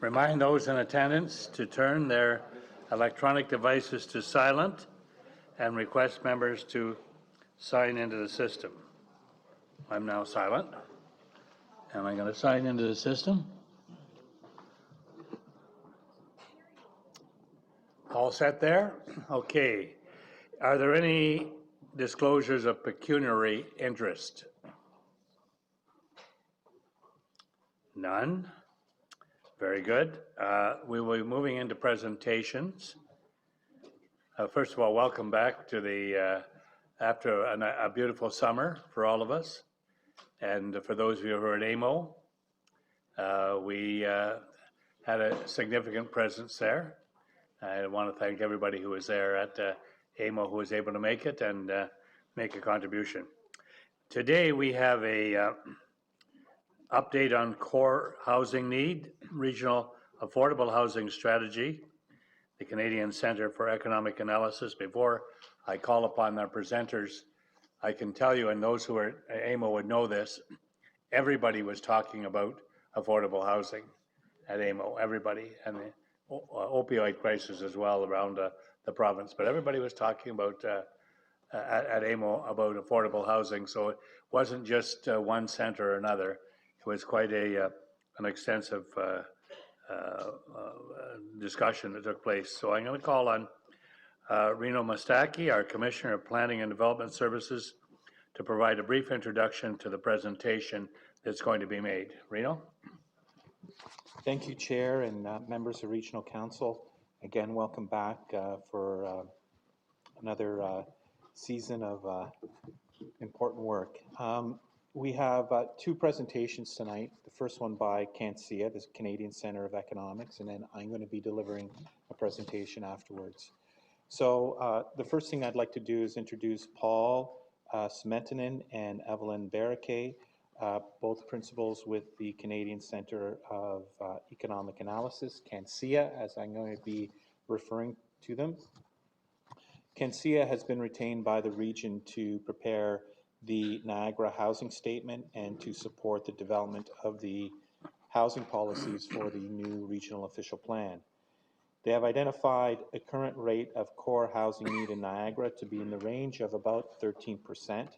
Remind those in attendance to turn their electronic devices to silent and request members to sign into the system. I'm now silent. Am I going to sign into the system? All set there? Okay. Are there any disclosures of pecuniary interest? None. Very good. We will be moving into presentations. First of all, welcome back to the, after a beautiful summer for all of us. And for those of you who are at AMO, we had a significant presence there. I want to thank everybody who was there at AMO who was able to make it and make a contribution. Today we have a update on core housing need, regional affordable housing strategy, the Canadian Centre for Economic Analysis. Before I call upon our presenters, I can tell you, and those who are at AMO would know this, everybody was talking about affordable housing at AMO, everybody, and the opioid crisis as well around the province. But everybody was talking about at AMO about affordable housing, so it wasn't just one centre or another. It was quite an extensive discussion that took place. So I'm going to call on Reno Mastaki, our Commissioner of Planning and Development Services, to provide a brief introduction to the presentation that's going to be made. Reno? Thank you, Chair, and members of Regional Council. Again, welcome back for another season of important work. We have two presentations tonight. The first one by CANCEA, the Canadian Centre of Economics, and then I'm going to be delivering a presentation afterwards. So the first thing I'd like to do is introduce Paul Smetinen and Evelyn Barraquet, both principals with the Canadian Centre of Economic Analysis, CANCEA, as I'm going to be referring to them. CANCEA has been retained by the region to prepare the Niagara housing statement and to support the development of the housing policies for the new regional official plan. They have identified a current rate of core housing need in Niagara to be in the range of about 13%,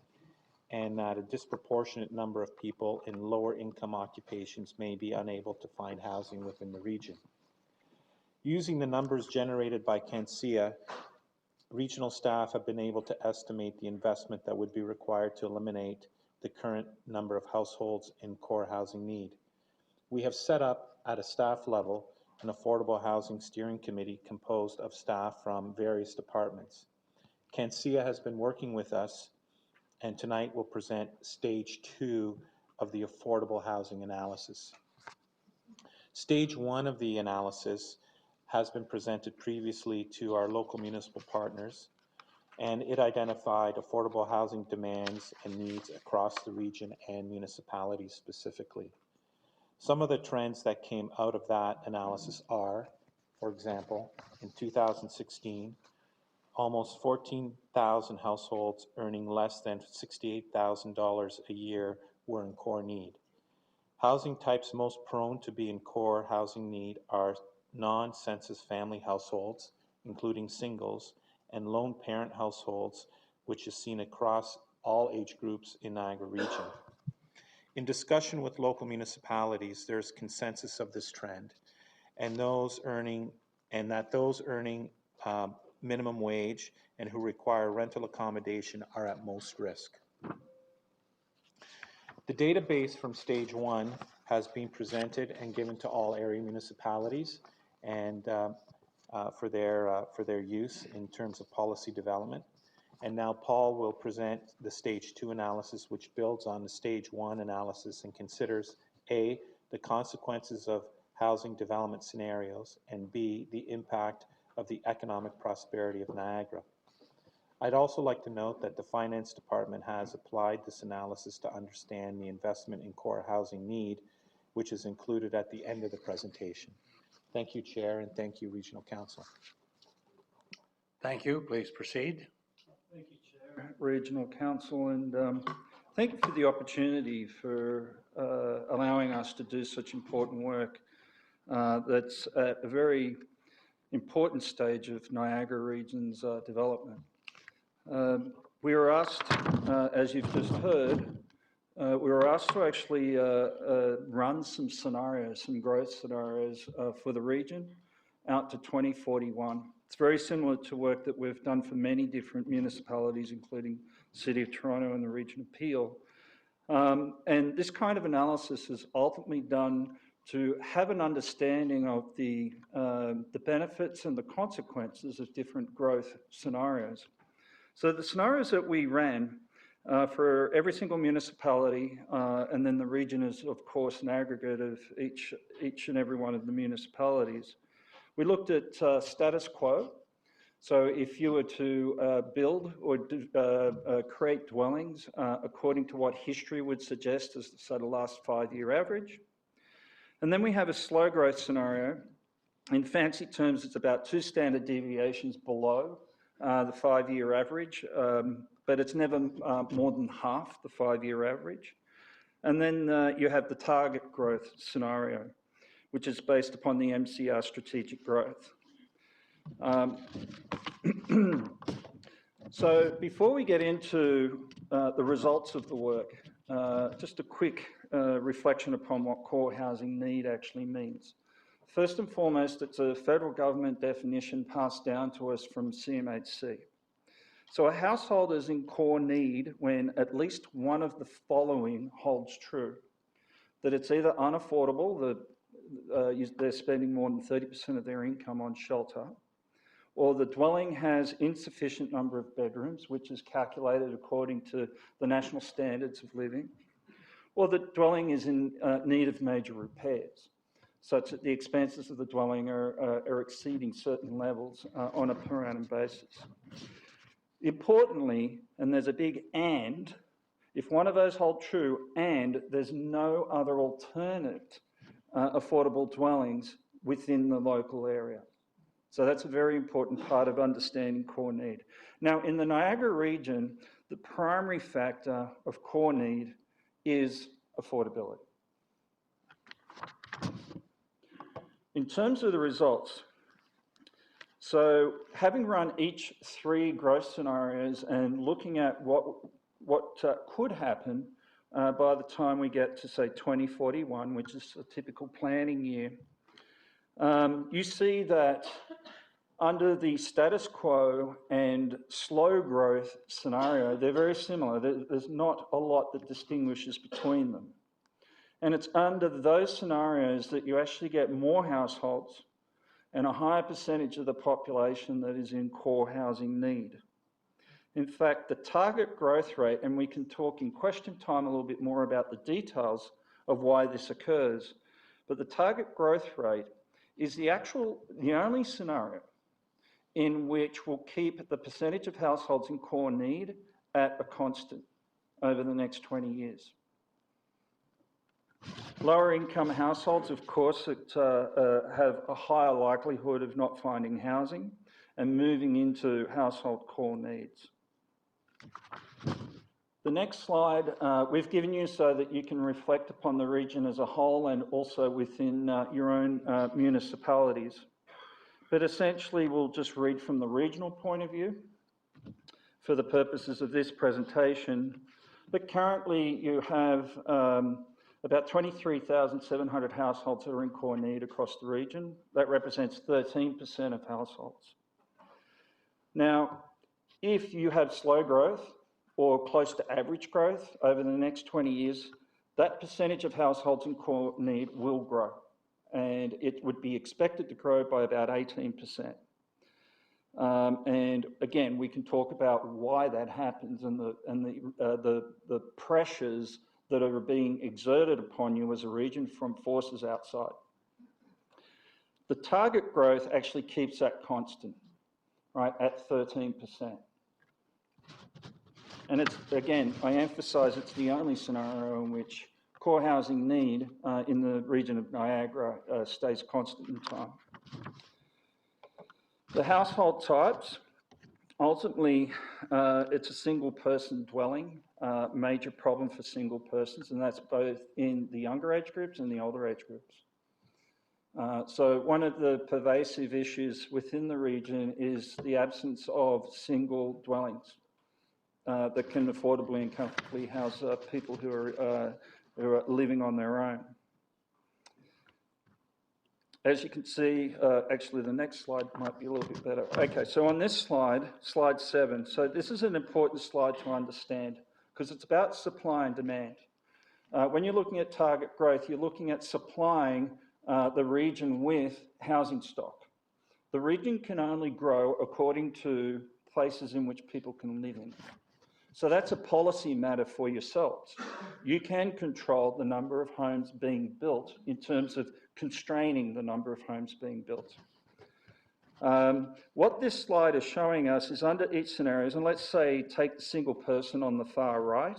and that a disproportionate number of people in lower income occupations may be unable to find housing within the region. Using the numbers generated by CANCEA, regional staff have been able to estimate the investment that would be required to eliminate the current number of households in core housing need. We have set up at a staff level an affordable housing steering committee composed of staff from various departments. Cancia has been working with us and tonight will present stage 2 of the affordable housing analysis. Stage 1 of the analysis has been presented previously to our local municipal partners, and it identified affordable housing demands and needs across the region and municipalities specifically. Some of the trends that came out of that analysis are, for example, in 2016, almost 14,000 households earning less than $68,000 a year were in core need. Housing types most prone to be in core housing need are non-census family households, including singles, and lone parent households, which is seen across all age groups in Niagara region. In discussion with local municipalities, there's consensus of this trend, and those earning minimum wage and who require rental accommodation are at most risk. The database from stage 1 has been presented and given to all area municipalities and for their use in terms of policy development. And now Paul will present the stage 2 analysis, which builds on the stage 1 analysis and considers A, the consequences of housing development scenarios, and B, the impact of the economic prosperity of Niagara. I'd also like to note that the Finance Department has applied this analysis to understand the investment in core housing need, which is included at the end of the presentation. Thank you, Chair, and thank you, Regional Council. Thank you. Please proceed. Thank you, Chair, Regional Council, and thank you for the opportunity for allowing us to do such important work that's at a very important stage of Niagara region's development. We were asked, as you've just heard, we were asked to actually run some scenarios, some growth scenarios for the region out to 2041. It's very similar to work that we've done for many different municipalities, including the City of Toronto and the region of Peel. And this kind of analysis is ultimately done to have an understanding of the benefits and the consequences of different growth scenarios. So the scenarios that we ran for every single municipality, and then the region is, of course, an aggregate of each and every one of the municipalities. We looked at status quo. So if you were to build or create dwellings according to what history would suggest as the last 5-year average. And then we have a slow growth scenario. In fancy terms, it's about 2 standard deviations below the 5-year average, but it's never more than half the 5-year average. And then you have the target growth scenario, which is based upon the MCR strategic growth. So before we get into the results of the work, just a quick reflection upon what core housing need actually means. First and foremost, it's a federal government definition passed down to us from CMHC. So a household is in core need when at least one of the following holds true: that it's either unaffordable, that they're spending more than 30% of their income on shelter, or the dwelling has insufficient number of bedrooms, which is calculated according to the national standards of living, or the dwelling is in need of major repairs, such that the expenses of the dwelling are exceeding certain levels on a per annum basis. Importantly, and there's a big and, if one of those hold true and there's no other alternate affordable dwellings within the local area. So that's a very important part of understanding core need. Now, in the Niagara region, the primary factor of core need is affordability. In terms of the results, so having run each 3 growth scenarios and looking at what could happen by the time we get to, say, 2041, which is a typical planning year, you see that under the status quo and slow growth scenario, they're very similar. There's not a lot that distinguishes between them. And it's under those scenarios that you actually get more households and a higher percentage of the population that is in core housing need. In fact, the target growth rate, and we can talk in question time a little bit more about the details of why this occurs, but the target growth rate is the only scenario in which we'll keep the percentage of households in core need at a constant over the next 20 years. Lower income households, of course, have a higher likelihood of not finding housing and moving into household core needs. The next slide we've given you so that you can reflect upon the region as a whole and also within your own municipalities. But essentially, we'll just read from the regional point of view for the purposes of this presentation. But currently, you have about 23,700 households that are in core need across the region. That represents 13% of households. Now, if you have slow growth or close to average growth over the next 20 years, that percentage of households in core need will grow. And it would be expected to grow by about 18%. And again, we can talk about why that happens and the pressures that are being exerted upon you as a region from forces outside. The target growth actually keeps that constant, right, at 13%. And it's, again, I emphasise it's the only scenario in which core housing need in the region of Niagara stays constant in time. The household types, ultimately, it's a single person dwelling, major problem for single persons, and that's both in the younger age groups and the older age groups. So one of the pervasive issues within the region is the absence of single dwellings that can affordably and comfortably house people who are living on their own. As you can see, actually the next slide might be a little bit better. Okay, so on this slide, slide 7, so this is an important slide to understand because it's about supply and demand. When you're looking at target growth, you're looking at supplying the region with housing stock. The region can only grow according to places in which people can live in. So that's a policy matter for yourselves. You can control the number of homes being built in terms of constraining the number of homes being built. What this slide is showing us is under each scenario, and let's say take the single person on the far right.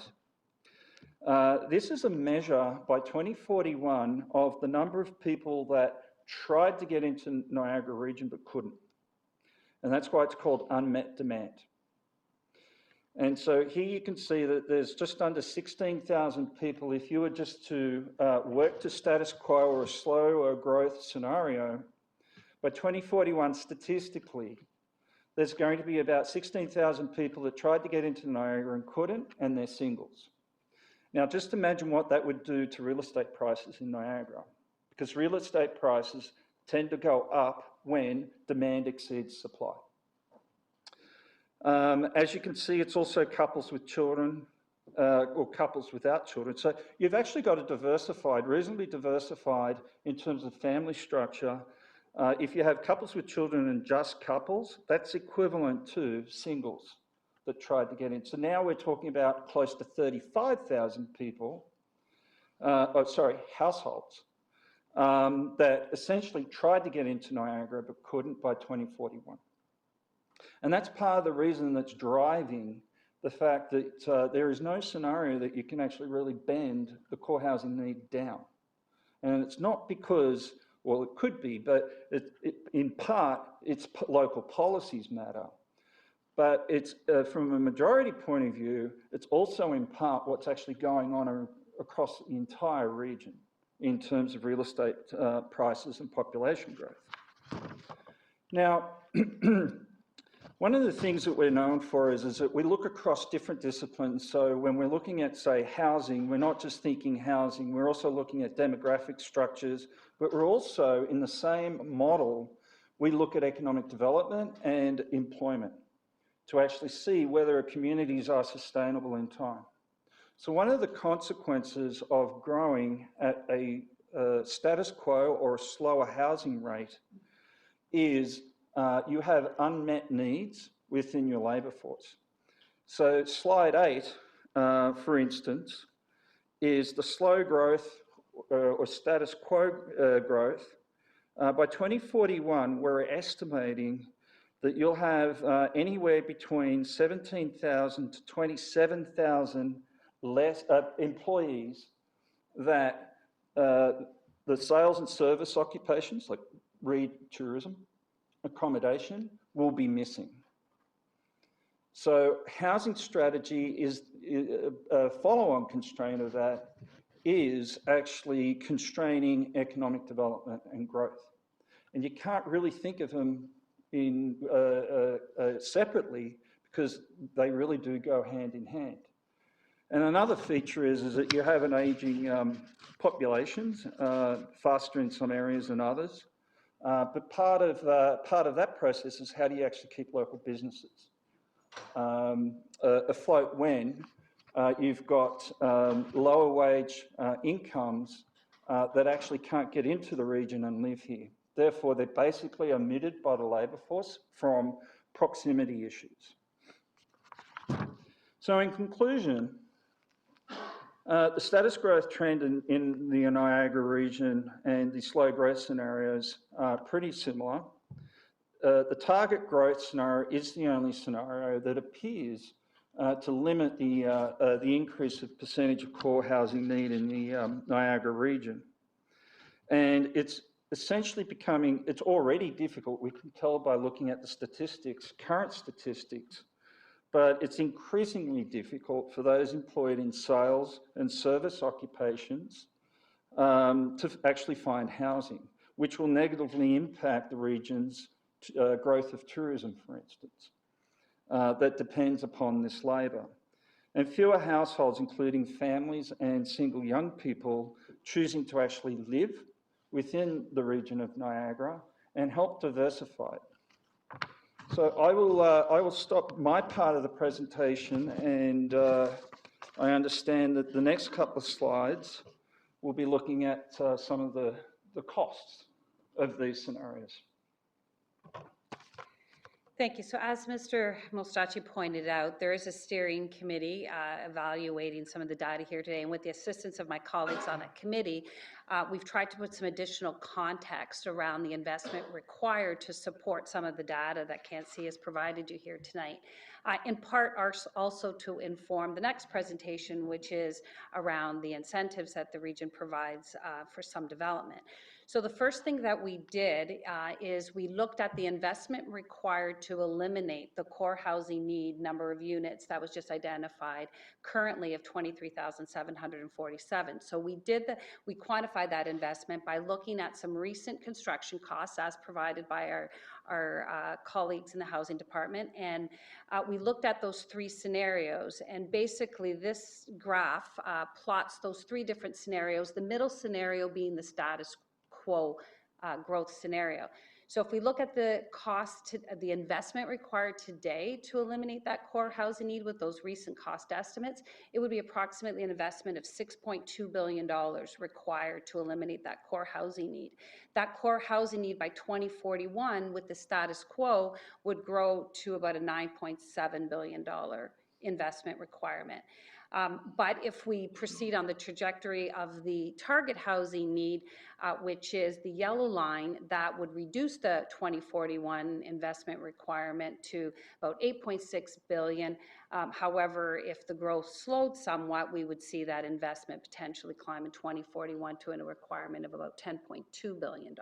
This is a measure by 2041 of the number of people that tried to get into Niagara region but couldn't. And that's why it's called unmet demand. And so here you can see that there's just under 16,000 people. If you were just to work to status quo or a slow growth scenario, by 2041, statistically, there's going to be about 16,000 people that tried to get into Niagara and couldn't, and they're singles. Now, just imagine what that would do to real estate prices in Niagara, because real estate prices tend to go up when demand exceeds supply. As you can see, it's also couples with children or couples without children. So you've actually got a diversified, reasonably diversified in terms of family structure. If you have couples with children and just couples, that's equivalent to singles that tried to get in. So now we're talking about close to 35,000 people, households, that essentially tried to get into Niagara but couldn't by 2041. And that's part of the reason that's driving the fact that there is no scenario that you can actually really bend the core housing need down. And it's not because, well, it could be, but in part, it's local policies matter. But it's, from a majority point of view, it's also in part what's actually going on across the entire region in terms of real estate prices and population growth. Now, one of the things that we're known for is that we look across different disciplines. So when we're looking at, say, housing, we're not just thinking housing, we're also looking at demographic structures, but we're also, in the same model, we look at economic development and employment to actually see whether communities are sustainable in time. So one of the consequences of growing at a status quo or a slower housing rate is you have unmet needs within your labour force. So slide 8, for instance, is the slow growth or status quo growth. By 2041, we're estimating that you'll have anywhere between 17,000 to 27,000 less employees that the sales and service occupations, like read tourism, accommodation, will be missing. So housing strategy is a follow-on constraint of that is actually constraining economic development and growth. And you can't really think of them in separately because they really do go hand in hand. And another feature is that you have an aging population, faster in some areas than others. But part of that process is how do you actually keep local businesses afloat when you've got lower wage incomes that actually can't get into the region and live here. Therefore, they're basically omitted by the labour force from proximity issues. So in conclusion, the status growth trend in the Niagara region and the slow growth scenarios are pretty similar. The target growth scenario is the only scenario that appears to limit the increase of percentage of core housing need in the Niagara region. And it's essentially becoming, it's already difficult, we can tell by looking at the statistics, current statistics, but it's increasingly difficult for those employed in sales and service occupations to actually find housing, which will negatively impact the region's growth of tourism, for instance, that depends upon this labour. And fewer households, including families and single young people, choosing to actually live within the region of Niagara and help diversify it. So I will stop my part of the presentation, and I understand that the next couple of slides will be looking at some of the costs of these scenarios. Thank you. So as Mr. Mostachi pointed out, there is a steering committee evaluating some of the data here today, and with the assistance of my colleagues on that committee, we've tried to put some additional context around the investment required to support some of the data that KC has provided you here tonight. In part also to inform the next presentation, which is around the incentives that the region provides for some development. So the first thing that we did is we looked at the investment required to eliminate the core housing need number of units that was just identified currently of 23,747. So we quantified that investment by looking at some recent construction costs as provided by our colleagues in the housing department, and we looked at those three scenarios, and basically this graph plots those three different scenarios, the middle scenario being the status quo growth scenario. So if we look at the cost, the investment required today to eliminate that core housing need with those recent cost estimates, it would be approximately an investment of $6.2 billion required to eliminate that core housing need. That core housing need by 2041 with the status quo would grow to about a $9.7 billion investment requirement. But if we proceed on the trajectory of the target housing need, which is the yellow line, that would reduce the 2041 investment requirement to about $8.6 billion. However, if the growth slowed somewhat, we would see that investment potentially climb in 2041 to a requirement of about $10.2 billion.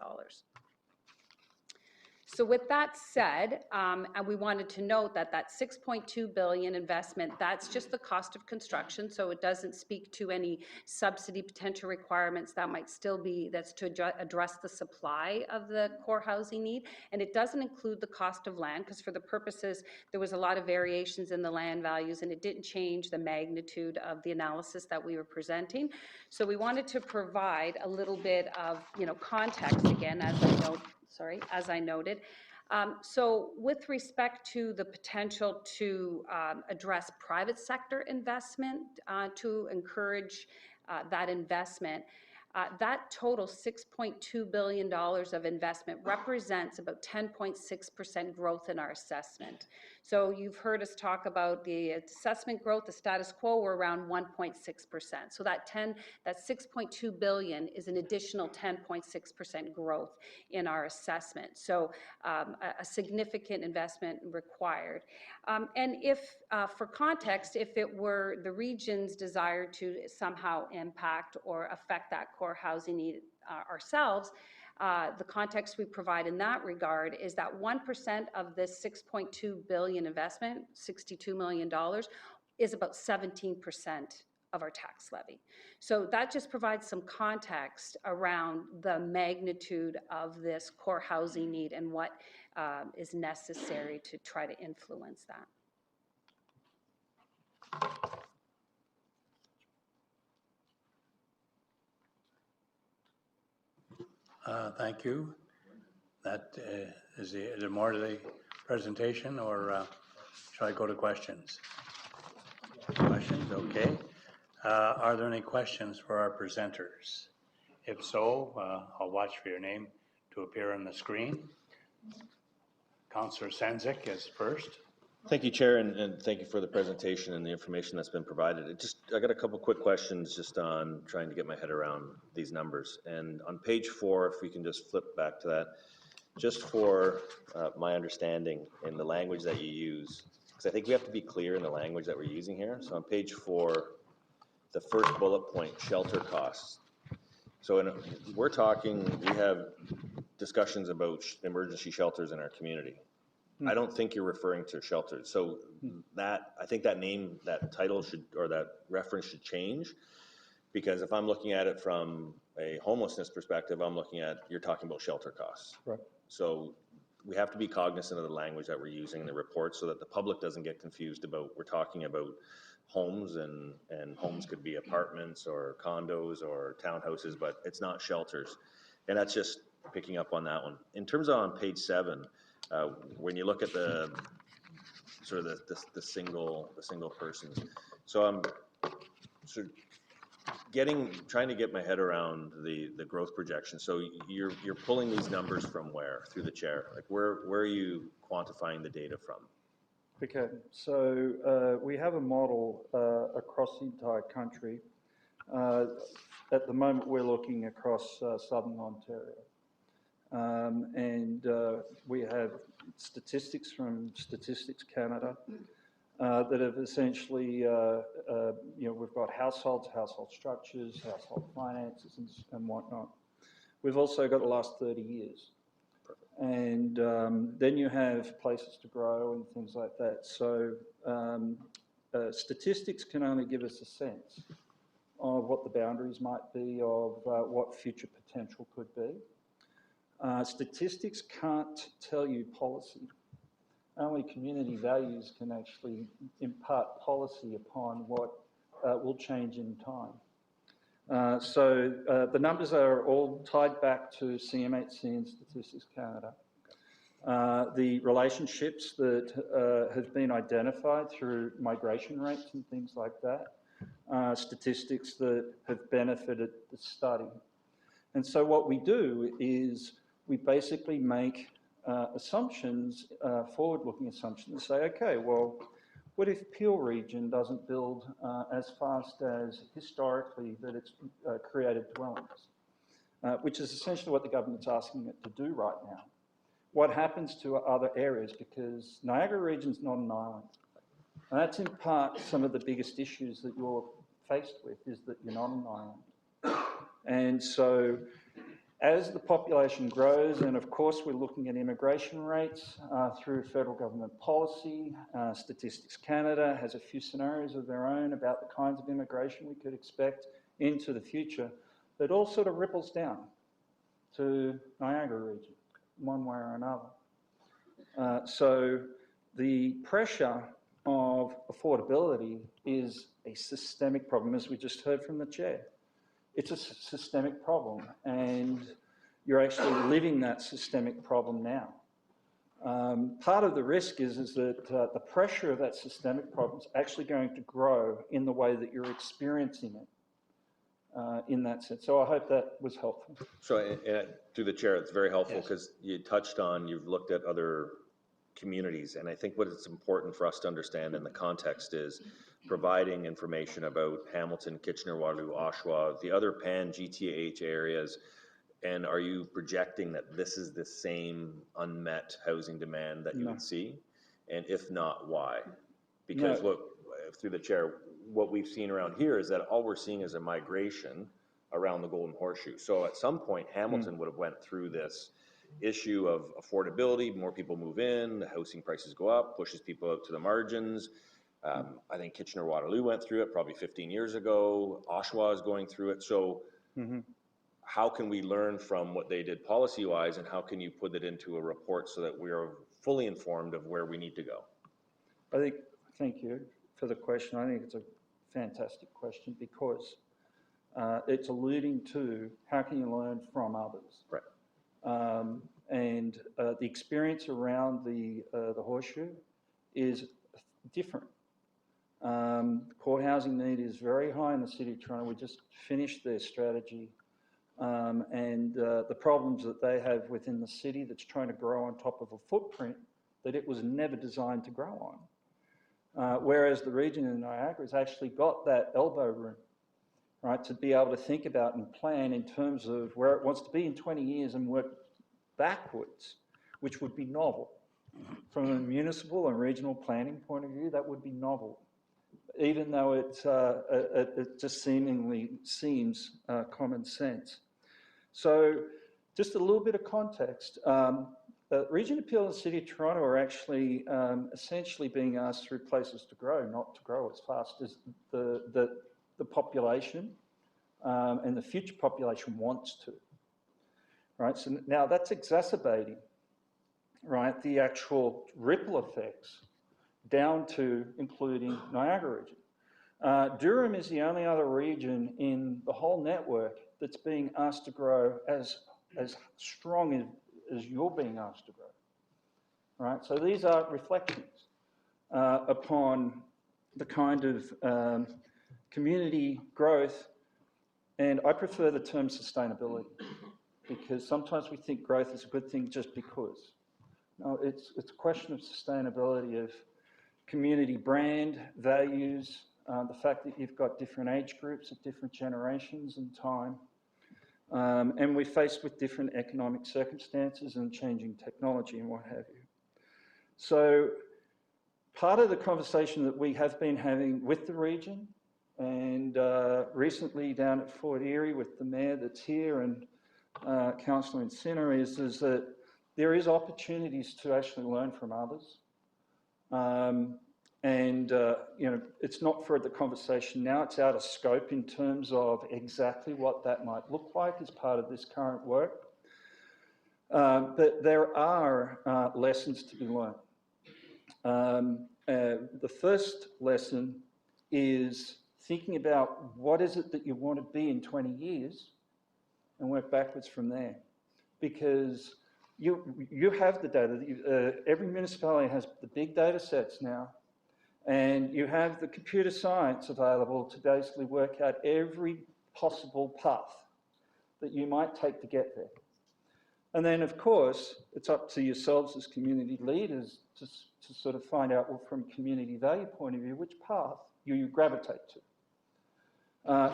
So with that said, and we wanted to note that that $6.2 billion investment, that's just the cost of construction, so it doesn't speak to any subsidy potential requirements that might still be, that's to address the supply of the core housing need, and it doesn't include the cost of land, because for the purposes, there was a lot of variations in the land values, and it didn't change the magnitude of the analysis that we were presenting. So we wanted to provide a little bit of, context again, as I know sorry, as I noted. So with respect to the potential to address private sector investment to encourage that investment, that total $6.2 billion of investment represents about 10.6% growth in our assessment. So you've heard us talk about the assessment growth, the status quo, we're around 1.6%. So that 6.2 billion is an additional 10.6% growth in our assessment. So a significant investment required. And if, for context, if it were the region's desire to somehow impact or affect that core housing need ourselves, the context we provide in that regard is that 1% of this 6.2 billion investment, $62 million, is about 17% of our tax levy. So that just provides some context around the magnitude of this core housing need and what is necessary to try to influence that. Thank you. That is there more to the presentation, or shall I go to questions? Questions, okay. Are there any questions for our presenters? If so, I'll watch for your name to appear on the screen. Councillor Sendzik is first. Thank you, Chair, and thank you for the presentation and the information that's been provided. I got a couple quick questions just on trying to get my head around these numbers. And on page 4, if we can just flip back to that, just for my understanding in the language that you use, because I think we have to be clear in the language that we're using here. So on page 4, the first bullet point, shelter costs. So we're talking, we have discussions about emergency shelters in our community. I don't think you're referring to shelters. So that, I think that name, that title should, or that reference should change, because if I'm looking at it from a homelessness perspective, I'm looking at, you're talking about shelter costs. Right. So we have to be cognizant of the language that we're using in the report so that the public doesn't get confused about, we're talking about homes, and homes could be apartments or condos or townhouses, but it's not shelters. And that's just picking up on that one. In terms of on page 7, when you look at the sort of the single persons, so I'm sort of trying to get my head around the growth projection. So you're pulling these numbers from where through the chair? Like where are you quantifying the data from? Okay, so we have a model across the entire country. At the moment, we're looking across southern Ontario. And we have statistics from Statistics Canada that have essentially, we've got households, household structures, household finances, and whatnot. We've also got the last 30 years. And then you have places to grow and things like that. So statistics can only give us a sense of what the boundaries might be of what future potential could be. Statistics can't tell you policy. Only community values can actually impart policy upon what will change in time. So the numbers are all tied back to CMHC and Statistics Canada. The relationships that have been identified through migration rates and things like that, statistics that have benefited the study. And so what we do is we basically make assumptions, forward-looking assumptions, and say, okay, well, what if Peel region doesn't build as fast as historically that it's created dwellings, which is essentially what the government's asking it to do right now. What happens to other areas? Because Niagara region's not an island. And that's in part some of the biggest issues that you're faced with, is that you're not an island. And so as the population grows, and of course we're looking at immigration rates through federal government policy. Statistics Canada has a few scenarios of their own about the kinds of immigration we could expect into the future. It all sort of ripples down to Niagara region, one way or another. So the pressure of affordability is a systemic problem, as we just heard from the chair. It's a systemic problem, and you're actually living that systemic problem now. Part of the risk is that the pressure of that systemic problem is actually going to grow in the way that you're experiencing it in that sense. So I hope that was helpful. So, and through the chair, it's very helpful Yes. because you touched on, you've looked at other communities, and I think what it's important for us to understand in the context is providing information about Hamilton, Kitchener, Waterloo, Oshawa, the other pan-GTH areas. And are you projecting that this is the same unmet housing demand that you would see? And if not, why? Because through the chair, what we've seen around here is that all we're seeing is a migration around the Golden Horseshoe. So at some point, Hamilton would have went through this issue of affordability, more people move in, the housing prices go up, pushes people out to the margins. I think Kitchener-Waterloo went through it probably 15 years ago. Oshawa is going through it. So how can we learn from what they did policy-wise, and how can you put it into a report so that we are fully informed of where we need to go? Thank you for the question. I think it's a fantastic question because it's alluding to how can you learn from others. Right. And the experience around the horseshoe is different. Core housing need is very high in the City of Toronto. We just finished their strategy. And the problems that they have within the city that's trying to grow on top of a footprint that it was never designed to grow on. Whereas the region in Niagara has actually got that elbow room, right, to be able to think about and plan in terms of where it wants to be in 20 years and work backwards, which would be novel. From a municipal and regional planning point of view, that would be novel, even though it just seemingly seems common sense. So just a little bit of context. Region Appeal and the City of Toronto are actually essentially being asked through places to grow, not to grow as fast as the population and the future population wants to. Right, so now that's exacerbating, right, the actual ripple effects down to including Niagara region. Durham is the only other region in the whole network that's being asked to grow as strong as you're being asked to grow. Right, so these are reflections upon the kind of community growth, and I prefer the term sustainability because sometimes we think growth is a good thing just because. No, it's a question of sustainability of community brand, values, the fact that you've got different age groups at different generations and time, and we're faced with different economic circumstances and changing technology and what have you. So part of the conversation that we have been having with the region and recently down at Fort Erie with the mayor that's here and Councillor Incinner is that there is opportunities to actually learn from others. You know, it's not for the conversation now, it's out of scope in terms of exactly what that might look like as part of this current work. But there are lessons to be learned. The first lesson is thinking about what is it that you want to be in 20 years and work backwards from there. Because you have the data. Every municipality has the big data sets now, and you have the computer science available to basically work out every possible path that you might take to get there. And then, of course, it's up to yourselves as community leaders to sort of find out, well, from a community value point of view, which path you gravitate to.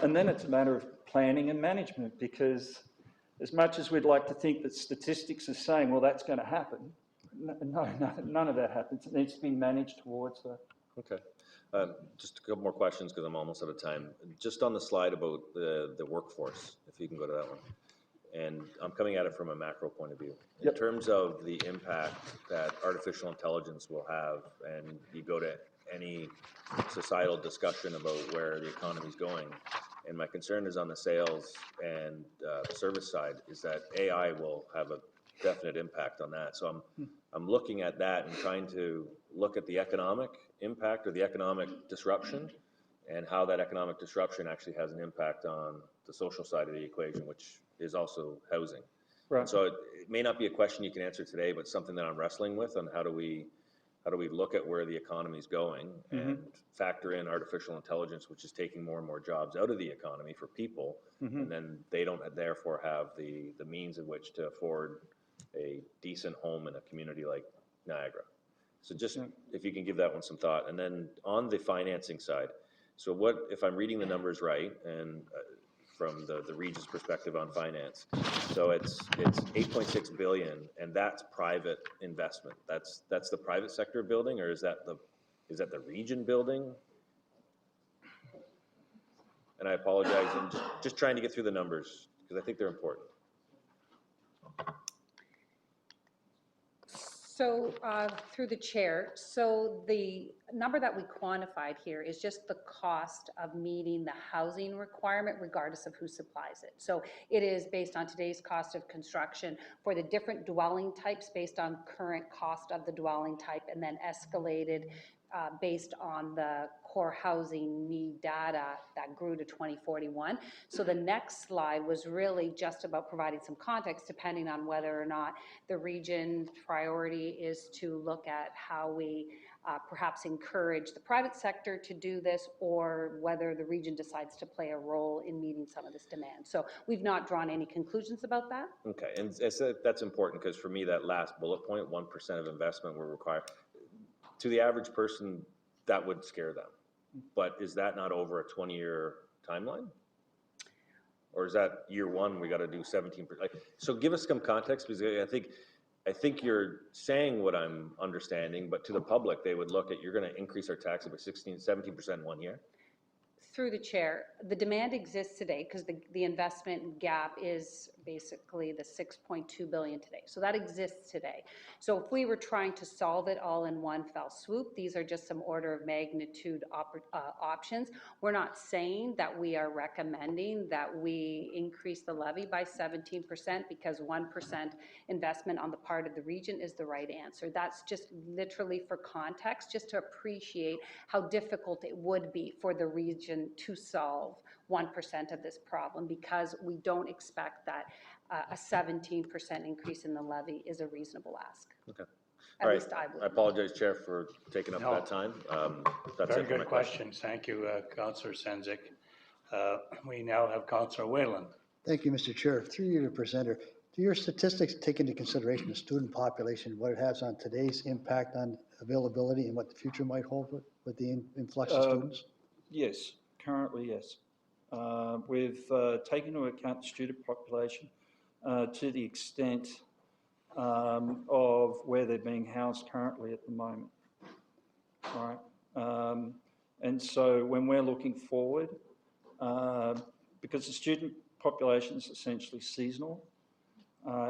And then it's a matter of planning and management, because as much as we'd like to think that statistics are saying, well, that's going to happen, no, none of that happens. It needs to be managed towards that. Okay. Just a couple more questions because I'm almost out of time. Just on the slide about the workforce, if you can go to that one. And I'm coming at it from a macro point of view. In terms of the impact that artificial intelligence will have, and you go to any societal discussion about where the economy is going, and my concern is on the sales and service side, is that AI will have a definite impact on that. So I'm looking at that and trying to look at the economic impact or the economic disruption, and how that economic disruption actually has an impact on the social side of the equation, which is also housing. Right. So it may not be a question you can answer today, but something that I'm wrestling with on how do we look at where the economy is going and factor in artificial intelligence, which is taking more and more jobs out of the economy for people, and then they don't therefore have the means in which to afford a decent home in a community like Niagara. So just if you can give that one some thought. And then on the financing side, so what, if I'm reading the numbers right, and from the region's perspective on finance, so it's 8.6 billion, and that's private investment. That's the private sector building, or is that the region building? And I apologize, I'm just trying to get through the numbers because I think they're important. So, through the chair, so the number that we quantified here is just the cost of meeting the housing requirement regardless of who supplies it. So it is based on today's cost of construction for the different dwelling types based on current cost of the dwelling type, and then escalated based on the core housing need data that grew to 2041. So the next slide was really just about providing some context depending on whether or not the region's priority is to look at how we perhaps encourage the private sector to do this, or whether the region decides to play a role in meeting some of this demand. So we've not drawn any conclusions about that. Okay, and that's important because for me, that last bullet point, 1% of investment will require, to the average person, that would scare them. But is that not over a 20-year timeline? Or is that year one, we got to do 17%? So give us some context, because I think you're saying what I'm understanding, but to the public, they would look at, you're going to increase our tax by 17% in 1 year? Through the chair, the demand exists today because the investment gap is basically the 6.2 billion today. So that exists today. So if we were trying to solve it all in one fell swoop, these are just some order of magnitude options. We're not saying that we are recommending that we increase the levy by 17% because 1% investment on the part of the region is the right answer. That's just literally for context, just to appreciate how difficult it would be for the region to solve 1% of this problem, because we don't expect that a 17% increase in the levy is a reasonable ask. Okay. At All right. least I would. I apologize, Chair, for taking up that time. That's Very it for my good question. questions. Thank you, Councillor Senzik. We now have Councillor Whalen. Thank you, Mr. Chair. Through you, the presenter, do your statistics take into consideration the student population, what it has on today's impact on availability and what the future might hold with the influx of students? Yes, currently, yes. We've taken into account the student population to the extent of where they're being housed currently at the moment. All right. And so when we're looking forward, because the student population is essentially seasonal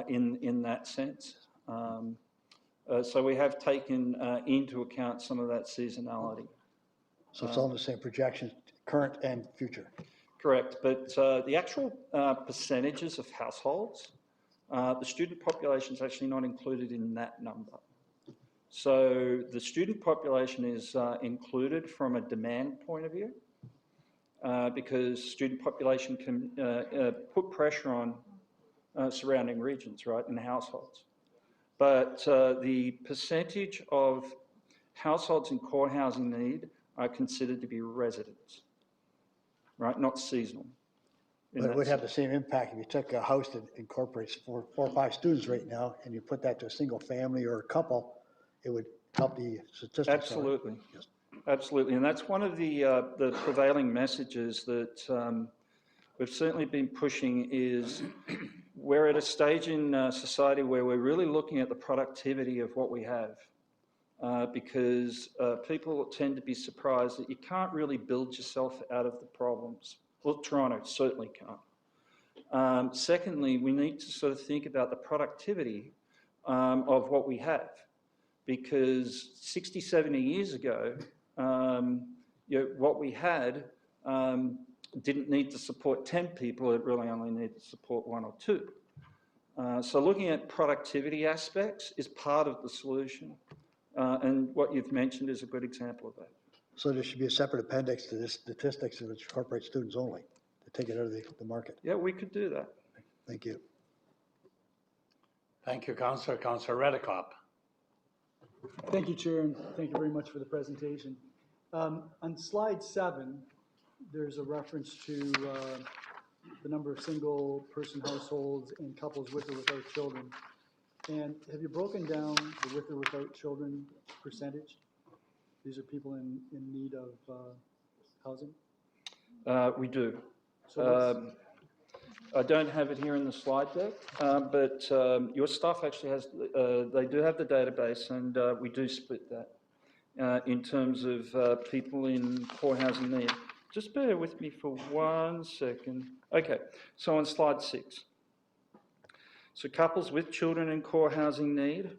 in that sense, so we have taken into account some of that seasonality. So it's all the same projections, current and future. Correct, but the actual percentages of households, the student population is actually not included in that number. So the student population is included from a demand point of view, because student population can put pressure on surrounding regions, right, and households. But the percentage of households in core housing need are considered to be residents, right, not seasonal. But it would have the same impact if you took a house that incorporates four or five students right now and you put that to a single family or a couple, it would help the statistics. Absolutely. Yes. Absolutely, and that's one of the prevailing messages that we've certainly been pushing is we're at a stage in society where we're really looking at the productivity of what we have. Because people tend to be surprised that you can't really build yourself out of the problems. Well, Toronto certainly can't. Secondly, we need to sort of think about the productivity of what we have, because 60, 70 years ago, what we had didn't need to support 10 people, it really only needed to support 1 or 2. So looking at productivity aspects is part of the solution. And what you've mentioned is a good example of that. So there should be a separate appendix to this statistics which incorporates students only to take it out of the market. Yeah, we could do that. Thank you. Thank you, Councillor. Councillor Redekop. Thank you, Chair, and thank you very much for the presentation. On slide 7, there's a reference to the number of single-person households and couples with or without children. And have you broken down the with or without children percentage? These are people in need of housing? We do. So I don't have it here in the slide deck, but your staff actually has, they do have the database, and we do split that in terms of people in core housing need. Just bear with me for 1 second. Okay, so on slide 6. So couples with children in core housing need.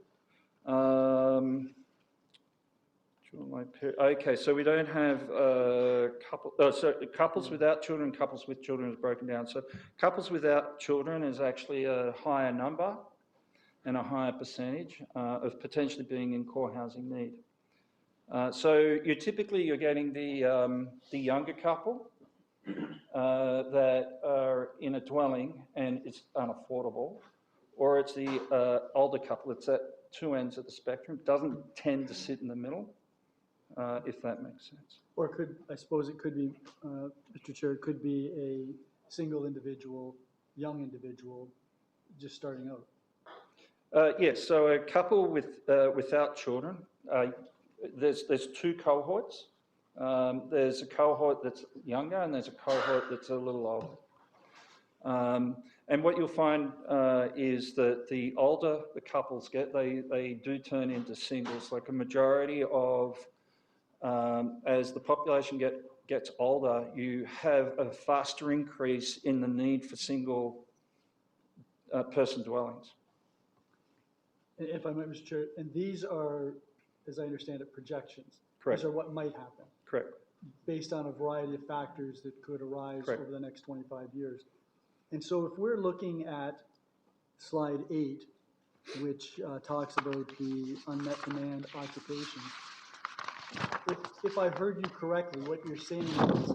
Okay, so we don't have couples without children, couples with children is broken down. So couples without children is actually a higher number and a higher percentage of potentially being in core housing need. So you're getting the younger couple that are in a dwelling and it's unaffordable, or it's the older couple. It's at two ends of the spectrum. It doesn't tend to sit in the middle. If that makes sense. or I suppose it could be, Mr. Chair, it could be a single individual, young individual, just starting out. Yes, so a couple without children, there's two cohorts. There's a cohort that's younger and there's a cohort that's a little older. And what you'll find is that the older the couples get, they do turn into singles. Like a majority of, as the population gets older, you have a faster increase in the need for single person dwellings. If I might, Mr. Chair, and these are, as I understand it, projections. Correct. These are what might happen, Correct. based on a variety of factors that could arise Correct. over the next 25 years. And so if we're looking at slide 8, which talks about the unmet demand occupations, if I heard you correctly, what you're saying is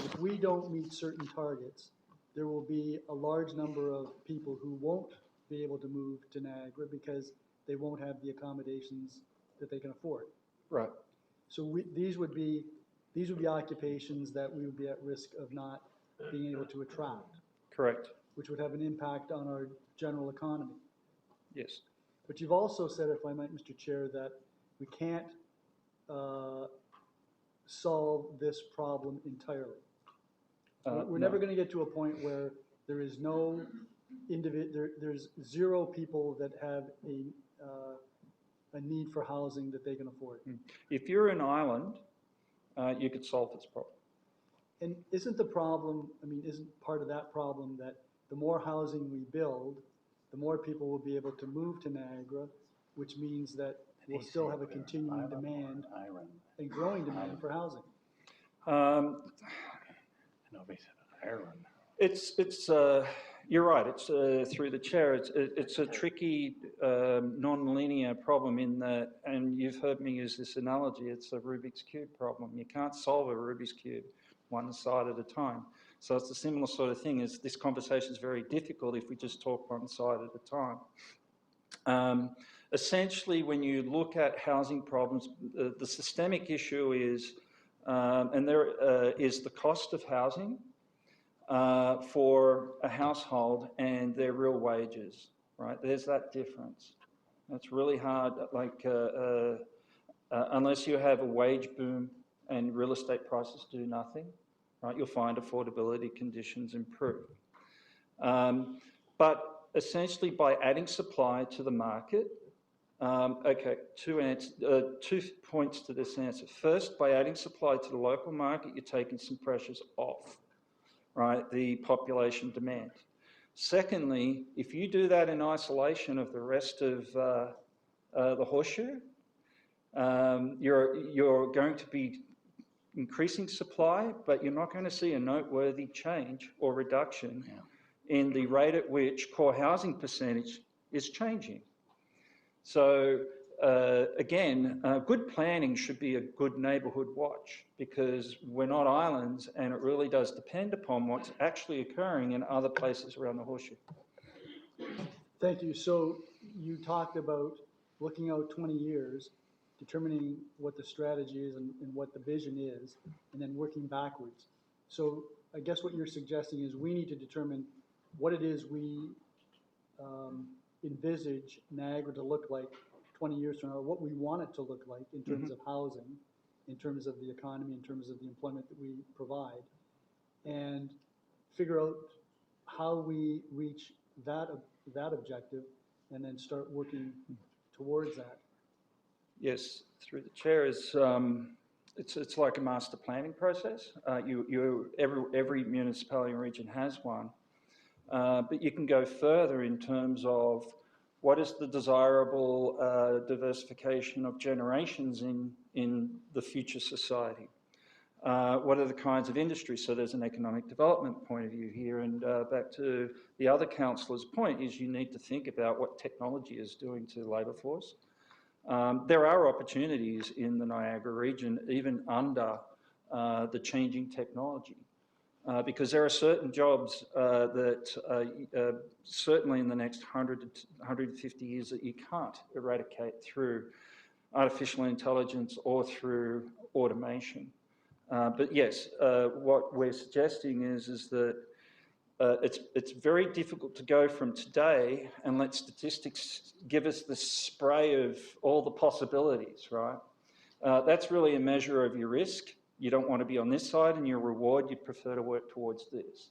if we don't meet certain targets, there will be a large number of people who won't be able to move to Niagara because they won't have the accommodations that they can afford. Right. So these would be occupations that we would be at risk of not being able to attract, Correct. which would have an impact on our general economy. Yes. But you've also said, if I might, Mr. Chair, that we can't solve this problem entirely. We're never going to get to a point where there is no there's zero people that have a need for housing that they can afford. If you're an island, you could solve this problem. And isn't the problem, isn't part of that problem that the more housing we build, the more people will be able to move to Niagara, which means that we'll still have a continuing demand and growing demand for housing? It's you're right. It's through the chair. It's a tricky, non-linear problem in that, and you've heard me use this analogy. It's a Rubik's Cube problem. You can't solve a Rubik's Cube one side at a time. So it's a similar sort of thing. Is this conversation is very difficult if we just talk one side at a time. Essentially, when you look at housing problems, the systemic issue is, and there is the cost of housing for a household and their real wages, right? There's that difference. That's really hard, like, unless you have a wage boom and real estate prices do nothing, right? You'll find affordability conditions improve. But essentially by adding supply to the market, okay, two points to this answer. First, by adding supply to the local market, you're taking some pressures off, right, the population demand. Secondly, if you do that in isolation of the rest of the horseshoe, you're going to be increasing supply, but you're not going to see a noteworthy change or reduction in the rate at which core housing percentage is changing. So again, good planning should be a good neighbourhood watch, because we're not islands and it really does depend upon what's actually occurring in other places around the horseshoe. Thank you. So you talked about looking out 20 years, determining what the strategy is and what the vision is, and then working backwards. So I guess what you're suggesting is we need to determine what it is we envisage Niagara to look like 20 years from now, or what we want it to look like in terms of housing, in terms of the economy, in terms of the employment that we provide, and figure out how we reach that objective, and then start working towards that. Yes, through the chair, it's like a master planning process. Every municipality and region has one, but you can go further in terms of what is the desirable diversification of generations in the future society. What are the kinds of industries? So there's an economic development point of view here, and back to the other councillor's point is you need to think about what technology is doing to the labour force. There are opportunities in the Niagara region, even under the changing technology, because there are certain jobs that certainly in the next 100 to 150 years that you can't eradicate through artificial intelligence or through automation. But yes, what we're suggesting is that it's very difficult to go from today and let statistics give us the spray of all the possibilities, right? That's really a measure of your risk. You don't want to be on this side, and your reward, you prefer to work towards this.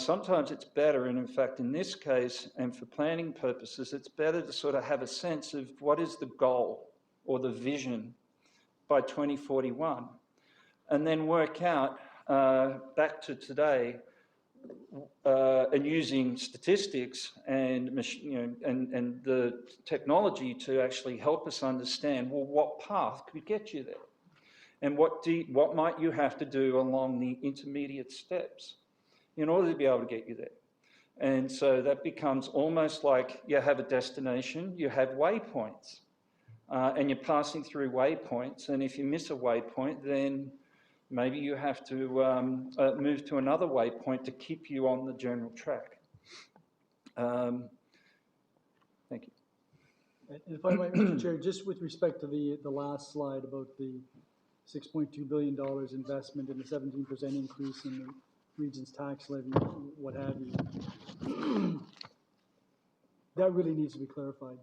Sometimes it's better, and in fact, in this case, and for planning purposes, it's better to sort of have a sense of what is the goal or the vision by 2041, and then work out back to today, and using statistics and and the technology to actually help us understand, well, what path could get you there, and what might you have to do along the intermediate steps in order to be able to get you there. And so that becomes almost like you have a destination, you have waypoints, and you're passing through waypoints, and if you miss a waypoint, then maybe you have to move to another waypoint to keep you on the general track. Thank you. And if I might, Mr. Chair, just with respect to the last slide about the $6.2 billion investment and the 17% increase in the region's tax levy, what have you, that really needs to be clarified.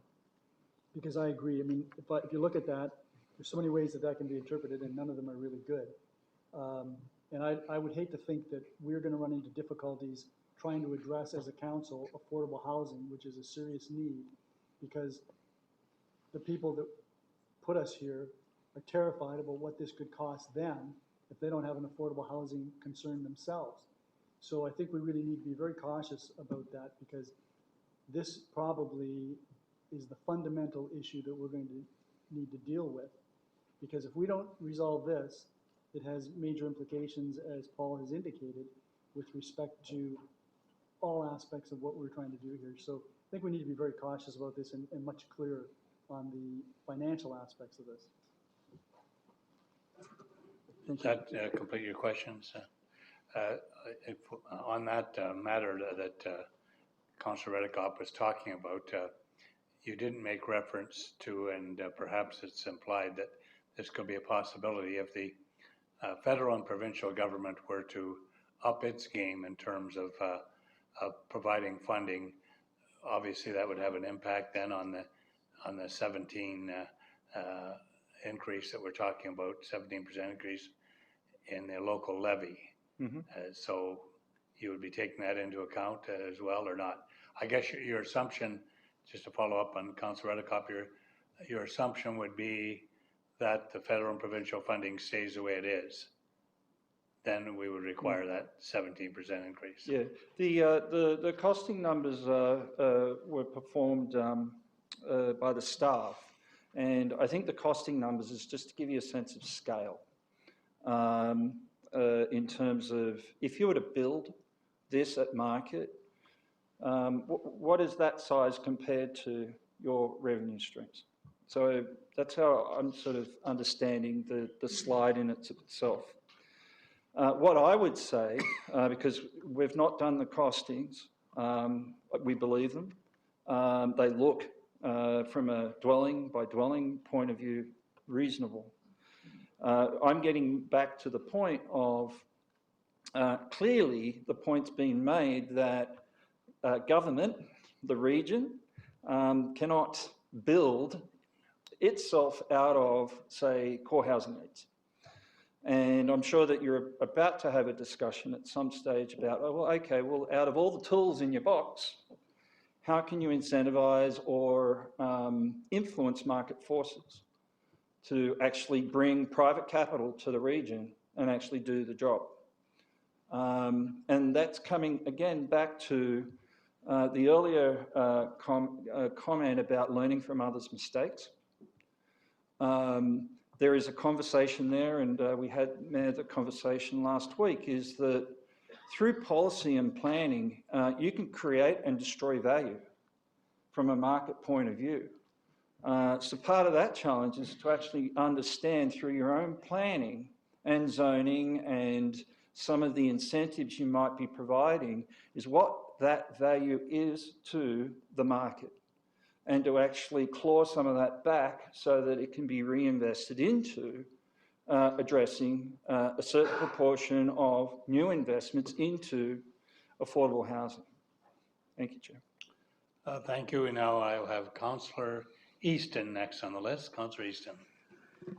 Because I agree. I mean, if you look at that, there's so many ways that can be interpreted, and none of them are really good. And I would hate to think that we're going to run into difficulties trying to address as a council affordable housing, which is a serious need, because the people that put us here are terrified about what this could cost them if they don't have an affordable housing concern themselves. So I think we really need to be very cautious about that, because this probably is the fundamental issue that we're going to need to deal with. Because if we don't resolve this, it has major implications, as Paul has indicated, with respect to all aspects of what we're trying to do here. So I think we need to be very cautious about this and much clearer on the financial aspects of this. Does that complete your questions? On that matter that Councillor Redekop was talking about, you didn't make reference to, and perhaps it's implied that this could be a possibility if the federal and provincial government were to up its game in terms of providing funding. Obviously, that would have an impact then on the 17 increase that we're talking about, 17% increase in the local levy. Mm-hmm. So you would be taking that into account as well, or not? I guess your assumption, just to follow up on Councillor Redekop, your assumption would be that the federal and provincial funding stays the way it is. Then we would require that 17% increase. Yeah, the costing numbers were performed by the staff, and I think the costing numbers is just to give you a sense of scale. In terms of, if you were to build this at market, what is that size compared to your revenue streams? So that's how I'm sort of understanding the slide in itself. What I would say, because we've not done the costings, we believe them, They look, from a dwelling by dwelling point of view, reasonable. I'm getting back to the point of clearly the point's been made that government, the region, cannot build itself out of, say, core housing needs. And I'm sure that you're about to have a discussion at some stage about, oh, well, okay, well, out of all the tools in your box, how can you incentivize or influence market forces to actually bring private capital to the region and actually do the job? And that's coming, again, back to the earlier comment about learning from others' mistakes. There is a conversation there, and we had the conversation last week, is that through policy and planning, you can create and destroy value from a market point of view. So part of that challenge is to actually understand through your own planning and zoning and some of the incentives you might be providing is what that value is to the market, and to actually claw some of that back so that it can be reinvested into addressing a certain proportion of new investments into affordable housing. Thank you, Chair. Thank you. Now I'll have Councillor Easton next on the list. Councillor Easton.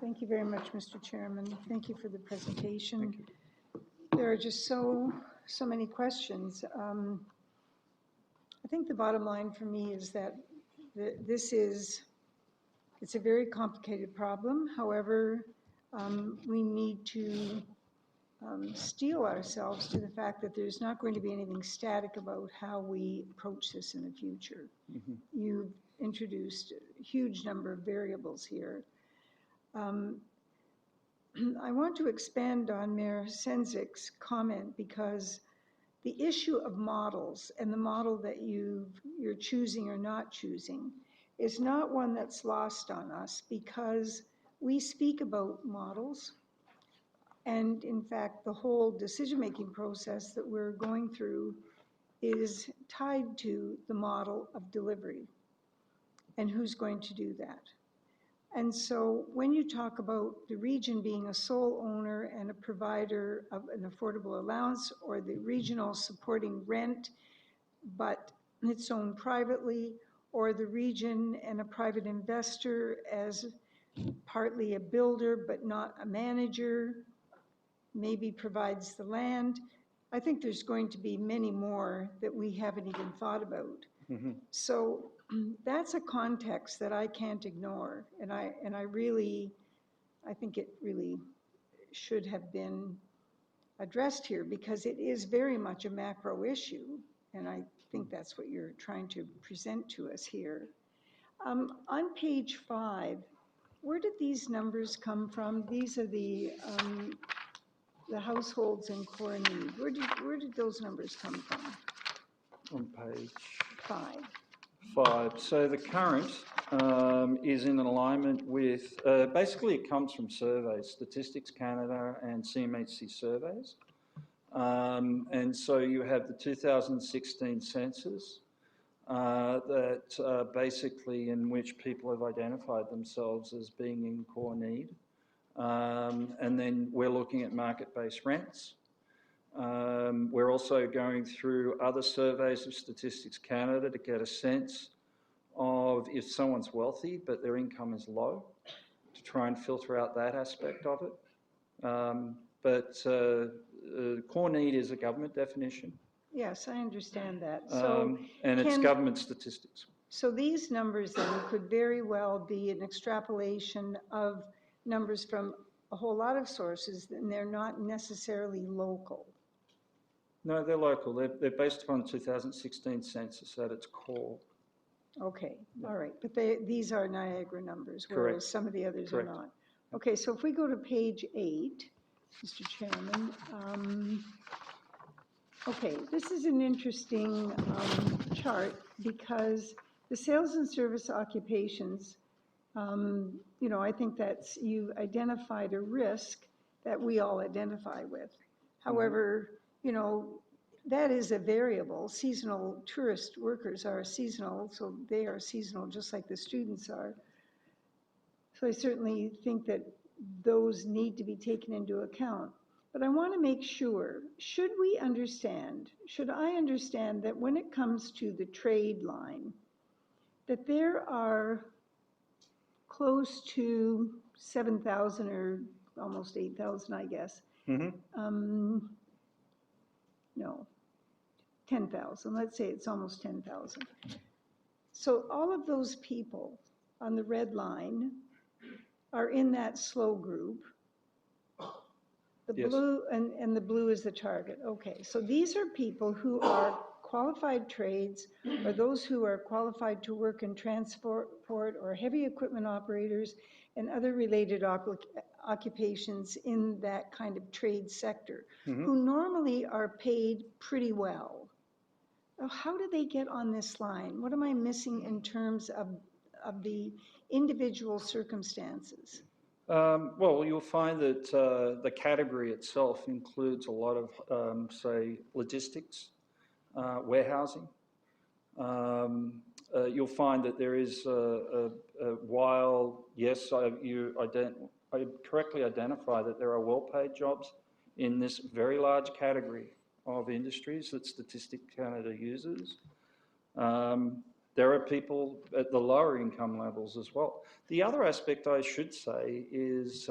Thank you very much, Mr. Chairman. Thank you for the presentation. There are just so many questions. I think the bottom line for me is that it's a very complicated problem. However, we need to steel ourselves to the fact that there's not going to be anything static about how we approach this in the future. Mm-hmm. You've introduced a huge number of variables here. I want to expand on Mayor Senzik's comment because the issue of models and the model that you're choosing or not choosing is not one that's lost on us, because we speak about models, and in fact the whole decision-making process that we're going through is tied to the model of delivery and who's going to do that. And so when you talk about the region being a sole owner and a provider of an affordable allowance, or the regional supporting rent, but it's owned privately, or the region and a private investor as partly a builder but not a manager, maybe provides the land, I think there's going to be many more that we haven't even thought about. Mm-hmm. So that's a context that I can't ignore, and I think it really should have been addressed here, because it is very much a macro issue, and I think that's what you're trying to present to us here. On page 5, where did these numbers come from? These are the households in core need. Where did those numbers come from? On page 5. So the current is in alignment with, basically it comes from surveys, Statistics Canada and CMHC surveys. And so you have the 2016 census that basically in which people have identified themselves as being in core need. And then we're looking at market-based rents. We're also going through other surveys of Statistics Canada to get a sense of if someone's wealthy but their income is low, to try and filter out that aspect of it. But core need is a government definition. Yes, I understand that. So and it's government statistics. So these numbers then could very well be an extrapolation of numbers from a whole lot of sources, and they're not necessarily local. No, they're local. They're based upon the 2016 census at its core. Okay, all right. But these are Niagara numbers, whereas Correct. some of the others Correct. are not. Okay, so if we go to page 8, Mr. Chairman, okay, this is an interesting chart, because the sales and service occupations, you know, I think that's, you identified a risk that we all identify with. However, you know, that is a variable. Seasonal tourist workers are seasonal, so they are seasonal just like the students are. So I certainly think that those need to be taken into account. But I want to make sure, should I understand that when it comes to the trade line, that there are close to 7,000 or almost 8,000, I guess. No, 10,000. Let's say it's almost 10,000. So all of those people on the red line are in that slow group. The Yes. blue, and the blue is the target. Okay, so these are people who are qualified trades, or those who are qualified to work in transport or heavy equipment operators and other related occupations in that kind of trade sector, who normally are paid pretty well. How do they get on this line? What am I missing in terms of the individual circumstances? Well, you'll find that the category itself includes a lot of, say, logistics, warehousing. You'll find that there is, while, yes, I correctly identify that there are well-paid jobs in this very large category of industries that Statistics Canada uses. There are people at the lower income levels as well. The other aspect I should say is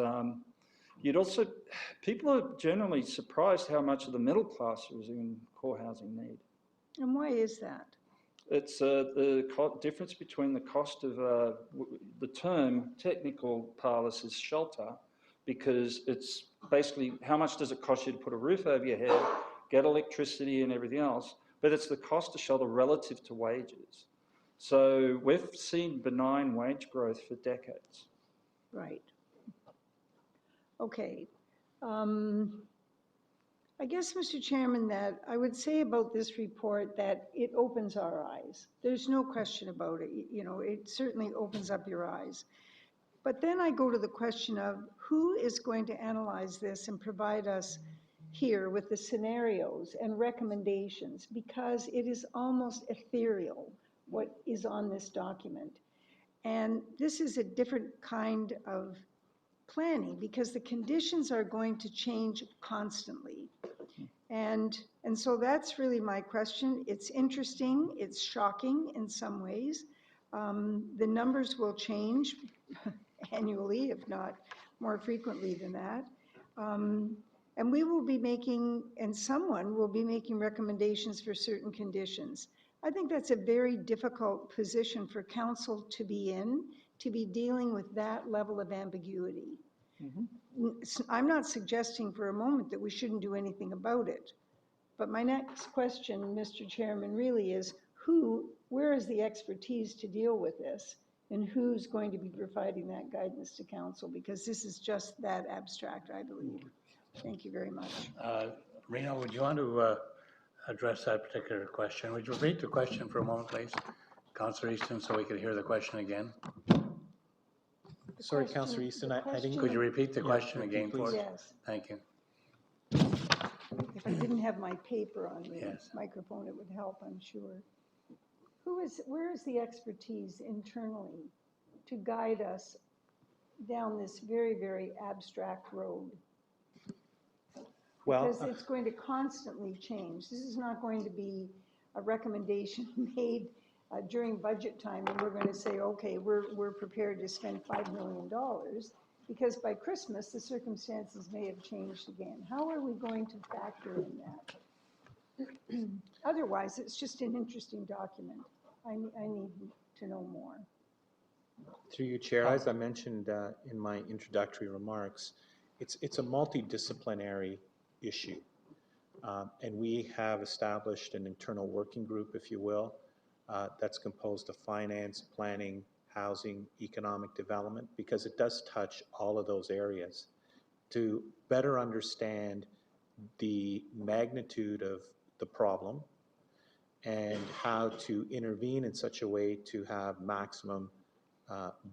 people are generally surprised how much of the middle class is in core housing need. And why is that? It's the difference between the cost of the term technical parlance is shelter, because it's basically how much does it cost you to put a roof over your head, get electricity and everything else, but it's the cost of shelter relative to wages. So we've seen benign wage growth for decades. Right. Okay. I guess, Mr. Chairman, that I would say about this report that it opens our eyes. There's no question about it. You know, it certainly opens up your eyes. But then I go to the question of who is going to analyze this and provide us here with the scenarios and recommendations, because it is almost ethereal what is on this document. And this is a different kind of planning because the conditions are going to change constantly. And so that's really my question. It's interesting, it's shocking in some ways. The numbers will change annually, if not more frequently than that. And we will be making, and someone will be making recommendations for certain conditions. I think that's a very difficult position for council to be in, to be dealing with that level of ambiguity. I'm not suggesting for a moment that we shouldn't do anything about it. But my next question, Mr. Chairman, really is where is the expertise to deal with this? And who's going to be providing that guidance to council? Because this is just that abstract, I believe. Thank you very much. Reno, would you want to address that particular question? Would you repeat the question for a moment, please? Councillor Easton, so we could hear the question again. Sorry, Councillor Easton, I didn't. Could you repeat the question again, please? Yes. Thank you. If I didn't have my paper on the Yes. microphone, it would help, I'm sure. Where is the expertise internally to guide us down this very, very abstract road? Well, Because it's going to constantly change. This is not going to be a recommendation made during budget time and we're going to say, okay, we're prepared to spend $5 million, because by Christmas the circumstances may have changed again. How are we going to factor in that? Otherwise, it's just an interesting document. I need to know more. through you, Chair, as I mentioned in my introductory remarks, it's a multidisciplinary issue. And we have established an internal working group, if you will, that's composed of finance, planning, housing, economic development, because it does touch all of those areas to better understand the magnitude of the problem and how to intervene in such a way to have maximum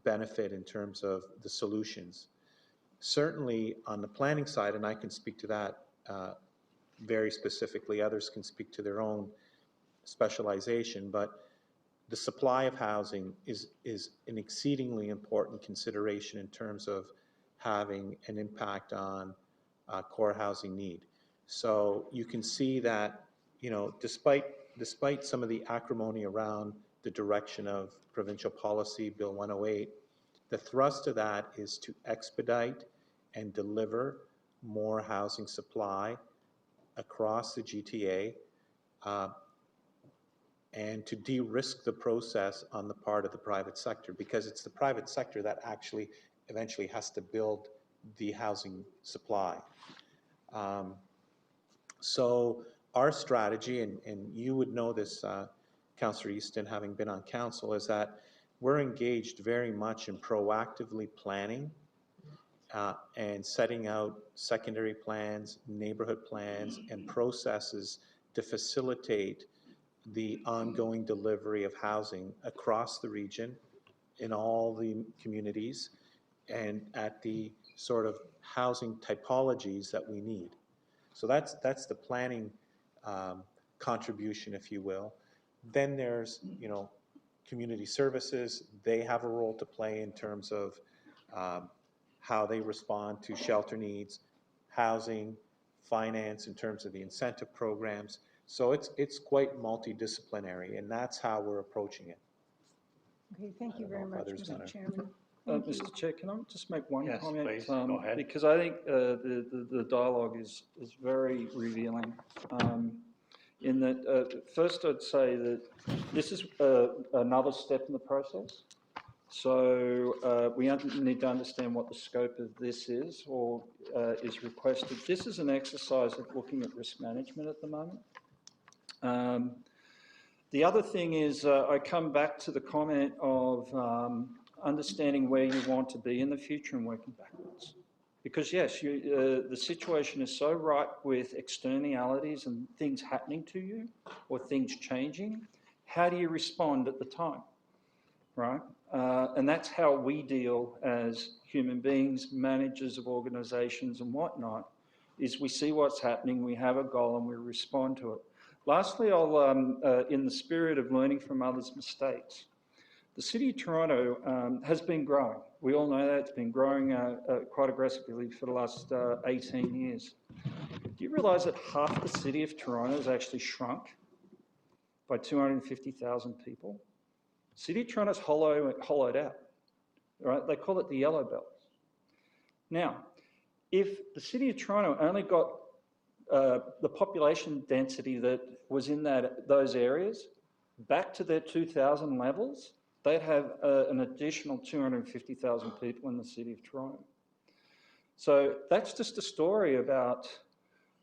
benefit in terms of the solutions. Certainly on the planning side, and I can speak to that very specifically. Others can speak to their own specialization, but the supply of housing is an exceedingly important consideration in terms of having an impact on core housing need. So you can see that, you know, despite some of the acrimony around the direction of provincial policy, Bill 108, the thrust of that is to expedite and deliver more housing supply across the GTA, and to de-risk the process on the part of the private sector, because it's the private sector that actually eventually has to build the housing supply. So our strategy, and you would know this, Councillor Easton, having been on council, is that we're engaged very much in proactively planning and setting out secondary plans, neighborhood plans, and processes to facilitate the ongoing delivery of housing across the region in all the communities and at the sort of housing typologies that we need. So that's the planning contribution, if you will. Then there's, you know, community services. They have a role to play in terms of how they respond to shelter needs, housing, finance in terms of the incentive programs. So it's quite multidisciplinary, and that's how we're approaching it. Okay, thank you very much, others Mr. wanna- Chairman. Thank you. Mr. Chair, can I just make one Yes, comment? please, go ahead. Because I think the dialogue is very revealing. In that, first I'd say that this is another step in the process. So we need to understand what the scope of this is or is requested. This is an exercise of looking at risk management at the moment. The other thing is I come back to the comment of understanding where you want to be in the future and working backwards. Because yes, the situation is so ripe with externalities and things happening to you or things changing. How do you respond at the time, right? And that's how we deal as human beings, managers of organisations and whatnot, is we see what's happening, we have a goal and we respond to it. Lastly, I'll, in the spirit of learning from others' mistakes, the City of Toronto has been growing. We all know that it's been growing quite aggressively for the last 18 years. Do you realise that half the City of Toronto has actually shrunk by 250,000 people? City of Toronto's hollowed out, right? They call it the yellow belt. Now, if the City of Toronto only got the population density that was in those areas back to their 2000 levels, they'd have an additional 250,000 people in the City of Toronto. So that's just a story about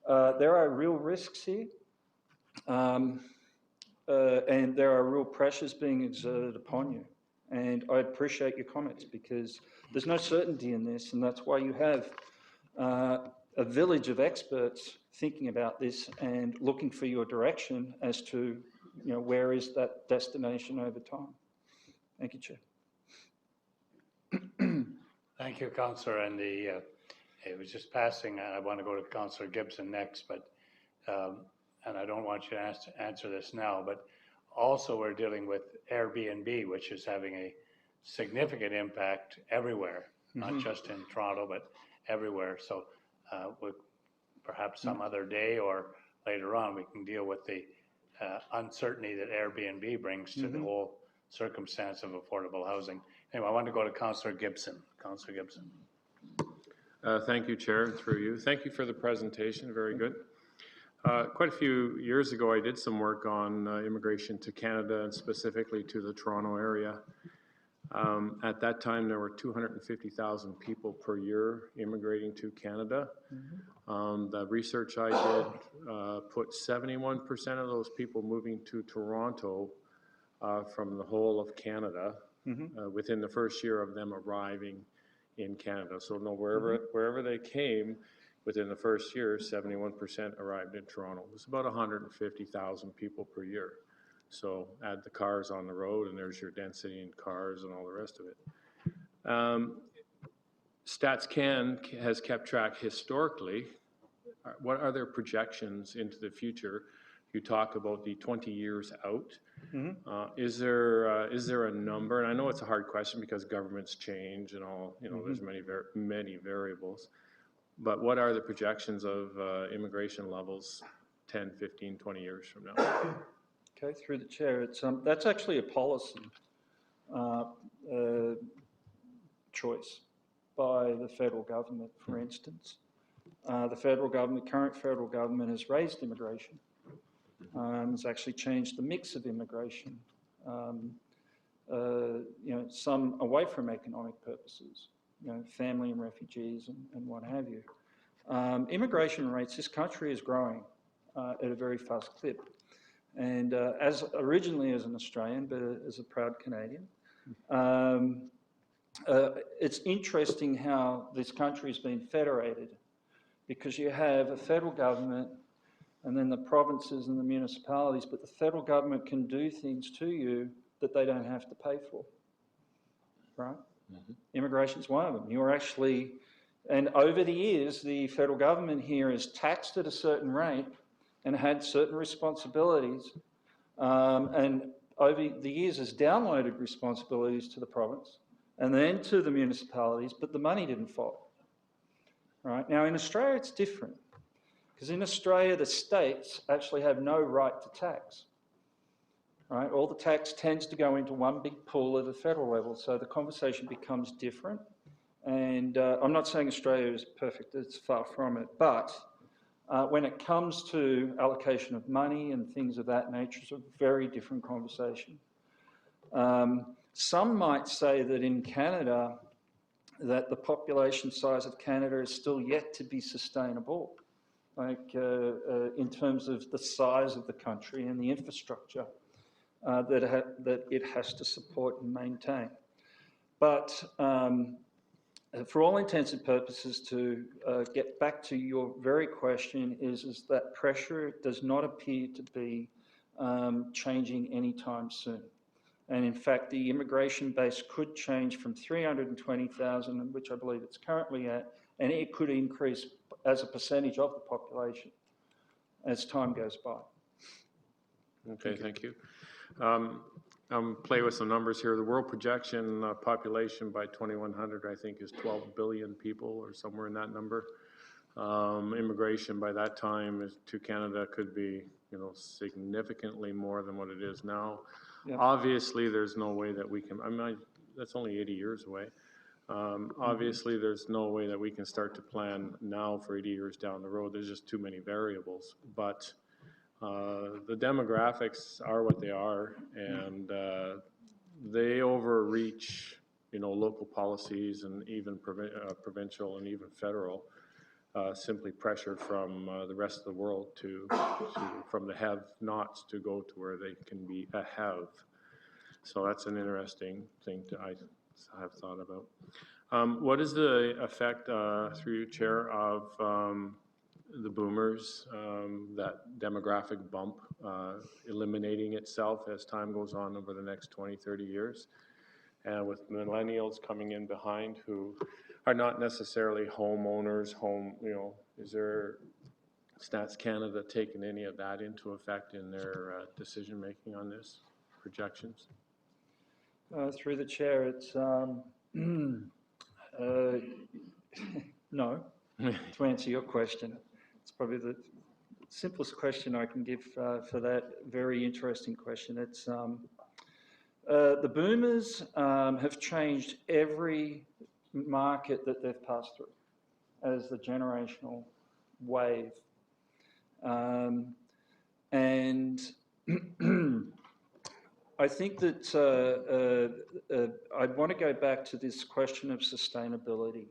there are real risks here. And there are real pressures being exerted upon you. And I appreciate your comments because there's no certainty in this, and that's why you have a village of experts thinking about this and looking for your direction as to, you know, where is that destination over time. Thank you, Chair. Thank you, Councillor. And it was just passing, and I want to go to Councillor Gibson next, but and I don't want you to answer this now, but also we're dealing with Airbnb, which is having a significant impact everywhere, not just in Toronto, but everywhere. So perhaps some other day or later on, we can deal with the uncertainty that Airbnb brings to the whole circumstance of affordable housing. Anyway, I want to go to Councillor Gibson. Councillor Gibson. Thank you, Chair, through you. Thank you for the presentation, very good. Quite a few years ago, I did some work on immigration to Canada and specifically to the Toronto area. At that time, there were 250,000 people per year immigrating to Canada. The research I did put 71% of those people moving to Toronto from the whole of Canada within the first year of them arriving in Canada. So no, wherever they came, within the first year, 71% arrived in Toronto. It was about 150,000 people per year. So add the cars on the road and there's your density in cars and all the rest of it. StatsCan has kept track historically what are their projections into the future? You talk about the 20 years out. Is there a number? And I know it's a hard question because governments change and all, there's many variables. But what are the projections of immigration levels 10, 15, 20 years from now? Okay, through the chair, that's actually a policy choice by the federal government, for instance. The current federal government has raised immigration. Has actually changed the mix of immigration. Some away from economic purposes, family and refugees and what have you. Immigration rates, this country is growing at a very fast clip. And as originally as an Australian, but as a proud Canadian, it's interesting how this country has been federated, because you have a federal government and then the provinces and the municipalities, but the federal government can do things to you that they don't have to pay for, right? Immigration is one of them. You're actually, and over the years, the federal government here is taxed at a certain rate and had certain responsibilities, and over the years has downloaded responsibilities to the province and then to the municipalities, but the money didn't follow. Right? Now in Australia it's different, because in Australia the states actually have no right to tax. Right? All the tax tends to go into one big pool at the federal level, so the conversation becomes different. And I'm not saying Australia is perfect, it's far from it, but when it comes to allocation of money and things of that nature, it's a very different conversation. Some might say that in Canada, that the population size of Canada is still yet to be sustainable, like in terms of the size of the country and the infrastructure that it has to support and maintain. But for all intents and purposes, to get back to your very question, is that pressure does not appear to be changing anytime soon. And in fact, the immigration base could change from 320,000, which I believe it's currently at, and it could increase as a percentage of the population as time goes by. Okay, thank you. Play with some numbers here. The world projection population by 2100, I think, is 12 billion people or somewhere in that number. Immigration by that time to Canada could be, significantly more than what it is now. Yep. Obviously, there's no way that we can, that's only 80 years away. Obviously, there's no way that we can start to plan now for 80 years down the road. There's just too many variables. But the demographics are what they are, and they overreach, local policies and even provincial and even federal, simply pressure from the rest of the world from the have-nots to go to where they can be a have. So that's an interesting thing I have thought about. What is the effect, through you, Chair, of the boomers, that demographic bump eliminating itself as time goes on over the next 20, 30 years? And with millennials coming in behind who are not necessarily homeowners, is there Stats Canada taken any of that into effect in their decision-making on this, projections? Through the chair, it's no, to answer your question. It's probably the simplest question I can give for that very interesting question. It's the boomers have changed every market that they've passed through as the generational wave. And I think that I'd want to go back to this question of sustainability.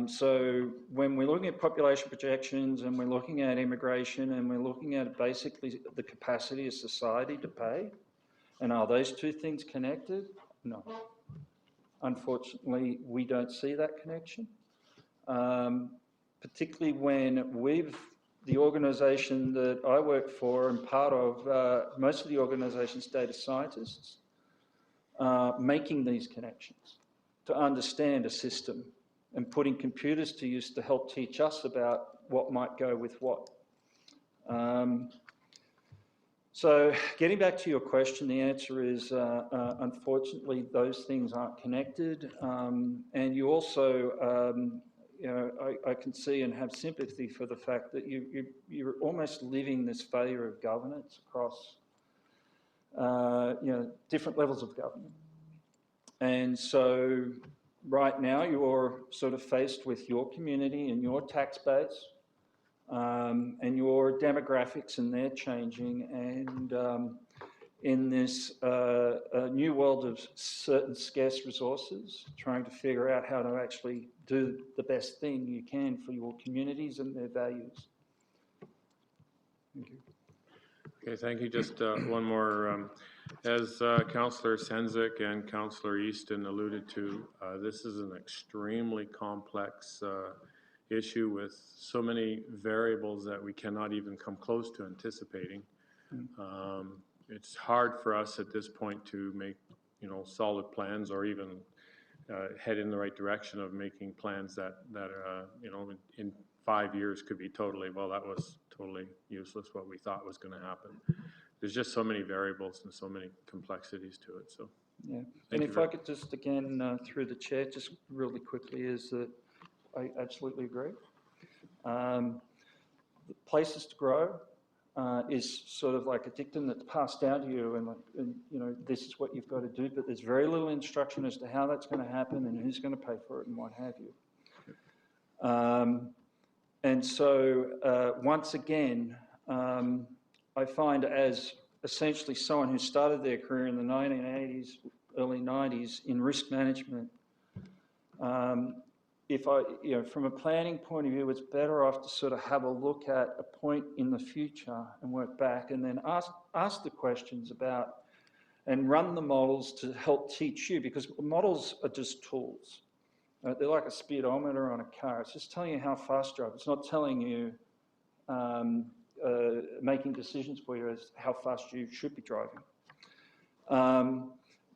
So when we're looking at population projections and we're looking at immigration and we're looking at basically the capacity of society to pay, and are those two things connected? No. Unfortunately, we don't see that connection, particularly when the organisation that I work for and part of, most of the organisation's data scientists, making these connections to understand a system and putting computers to use to help teach us about what might go with what. So getting back to your question, the answer is, unfortunately, those things aren't connected. And you also, you know, I can see and have sympathy for the fact that you're almost living this failure of governance across, you know, different levels of government. And so right now you're sort of faced with your community and your tax base, and your demographics, and they're changing, and in this new world of certain scarce resources, trying to figure out how to actually do the best thing you can for your communities and their values. Thank you. Okay, thank you. Just one more. As Councillor Senzik and Councillor Easton alluded to, this is an extremely complex issue with so many variables that we cannot even come close to anticipating. It's hard for us at this point to make, you know, solid plans, or even head in the right direction of making plans that you know, in 5 years could be totally, well, that was totally useless what we thought was going to happen. There's just so many variables and so many complexities to it. So yeah, and if I could just again through the chair, just really quickly, is that I absolutely agree. Places to grow is sort of like a dictum that's passed down to you, and you know, this is what you've got to do, but there's very little instruction as to how that's going to happen and who's going to pay for it and what have you. And so once again, I find, as essentially someone who started their career in the 1980s, early 90s in risk management, if I, you know, from a planning point of view, it's better off to sort of have a look at a point in the future and work back, and then ask the questions about and run the models to help teach you, because models are just tools. They're like a speedometer on a car. It's just telling you how fast you're up. It's not telling you, making decisions for you as how fast you should be driving.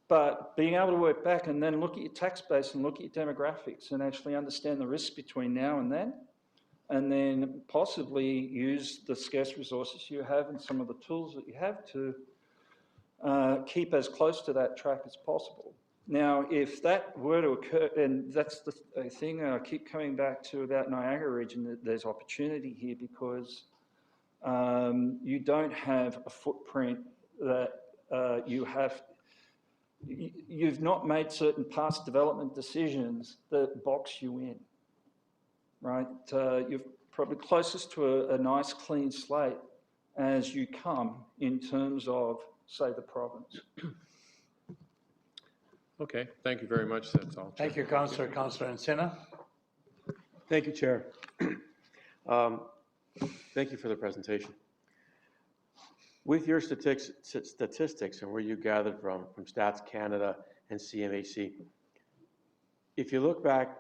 But being able to work back and then look at your tax base and look at your demographics and actually understand the risks between now and then possibly use the scarce resources you have and some of the tools that you have to keep as close to that track as possible. Now, if that were to occur, and that's the thing I keep coming back to about Niagara region, that there's opportunity here, because you don't have a footprint that you've not made certain past development decisions that box you in, right? You're probably closest to a nice clean slate as you come in terms of, say, the province. okay, thank you very much. That's all. Thank you, Councillor. Councillor Encina. Thank you, Chair. Thank you for the presentation. With your statistics and where you gathered from Stats Canada and CMAC, if you look back,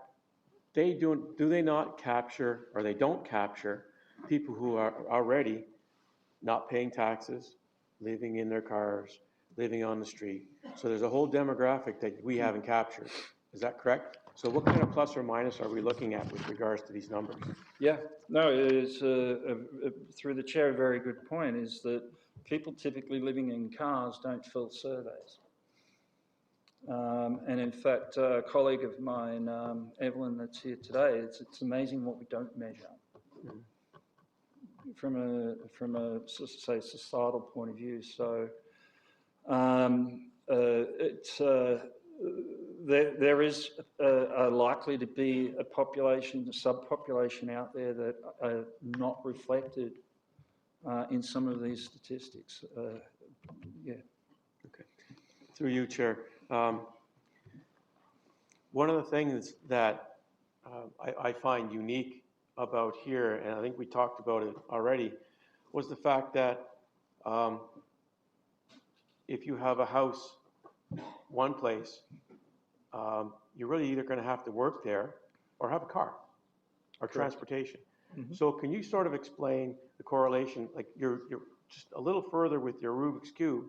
do they not capture, or they don't capture, people who are already not paying taxes, living in their cars, living on the street? So there's a whole demographic that we haven't captured. Is that correct? So what kind of plus or minus are we looking at with regards to these numbers? Yeah, no, it is, through the chair, a very good point, is that people typically living in cars don't fill surveys. And in fact, a colleague of mine, Evelyn, that's here today, it's amazing what we don't measure. From a say societal point of view. So there is likely to be a population, a subpopulation out there that are not reflected in some of these statistics. Yeah. Okay. Through you, Chair. One of the things that I find unique about here, and I think we talked about it already, was the fact that if you have a house one place, you're really either going to have to work there or have a car or transportation. Mm-hmm. So can you sort of explain the correlation, like you're just a little further with your Rubik's Cube,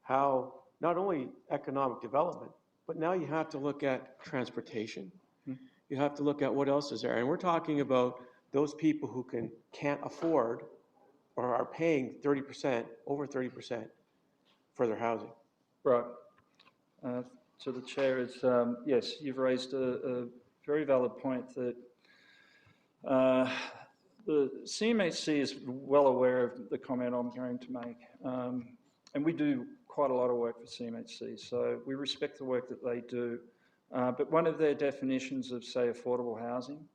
how not only economic development, but now you have to look at transportation. Mm-hmm. You have to look at what else is there. And we're talking about those people who can't afford or are paying 30%, over 30% for their housing. Right. To the chair, it's, yes, you've raised a very valid point that the CMHC is well aware of the comment I'm going to make. And we do quite a lot of work for CMHC, so we respect the work that they do. But one of their definitions of, say, affordable housing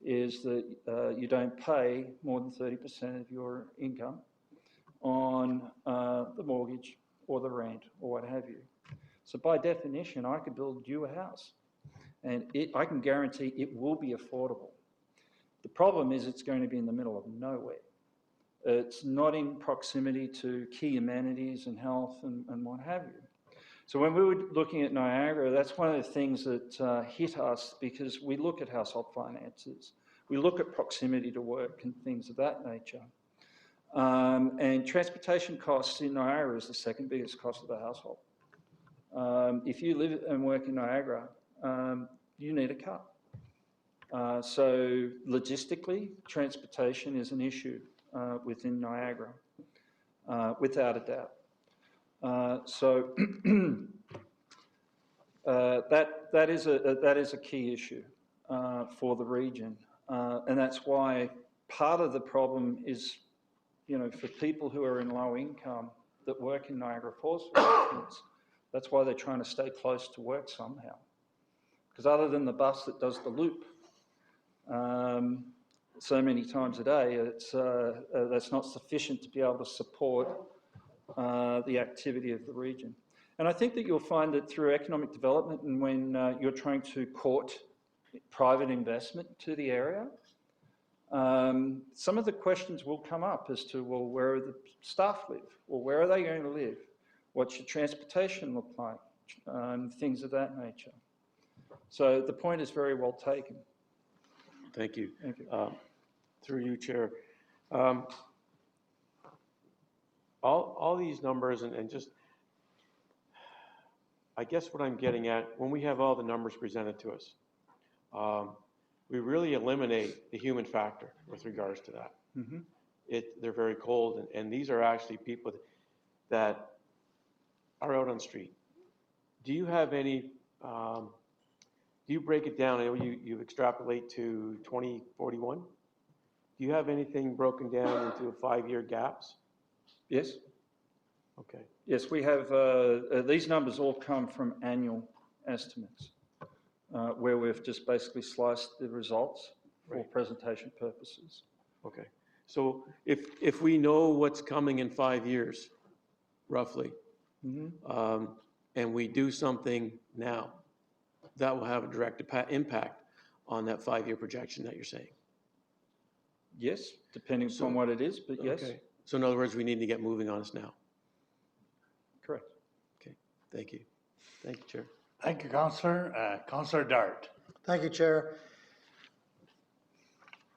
is that you don't pay more than 30% of your income on the mortgage or the rent or what have you. So by definition, I could build you a house and I can guarantee it will be affordable. The problem is it's going to be in the middle of nowhere. It's not in proximity to key amenities and health and what have you. So when we were looking at Niagara, that's one of the things that hit us, because we look at household finances. We look at proximity to work and things of that nature. And transportation costs in Niagara is the second biggest cost of the household. If you live and work in Niagara, you need a car. So logistically, transportation is an issue within Niagara, without a doubt. So that is a key issue for the region, and that's why part of the problem is, you know, for people who are in low income that work in Niagara Falls, for instance, that's why they're trying to stay close to work somehow. Because other than the bus that does the loop so many times a day, that's not sufficient to be able to support the activity of the region. And I think that you'll find that through economic development and when you're trying to court private investment to the area, some of the questions will come up as to, well, where do the staff live? Well, where are they going to live? What should transportation look like? Things of that nature. So the point is very well taken. Thank you. Thank you. Through you, Chair. All these numbers and just, I guess what I'm getting at, when we have all the numbers presented to us, we really eliminate the human factor with regards to that. Mm-hmm. They're very cold, and these are actually people that are out on the street. Do you have any, do you break it down? I know you extrapolate to 2041. Do you have anything broken down into 5-year gaps? Yes. Okay. Yes, we have, these numbers all come from annual estimates, where we've just basically sliced the results for presentation purposes. Okay. So if we know what's coming in 5 years, roughly, Mm-hmm. And we do something now, that will have a direct impact on that 5-year projection that you're saying. Yes, depending upon what it is, but yes. Okay. So in other words, we need to get moving on this now. Correct. Okay. Thank you. Thank you, Chair. Thank you, Councillor. Councillor Dart. Thank you, Chair.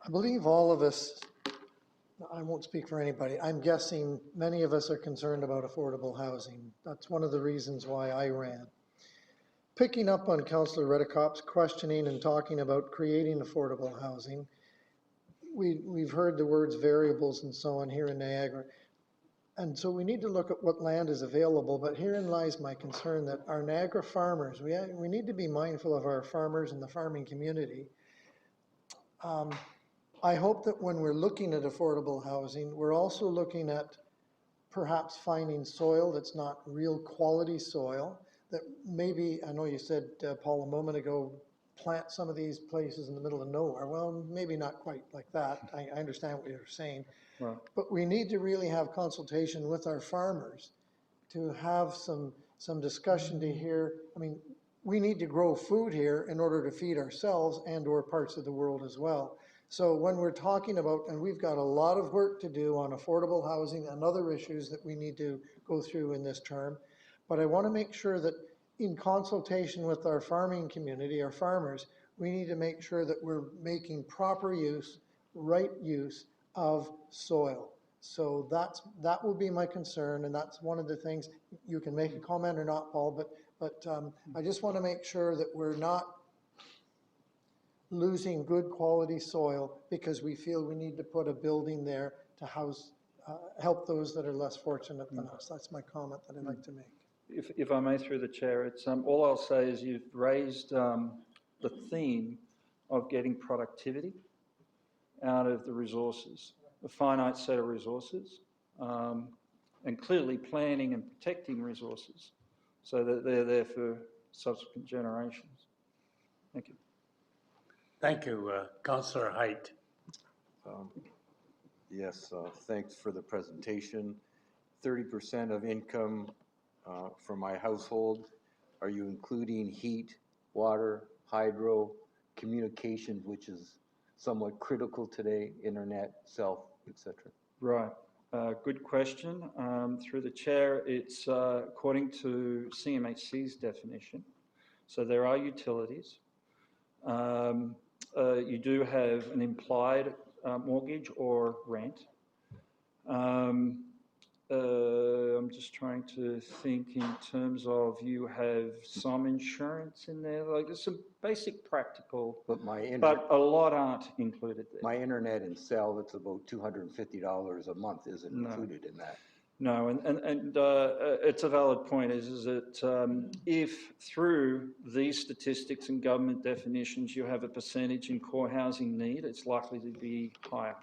I believe all of us, I won't speak for anybody, I'm guessing many of us are concerned about affordable housing. That's one of the reasons why I ran. Picking up on Councillor Redekop's questioning and talking about creating affordable housing, we've heard the words variables and so on here in Niagara. And so we need to look at what land is available, but herein lies my concern that our Niagara farmers, we need to be mindful of our farmers and the farming community. I hope that when we're looking at affordable housing, we're also looking at perhaps finding soil that's not real quality soil, that maybe, I know you said, Paul, a moment ago, plant some of these places in the middle of nowhere. Well, maybe not quite like that. I understand what you're saying. Right. But we need to really have consultation with our farmers to have some discussion to hear. I mean, we need to grow food here in order to feed ourselves and or parts of the world as well. So when we're talking about, and we've got a lot of work to do on affordable housing and other issues that we need to go through in this term, but I want to make sure that in consultation with our farming community, our farmers, we need to make sure that we're making proper use, right use of soil. So that will be my concern, and that's one of the things. You can make a comment or not, Paul, but I just want to make sure that we're not losing good quality soil because we feel we need to put a building there to house, help those that are less fortunate than us. That's my comment that I'd like to make. If I may, through the chair, it's, all I'll say is you've raised the theme of getting productivity out of the resources, a finite set of resources, and clearly planning and protecting resources so that they're there for subsequent generations. Thank you. Thank you, Councillor Height. Yes, thanks for the presentation. 30% of income for my household. Are you including heat, water, hydro, communications, which is somewhat critical today, internet, cell, etc.? Right. Good question. Through the chair, it's according to CMHC's definition. So there are utilities. You do have an implied mortgage or rent. I'm just trying to think in terms of you have some insurance in there, like there's some basic practical, But but a lot aren't included there. my internet and cell, that's about $250 a month, isn't included in that. No, and it's a valid point, is that if through these statistics and government definitions you have a percentage in core housing need, it's likely to be higher.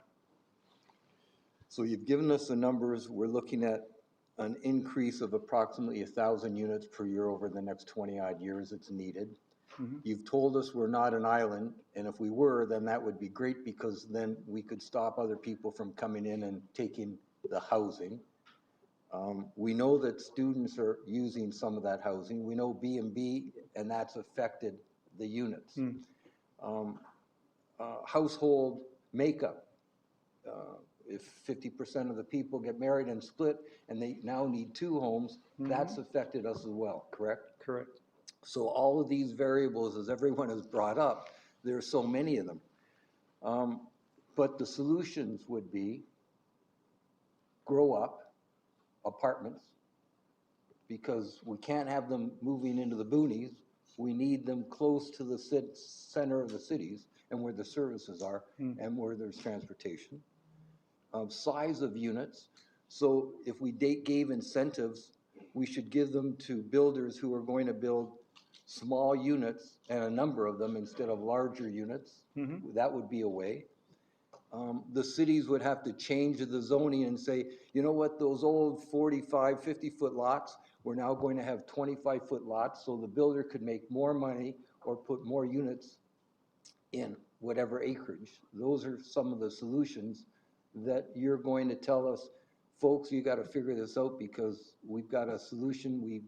So you've given us the numbers. We're looking at an increase of approximately 1,000 units per year over the next 20-odd years it's needed. Mm-hmm. You've told us we're not an island, and if we were, then that would be great because then we could stop other people from coming in and taking the housing. We know that students are using some of that housing. We know B&B, and that's affected the units. Household makeup. If 50% of the people get married and split and they now need two homes, that's affected us as well, correct? Correct. So all of these variables, as everyone has brought up, there are so many of them. But the solutions would be grow up apartments, because we can't have them moving into the boonies. We need them close to the center of the cities and where the services are and where there's transportation. Size of units. So if we gave incentives, we should give them to builders who are going to build small units and a number of them instead of larger units. That would be a way. The cities would have to change the zoning and say, you know what, those old 45, 50-foot lots, we're now going to have 25-foot lots so the builder could make more money or put more units in whatever acreage. Those are some of the solutions that you're going to tell us, folks, you got to figure this out because we've got a solution we've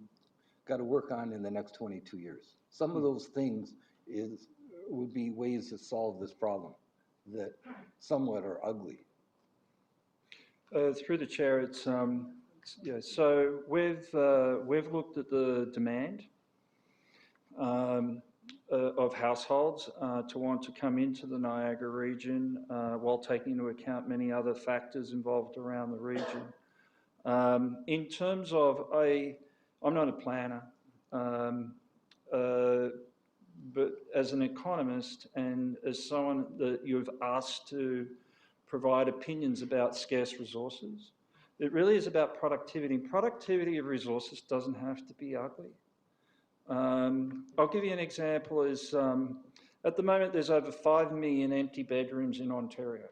got to work on in the next 22 years. Some of those things would be ways to solve this problem that somewhat are ugly. Through the chair, it's yeah. So we've looked at the demand of households to want to come into the Niagara region while taking into account many other factors involved around the region. In terms of I'm not a planner, but as an economist and as someone that you've asked to provide opinions about scarce resources, it really is about productivity. Productivity of resources doesn't have to be ugly. I'll give you an example. At the moment, there's over 5 million empty bedrooms in Ontario,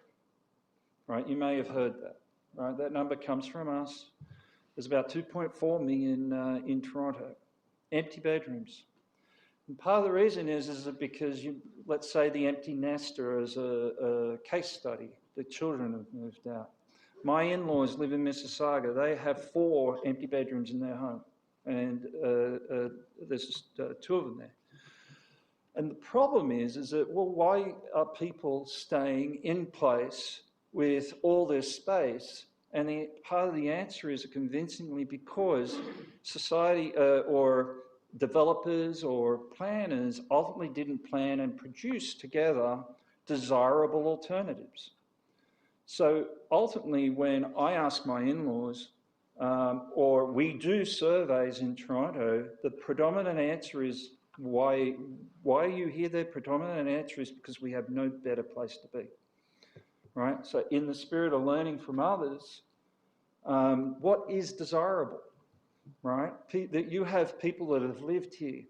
right? You may have heard that, right? That number comes from us. There's about 2.4 million in Toronto, empty bedrooms. And part of the reason is that because let's say the empty nester is a case study, the children have moved out. My in-laws live in Mississauga. They have 4 empty bedrooms in their home, and there's just 2 of them there. And the problem is that, well, why are people staying in place with all this space? And part of the answer is convincingly because society or developers or planners ultimately didn't plan and produce together desirable alternatives. So ultimately, when I ask my in-laws, or we do surveys in Toronto, the predominant answer is why are you here? Their predominant answer is because we have no better place to be, right? So in the spirit of learning from others, what is desirable, right? That you have people that have lived here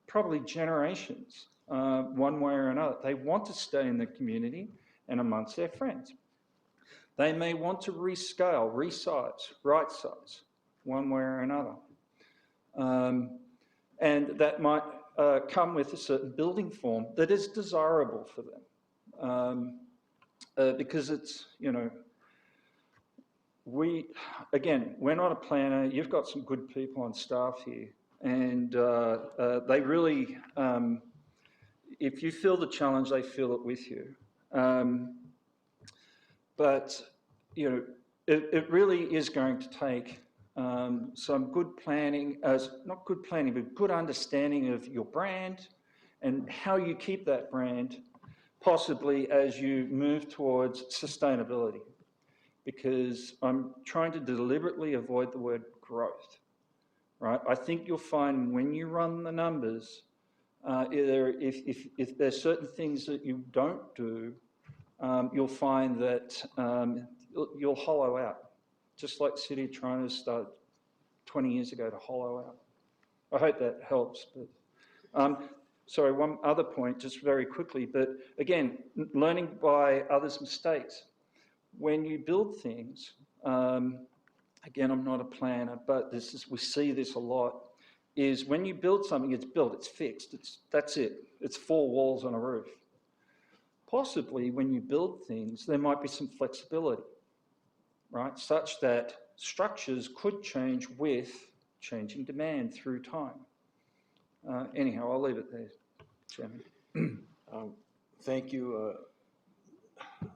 probably generations, one way or another. They want to stay in the community and amongst their friends. They may want to rescale, resize, right size, one way or another. And that might come with a certain building form that is desirable for them. Because it's, you know, we're not a planner. You've got some good people on staff here, and they really, if you feel the challenge, they feel it with you. But, you know, it really is going to take some good planning, not good planning, but good understanding of your brand and how you keep that brand, possibly as you move towards sustainability. Because I'm trying to deliberately avoid the word growth, right? I think you'll find when you run the numbers, if there's certain things that you don't do, you'll find that you'll hollow out, just like the City of Toronto started 20 years ago to hollow out. I hope that helps. But, sorry, one other point, just very quickly, but again, learning by others' mistakes. When you build things, again, I'm not a planner, but we see this a lot, is when you build something, it's built, it's fixed, that's it. It's 4 walls on a roof. Possibly when you build things, there might be some flexibility, right? Such that structures could change with changing demand through time. Anyhow, I'll leave it there, Chairman. Thank you.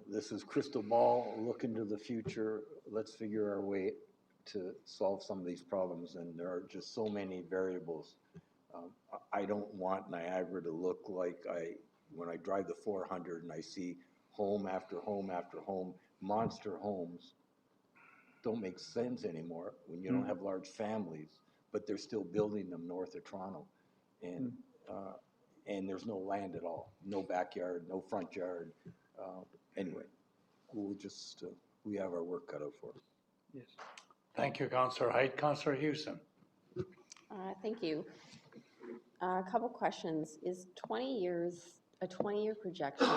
This is crystal ball, look into the future. Let's figure our way to solve some of these problems. And there are just so many variables. I don't want Niagara to look like when I drive the 400 and I see home after home after home, monster homes don't make sense anymore when you don't have large families, but they're still building them north of Toronto. And there's no land at all, no backyard, no front yard. Anyway, we have our work cut out for us. Yes. Thank you, Councillor Height. Councillor Houston. Thank you. A couple questions. Is 20 years, a 20-year projection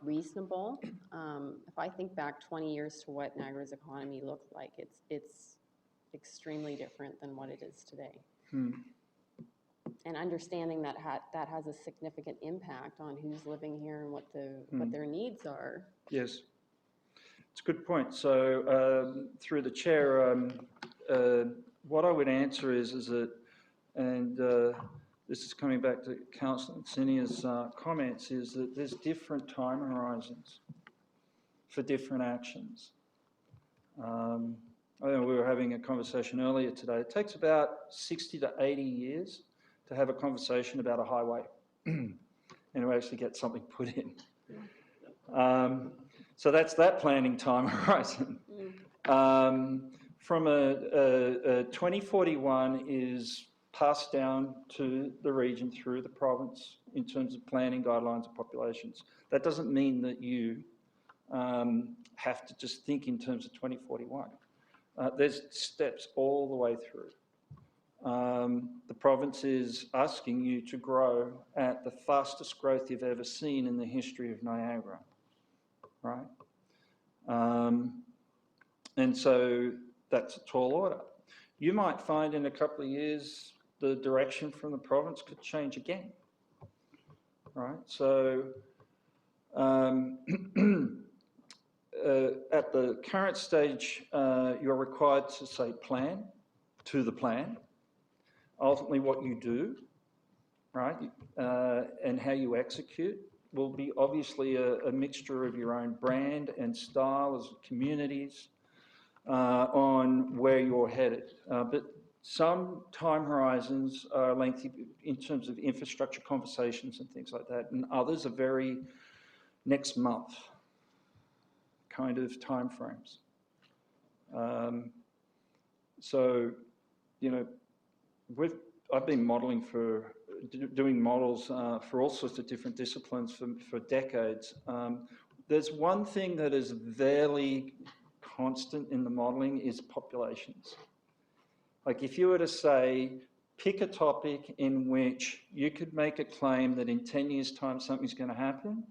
reasonable? If I think back 20 years to what Niagara's economy looked like, it's extremely different than what it is today. And understanding that that has a significant impact on who's living here and what their needs are. Yes, it's a good point. So through the chair, what I would answer is that, and this is coming back to Councillor Sinia's comments, is that there's different time horizons for different actions. I know we were having a conversation earlier today. It takes about 60 to 80 years to have a conversation about a highway and to actually get something put in. So that's that planning time horizon. From a 2041 is passed down to the region through the province in terms of planning guidelines and populations. That doesn't mean that you have to just think in terms of 2041. There's steps all the way through. The province is asking you to grow at the fastest growth you've ever seen in the history of Niagara, right? And so that's a tall order. You might find in a couple of years the direction from the province could change again, right? So at the current stage, you're required to say plan to the plan. Ultimately, what you do, right, and how you execute will be obviously a mixture of your own brand and style as communities on where you're headed. But some time horizons are lengthy in terms of infrastructure conversations and things like that, and others are very next month kind of timeframes. So, you know, I've been modelling for doing models for all sorts of different disciplines for decades. There's one thing that is fairly constant in the modelling is populations. Like if you were to say, pick a topic in which you could make a claim that in 10 years' time something's going to happen,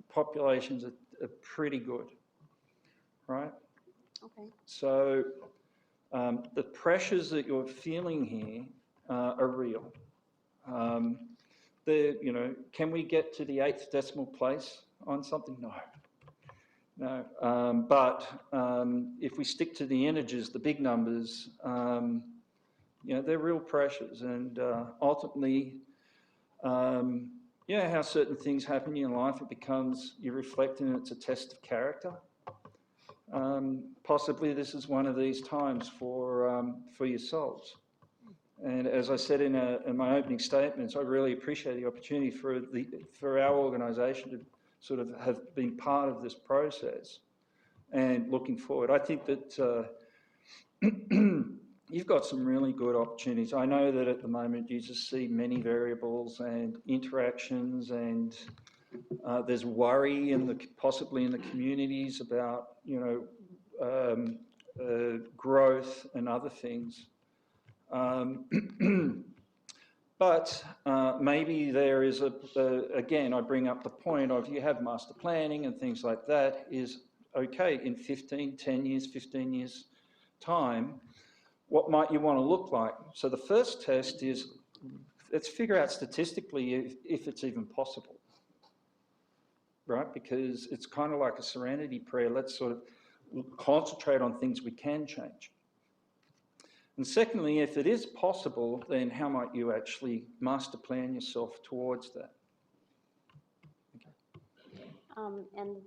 populations are pretty good, right? Okay. So the pressures that you're feeling here are real. You know, can we get to the 8th decimal place on something? No. No. But if we stick to the integers, the big numbers, you know, they're real pressures. And ultimately, you know how certain things happen in your life, it becomes, you reflect and it's a test of character. Possibly this is one of these times for yourselves. And as I said in my opening statements, I really appreciate the opportunity for our organisation to sort of have been part of this process and looking forward. I think that you've got some really good opportunities. I know that at the moment you just see many variables and interactions, and there's worry possibly in the communities about, you know, growth and other things. But maybe there is again, I bring up the point of you have master planning and things like that is okay in 10 years, 15 years time, what might you want to look like? So the first test is, let's figure out statistically if it's even possible, right? Because it's kind of like a serenity prayer. Let's sort of concentrate on things we can change. And secondly, if it is possible, then how might you actually master plan yourself towards that? And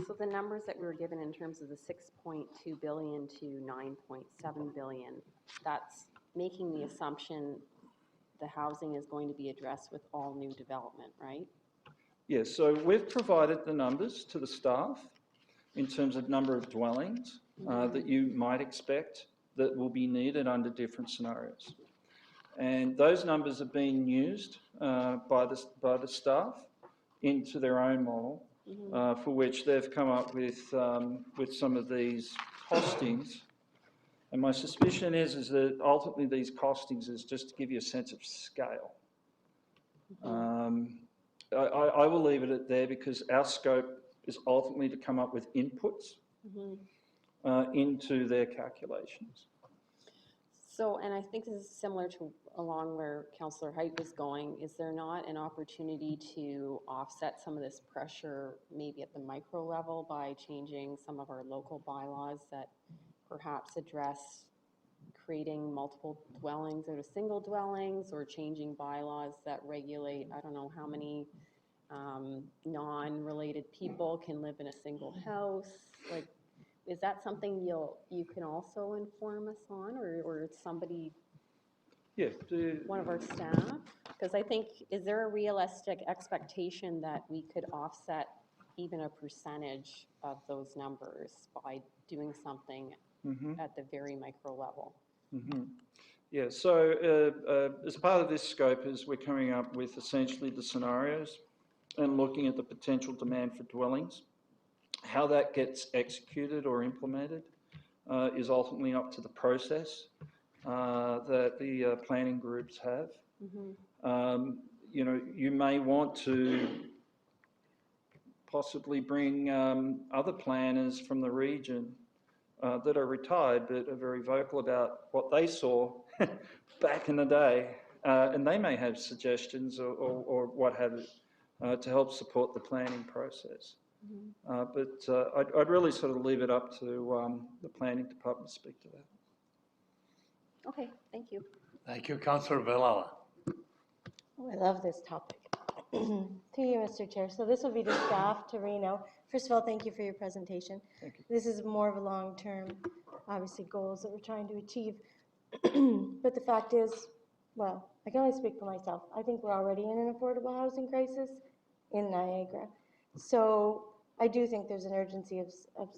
so the numbers that we were given in terms of the 6.2 billion to 9.7 billion, that's making the assumption the housing is going to be addressed with all new development, right? Yes, so we've provided the numbers to the staff in terms of number of dwellings that you might expect that will be needed under different scenarios. And those numbers have been used by the staff into their own model, for which they've come up with some of these costings. And my suspicion is that ultimately these costings is just to give you a sense of scale. I will leave it at there because our scope is ultimately to come up with inputs into their calculations. So, and I think this is similar to along where Councillor Height was going. Is there not an opportunity to offset some of this pressure maybe at the micro level by changing some of our local bylaws that perhaps address creating multiple dwellings out of single dwellings, or changing bylaws that regulate, I don't know how many non-related people can live in a single house? Like, is that something you can also inform us on, or somebody, one of our staff? Because I think, is there a realistic expectation that we could offset even a percentage of those numbers by doing something at the very micro level? Yeah, so as part of this scope is we're coming up with essentially the scenarios and looking at the potential demand for dwellings. How that gets executed or implemented is ultimately up to the process that the planning groups have. You know, you may want to possibly bring other planners from the region that are retired but are very vocal about what they saw back in the day, and they may have suggestions or what have you to help support the planning process. But I'd really sort of leave it up to the planning department to speak to that. Okay, thank you. Thank you, Councillor Villela. Oh, I love this topic. To you, Mr. Chair. So this will be to staff, to Reno. First of all, thank you for your presentation. Thank you. This is more of a long-term, obviously, goals that we're trying to achieve. But the fact is, well, I can only speak for myself. I think we're already in an affordable housing crisis in Niagara. So I do think there's an urgency of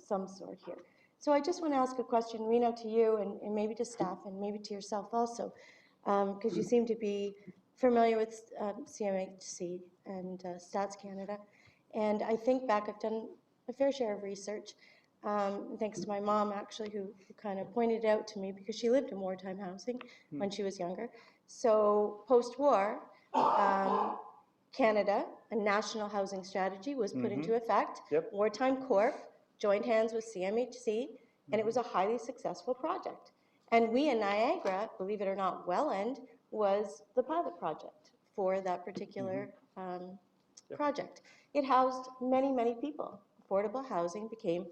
some sort here. So I just want to ask a question, Reno, to you, and maybe to staff, and maybe to yourself also, because you seem to be familiar with CMHC and Stats Canada. And I think back, I've done a fair share of research, thanks to my mom, actually, who kind of pointed it out to me because she lived in wartime housing when she was younger. So post-war, Canada, a national housing strategy was put into effect. Yep. Wartime Corp joined hands with CMHC, and it was a highly successful project. And we in Niagara, believe it or not, Welland was the pilot project for that particular project. It housed many, many people. Affordable housing became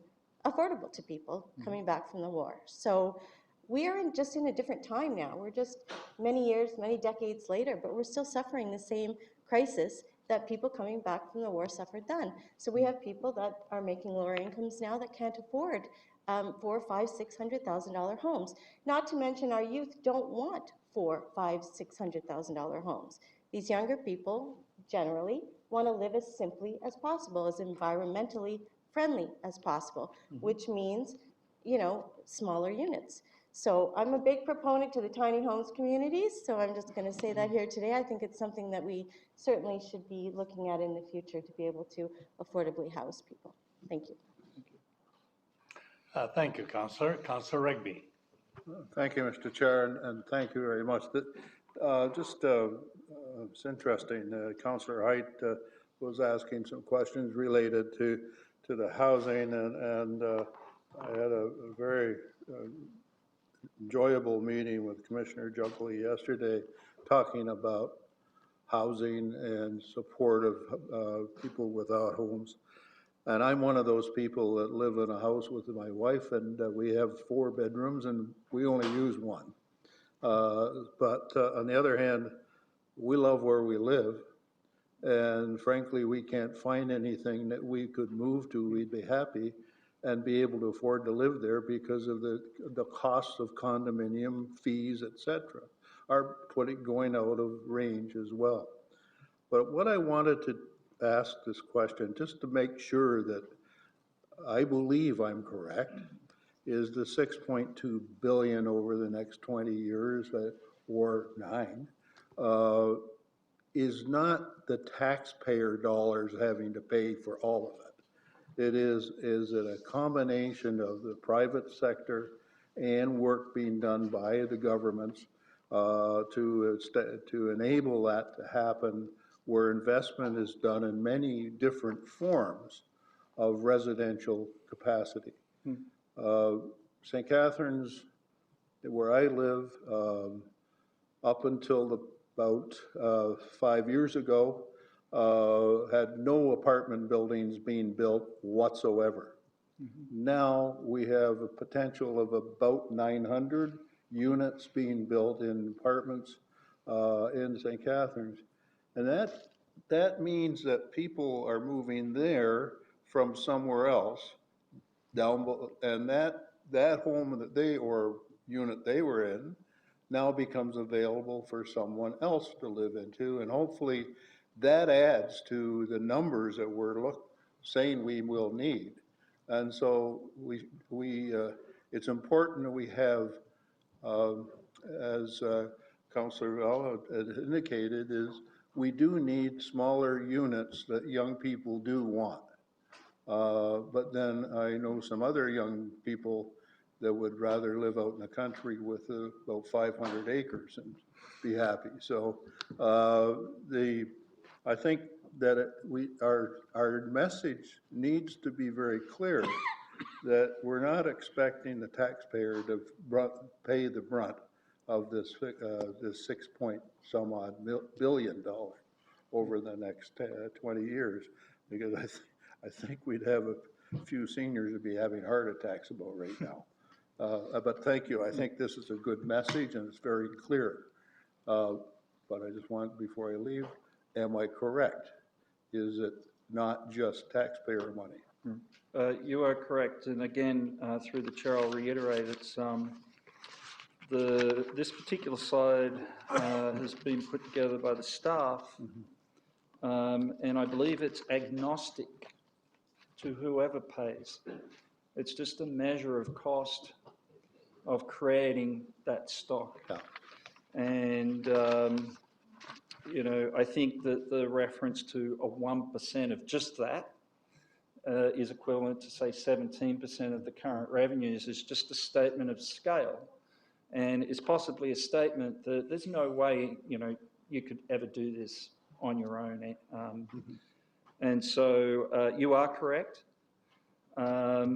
affordable to people coming back from the war. So we are just in a different time now. We're just many years, many decades later, but we're still suffering the same crisis that people coming back from the war suffered then. So we have people that are making lower incomes now that can't afford $400,000, $500,000, $600,000 homes. Not to mention our youth don't want $400,000, $500,000, $600,000 homes. These younger people generally want to live as simply as possible, as environmentally friendly as possible, which means, you know, smaller units. So I'm a big proponent to the tiny homes communities, so I'm just going to say that here today. I think it's something that we certainly should be looking at in the future to be able to affordably house people. Thank you. Thank you, Councillor. Councillor Rigby. Thank you, Mr. Chair, and thank you very much. It's interesting. Councillor Height was asking some questions related to the housing, and I had a very enjoyable meeting with Commissioner Junkley yesterday, talking about housing and support of people without homes. And I'm one of those people that live in a house with my wife, and we have 4 bedrooms, and we only use one. But on the other hand, we love where we live, and frankly, we can't find anything that we could move to. We'd be happy and be able to afford to live there because of the costs of condominium fees, etc., are going out of range as well. But what I wanted to ask this question, just to make sure that I believe I'm correct, is the $6.2 billion over the next 20 years, or 9, is not the taxpayer dollars having to pay for all of it. It is it a combination of the private sector and work being done by the governments to enable that to happen, where investment is done in many different forms of residential capacity. St. Catharines, where I live, up until about 5 years ago, had no apartment buildings being built whatsoever. Now we have a potential of about 900 units being built in apartments in St. Catharines. And that means that people are moving there from somewhere else down, and that home that or unit they were in now becomes available for someone else to live into, and hopefully that adds to the numbers that we're saying we will need. And so it's important that we have, as Councillor Vella had indicated, is we do need smaller units that young people do want. But then I know some other young people that would rather live out in the country with about 500 acres and be happy. So I think that our message needs to be very clear that we're not expecting the taxpayer to pay the brunt of this 6-point-some-odd billion over the next 20 years, because I think we'd have a few seniors would be having heart attacks about right now. But thank you. I think this is a good message and it's very clear. But I just want, before I leave, am I correct? Is it not just taxpayer money? You are correct. And again, through the chair, I'll reiterate, it's this particular slide has been put together by the staff, and I believe it's agnostic to whoever pays. It's just a measure of cost of creating that stock. Yeah. And you know, I think that the reference to a 1% of just that is equivalent to, say, 17% of the current revenues is just a statement of scale, and is possibly a statement that there's no way, you know, you could ever do this on your own. And so you are correct. Yeah,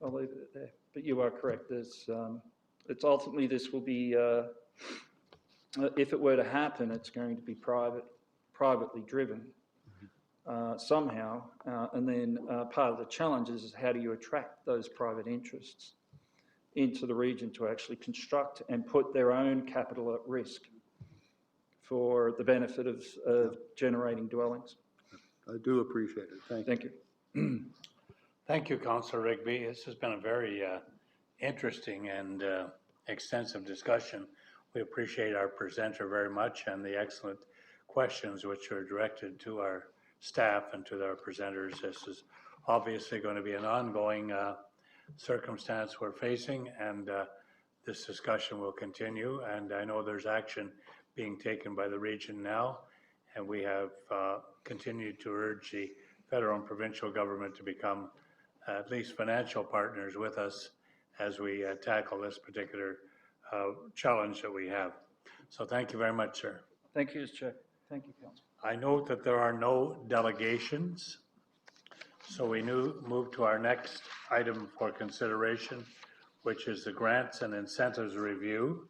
I'll leave it there. But you are correct. There's, it's ultimately, this will be, if it were to happen, it's going to be privately driven somehow. And then part of the challenge is how do you attract those private interests into the region to actually construct and put their own capital at risk for the benefit of generating dwellings. I do appreciate it. Thank you. Thank you. Thank you, Councillor Rigby. This has been a very interesting and extensive discussion. We appreciate our presenter very much and the excellent questions which are directed to our staff and to our presenters. This is obviously going to be an ongoing circumstance we're facing, and this discussion will continue. And I know there's action being taken by the region now, and we have continued to urge the federal and provincial government to become at least financial partners with us as we tackle this particular challenge that we have. So thank you very much, sir. Thank you, Mr. Chair. Thank you, Council. I note that there are no delegations, so we move to our next item for consideration, which is the grants and incentives review.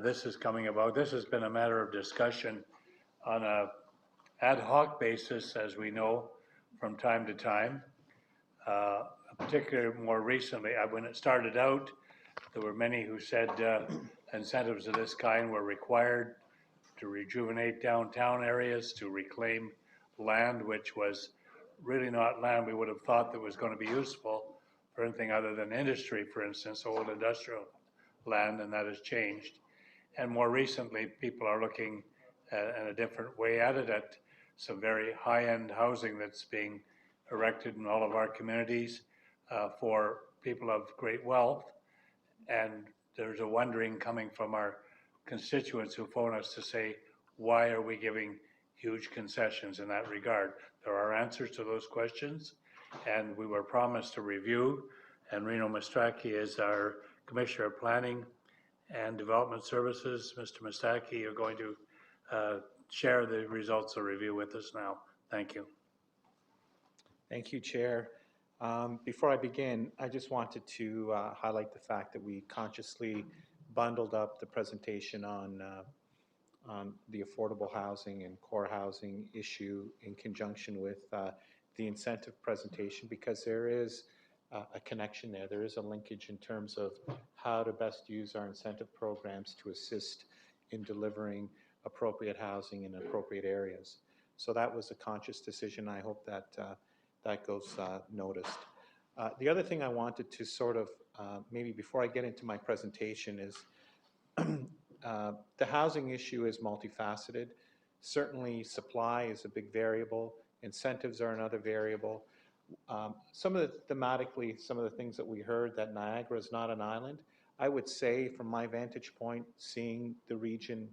This is coming about. This has been a matter of discussion on a ad hoc basis, as we know, from time to time. Particularly more recently, when it started out, there were many who said incentives of this kind were required to rejuvenate downtown areas, to reclaim land which was really not land we would have thought that was going to be useful for anything other than industry, for instance, old industrial land, and that has changed. And more recently, people are looking in a different way at it, at some very high-end housing that's being erected in all of our communities for people of great wealth. And there's a wondering coming from our constituents who phone us to say, why are we giving huge concessions in that regard? There are answers to those questions, and we were promised a review, and Reno Mastaki is our Commissioner of Planning and Development Services. Mr. Mastaki, you're going to share the results of the review with us now. Thank you. Thank you, Chair. Before I begin, I just wanted to highlight the fact that we consciously bundled up the presentation on the affordable housing and core housing issue in conjunction with the incentive presentation, because there is a connection there. There is a linkage in terms of how to best use our incentive programs to assist in delivering appropriate housing in appropriate areas. So that was a conscious decision. I hope that that goes noticed. The other thing I wanted to sort of, maybe before I get into my presentation, is the housing issue is multifaceted. Certainly supply is a big variable. Incentives are another variable. Thematically, some of the things that we heard, that Niagara is not an island. I would say, from my vantage point, seeing the region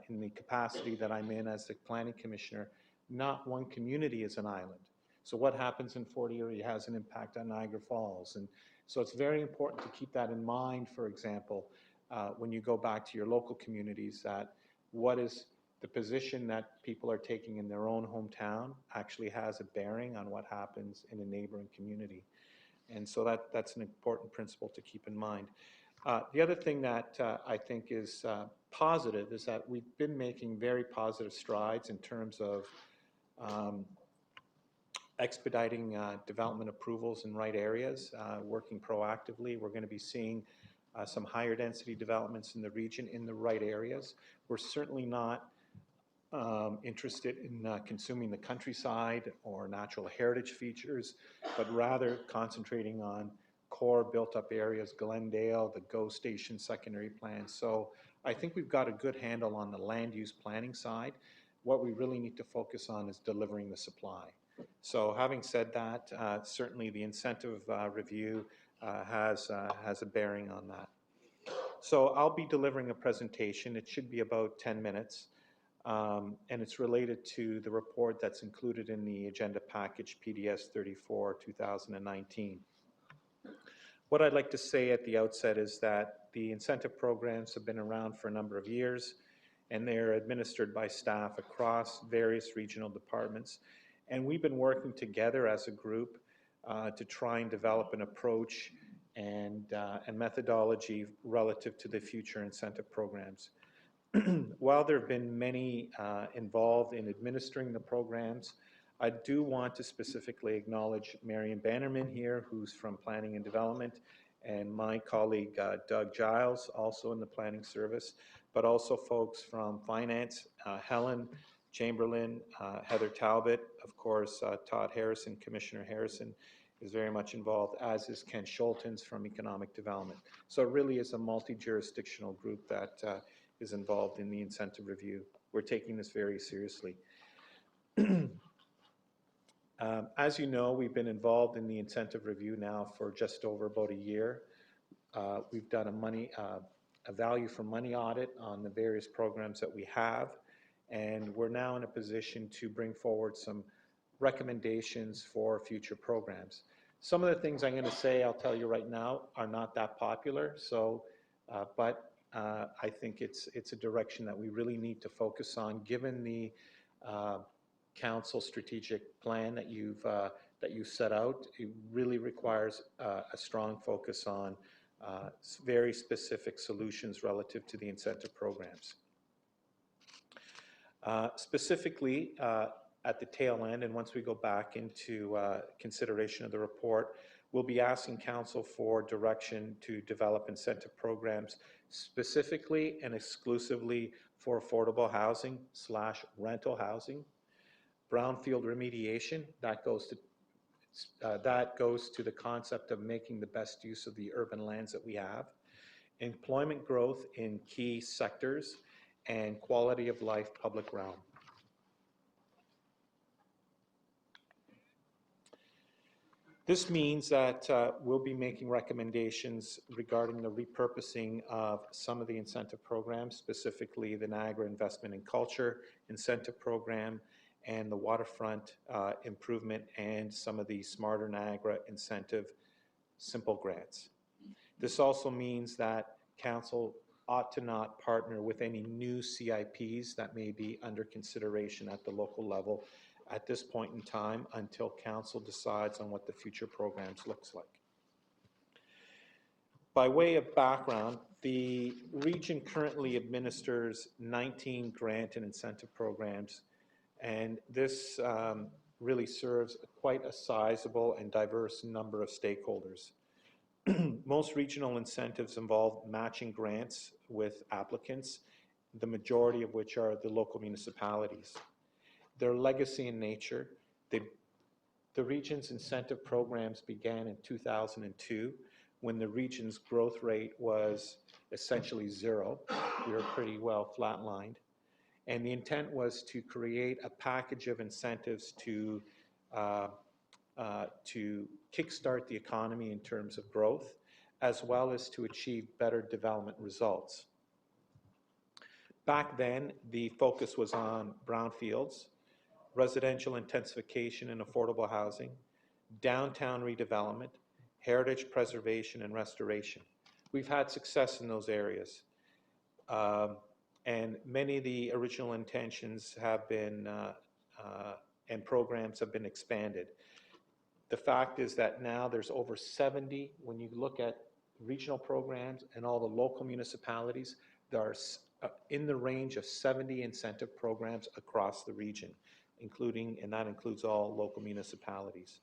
in the capacity that I'm in as the planning commissioner, not one community is an island. So what happens in Fort Erie has an impact on Niagara Falls. And so it's very important to keep that in mind, for example, when you go back to your local communities, that what is the position that people are taking in their own hometown actually has a bearing on what happens in a neighboring community. And so that's an important principle to keep in mind. The other thing that I think is positive is that we've been making very positive strides in terms of expediting development approvals in right areas, working proactively. We're going to be seeing some higher density developments in the region in the right areas. We're certainly not interested in consuming the countryside or natural heritage features, but rather concentrating on core built-up areas, Glendale, the GO Station secondary plan. So I think we've got a good handle on the land use planning side. What we really need to focus on is delivering the supply. So having said that, certainly the incentive review has a bearing on that. So I'll be delivering a presentation. It should be about 10 minutes. And it's related to the report that's included in the agenda package PDS 34, 2019. What I'd like to say at the outset is that the incentive programs have been around for a number of years, and they're administered by staff across various regional departments. And we've been working together as a group to try and develop an approach and methodology relative to the future incentive programs. While there have been many involved in administering the programs, I do want to specifically acknowledge Marion Bannerman here, who's from Planning and Development, and my colleague Doug Giles, also in the Planning Service, but also folks from Finance, Helen Chamberlain, Heather Talbot, of course, Todd Harrison, Commissioner Harrison is very much involved, as is Ken Schultens from Economic Development. So it really is a multi-jurisdictional group that is involved in the incentive review. We're taking this very seriously. As you know, we've been involved in the incentive review now for just over about a year. We've done a value for money audit on the various programs that we have, and we're now in a position to bring forward some recommendations for future programs. Some of the things I'm going to say, I'll tell you right now, are not that popular, so, but I think it's a direction that we really need to focus on, given the council strategic plan that you've set out. It really requires a strong focus on very specific solutions relative to the incentive programs. Specifically, at the tail end, and once we go back into consideration of the report, we'll be asking council for direction to develop incentive programs specifically and exclusively for affordable housing / rental housing. Brownfield remediation, that goes to the concept of making the best use of the urban lands that we have. Employment growth in key sectors and quality of life public realm. This means that we'll be making recommendations regarding the repurposing of some of the incentive programs, specifically the Niagara Investment in Culture incentive program and the waterfront improvement and some of the Smarter Niagara incentive simple grants. This also means that council ought to not partner with any new CIPs that may be under consideration at the local level at this point in time until council decides on what the future programs looks like. By way of background, the region currently administers 19 grant and incentive programs, and this really serves quite a sizable and diverse number of stakeholders. Most regional incentives involve matching grants with applicants, the majority of which are the local municipalities. Their legacy in nature, the region's incentive programs began in 2002 when the region's growth rate was essentially zero. We were pretty well flatlined. And the intent was to create a package of incentives to kickstart the economy in terms of growth, as well as to achieve better development results. Back then, the focus was on brownfields, residential intensification and affordable housing, downtown redevelopment, heritage preservation and restoration. We've had success in those areas. And many of the original intentions have been, and programs have been expanded. The fact is that now there's over 70, when you look at regional programs and all the local municipalities, there are in the range of 70 incentive programs across the region, including, and that includes all local municipalities.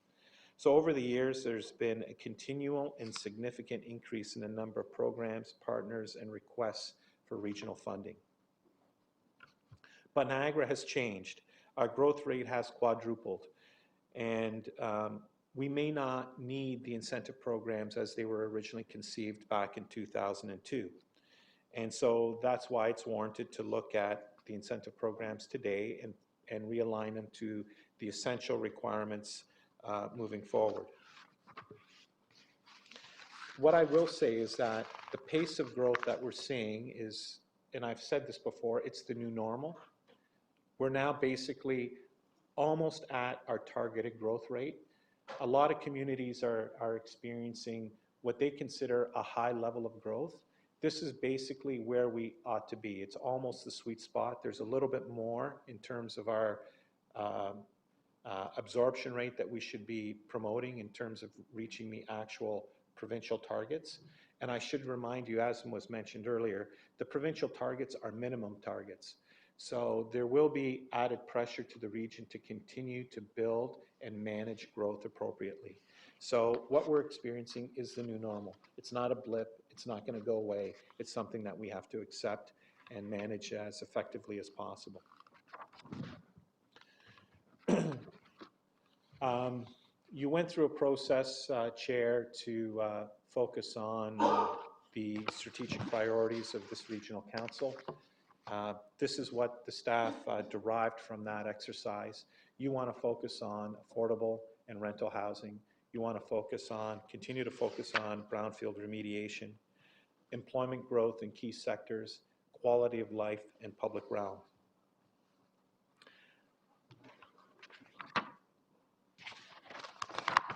So over the years, there's been a continual and significant increase in the number of programs, partners, and requests for regional funding. But Niagara has changed. Our growth rate has quadrupled, and we may not need the incentive programs as they were originally conceived back in 2002. And so that's why it's warranted to look at the incentive programs today and realign them to the essential requirements moving forward. What I will say is that the pace of growth that we're seeing is, and I've said this before, it's the new normal. We're now basically almost at our targeted growth rate. A lot of communities are experiencing what they consider a high level of growth. This is basically where we ought to be. It's almost the sweet spot. There's a little bit more in terms of our absorption rate that we should be promoting in terms of reaching the actual provincial targets. And I should remind you, as was mentioned earlier, the provincial targets are minimum targets. So there will be added pressure to the region to continue to build and manage growth appropriately. So what we're experiencing is the new normal. It's not a blip. It's not going to go away. It's something that we have to accept and manage as effectively as possible. You went through a process, Chair, to focus on the strategic priorities of this regional council. This is what the staff derived from that exercise. You want to focus on affordable and rental housing. You want to continue to focus on brownfield remediation, employment growth in key sectors, quality of life, and public realm.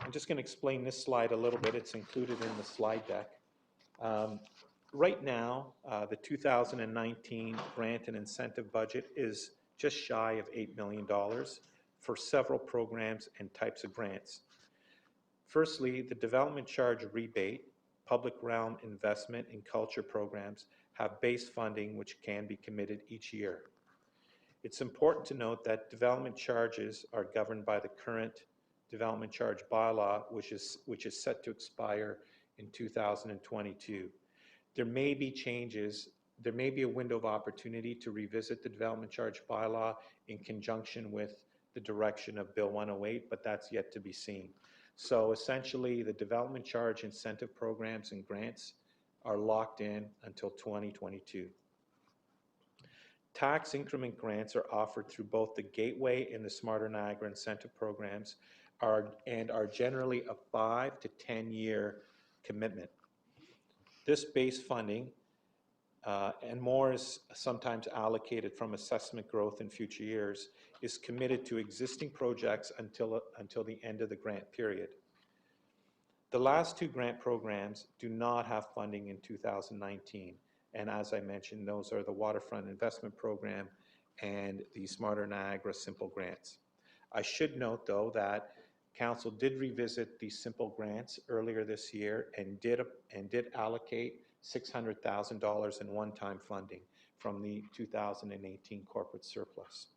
I'm just going to explain this slide a little bit. It's included in the slide deck. Right now, the 2019 grant and incentive budget is just shy of $8 million for several programs and types of grants. Firstly, the development charge rebate, public realm investment and culture programs have base funding which can be committed each year. It's important to note that development charges are governed by the current development charge bylaw, which is set to expire in 2022. There may be changes. There may be a window of opportunity to revisit the development charge bylaw in conjunction with the direction of Bill 108, but that's yet to be seen. So essentially, the development charge incentive programs and grants are locked in until 2022. Tax increment grants are offered through both the Gateway and the Smarter Niagara incentive programs and are generally a 5 to 10 year commitment. This base funding and more is sometimes allocated from assessment growth in future years, is committed to existing projects until the end of the grant period. The last two grant programs do not have funding in 2019, and as I mentioned, those are the Waterfront Investment Program and the Smarter Niagara Simple Grants. I should note, though, that Council did revisit these simple grants earlier this year and did allocate $600,000 in one-time funding from the 2018 corporate surplus.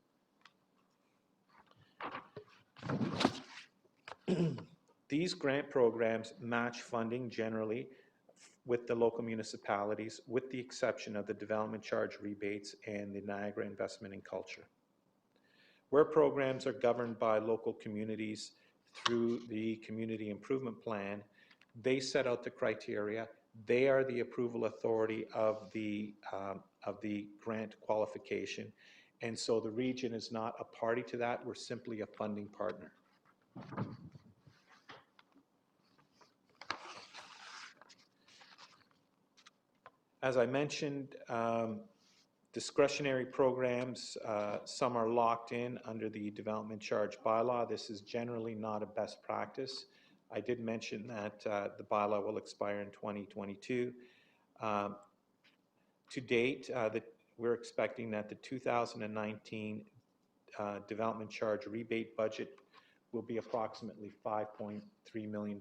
These grant programs match funding generally with the local municipalities, with the exception of the development charge rebates and the Niagara Investment in Culture. Where programs are governed by local communities through the Community Improvement Plan, they set out the criteria. They are the approval authority of the grant qualification, and so the region is not a party to that. We're simply a funding partner. As I mentioned, discretionary programs, some are locked in under the development charge bylaw. This is generally not a best practice. I did mention that the bylaw will expire in 2022. To date, we're expecting that the 2019 development charge rebate budget will be approximately $5.3 million.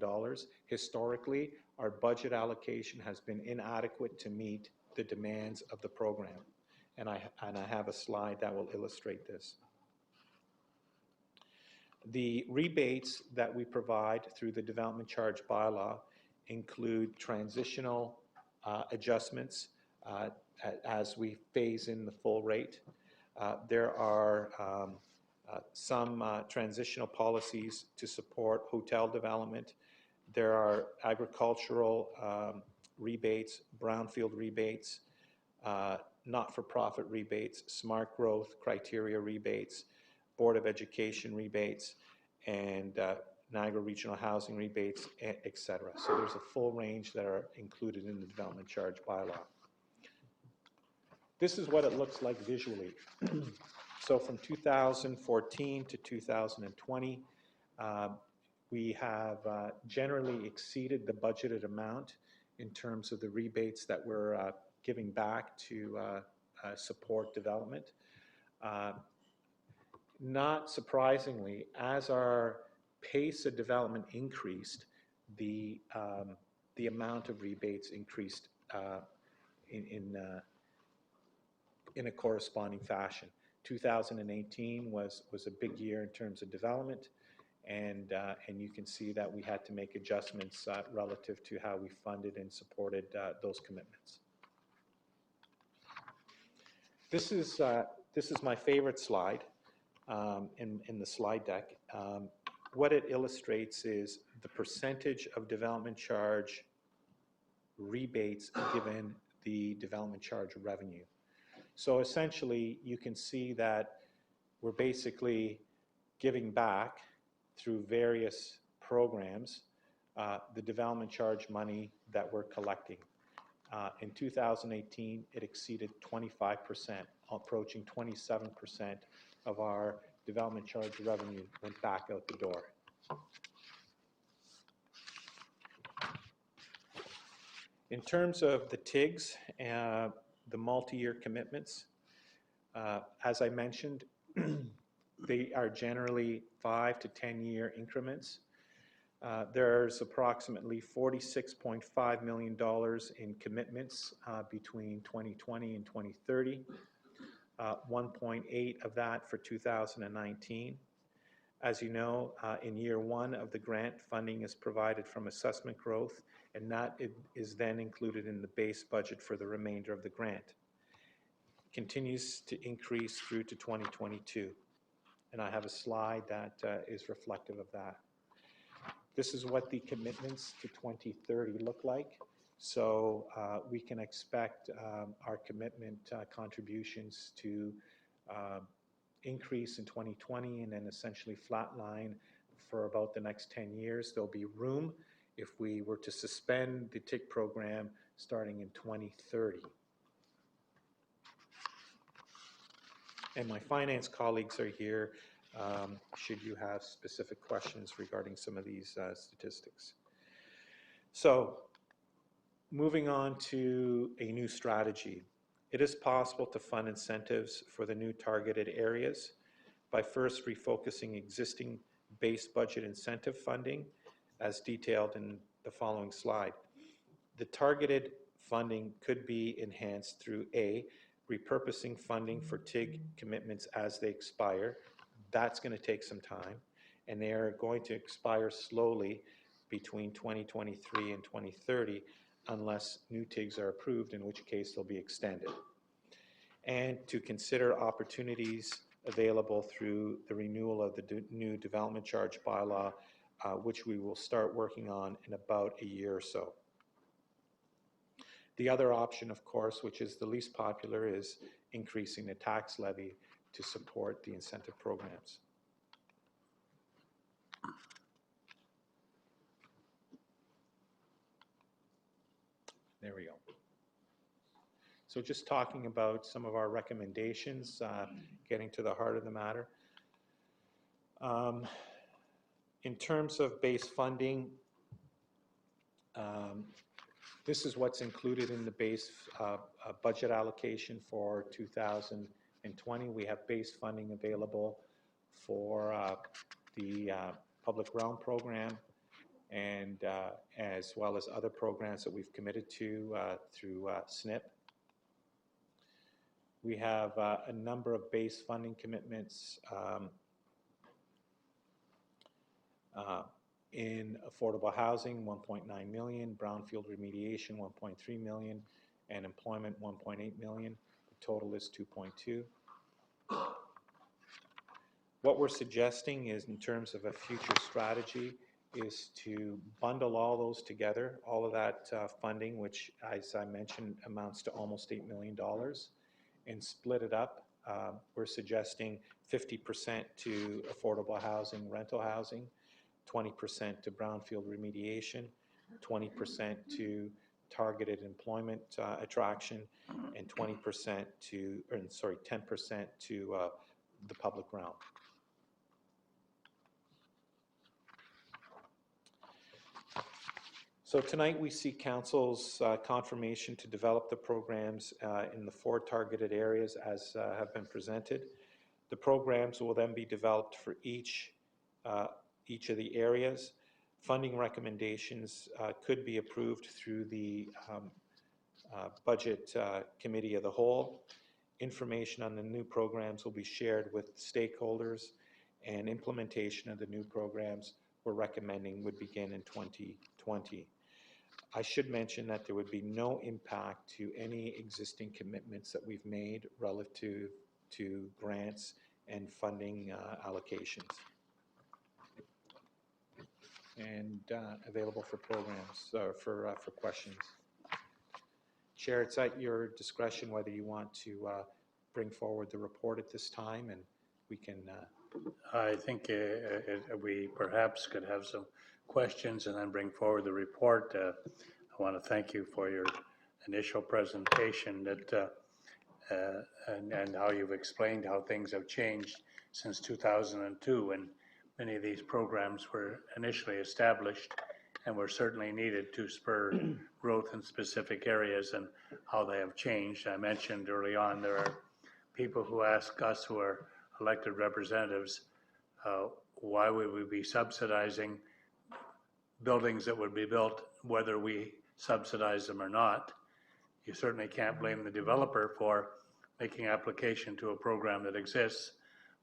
Historically, our budget allocation has been inadequate to meet the demands of the program. And I have a slide that will illustrate this. The rebates that we provide through the development charge bylaw include transitional adjustments as we phase in the full rate. There are some transitional policies to support hotel development. There are agricultural rebates, brownfield rebates, not-for-profit rebates, smart growth criteria rebates, Board of Education rebates, and Niagara Regional Housing rebates, et cetera. So there's a full range that are included in the development charge bylaw. This is what it looks like visually. So from 2014 to 2020, we have generally exceeded the budgeted amount in terms of the rebates that we're giving back to support development. Not surprisingly, as our pace of development increased, the amount of rebates increased in a corresponding fashion. 2018 was a big year in terms of development, and you can see that we had to make adjustments relative to how we funded and supported those commitments. This is my favorite slide in the slide deck. What it illustrates is the percentage of development charge rebates given the development charge revenue. So essentially, you can see that we're basically giving back through various programs the development charge money that we're collecting. In 2018, it exceeded 25%, approaching 27% of our development charge revenue went back out the door. In terms of the TIGs, the multi-year commitments, as I mentioned, they are generally 5 to 10 year increments. There's approximately $46.5 million in commitments between 2020 and 2030. 1.8 of that for 2019. As you know, in year one of the grant, funding is provided from assessment growth, and that is then included in the base budget for the remainder of the grant. It continues to increase through to 2022, and I have a slide that is reflective of that. This is what the commitments to 2030 look like. So we can expect our commitment contributions to increase in 2020 and then essentially flatline for about the next 10 years. There'll be room if we were to suspend the TIC program starting in 2030. And my finance colleagues are here should you have specific questions regarding some of these statistics. So moving on to a new strategy. It is possible to fund incentives for the new targeted areas by first refocusing existing base budget incentive funding as detailed in the following slide. The targeted funding could be enhanced through A, repurposing funding for TIG commitments as they expire. That's going to take some time, and they are going to expire slowly between 2023 and 2030 unless new TIGs are approved, in which case they'll be extended. And to consider opportunities available through the renewal of the new development charge bylaw, which we will start working on in about a year or so. The other option, of course, which is the least popular, is increasing the tax levy to support the incentive programs. There we go. So just talking about some of our recommendations, getting to the heart of the matter. In terms of base funding, this is what's included in the base budget allocation for 2020. We have base funding available for the public realm program, and as well as other programs that we've committed to through SNP. We have a number of base funding commitments in affordable housing, 1.9 million, brownfield remediation, 1.3 million, and employment, 1.8 million. The total is 2.2. What we're suggesting is, in terms of a future strategy, is to bundle all those together, all of that funding, which, as I mentioned, amounts to almost $8 million, and split it up. We're suggesting 50% to affordable housing, rental housing, 20% to brownfield remediation, 20% to targeted employment attraction, and 20% to, or sorry, 10% to the public realm. So tonight we seek Council's confirmation to develop the programs in the 4 targeted areas as have been presented. The programs will then be developed for each of the areas. Funding recommendations could be approved through the Budget Committee of the Whole. Information on the new programs will be shared with stakeholders, and implementation of the new programs we're recommending would begin in 2020. I should mention that there would be no impact to any existing commitments that we've made relative to grants and funding allocations. And available for programs, for questions. Chair, it's at your discretion whether you want to bring forward the report at this time, and we can... I think we perhaps could have some questions and then bring forward the report. I want to thank you for your initial presentation and how you've explained how things have changed since 2002, when many of these programs were initially established and were certainly needed to spur growth in specific areas, and how they have changed. I mentioned early on there are people who ask us who are elected representatives, why would we be subsidizing buildings that would be built whether we subsidize them or not? You certainly can't blame the developer for making application to a program that exists,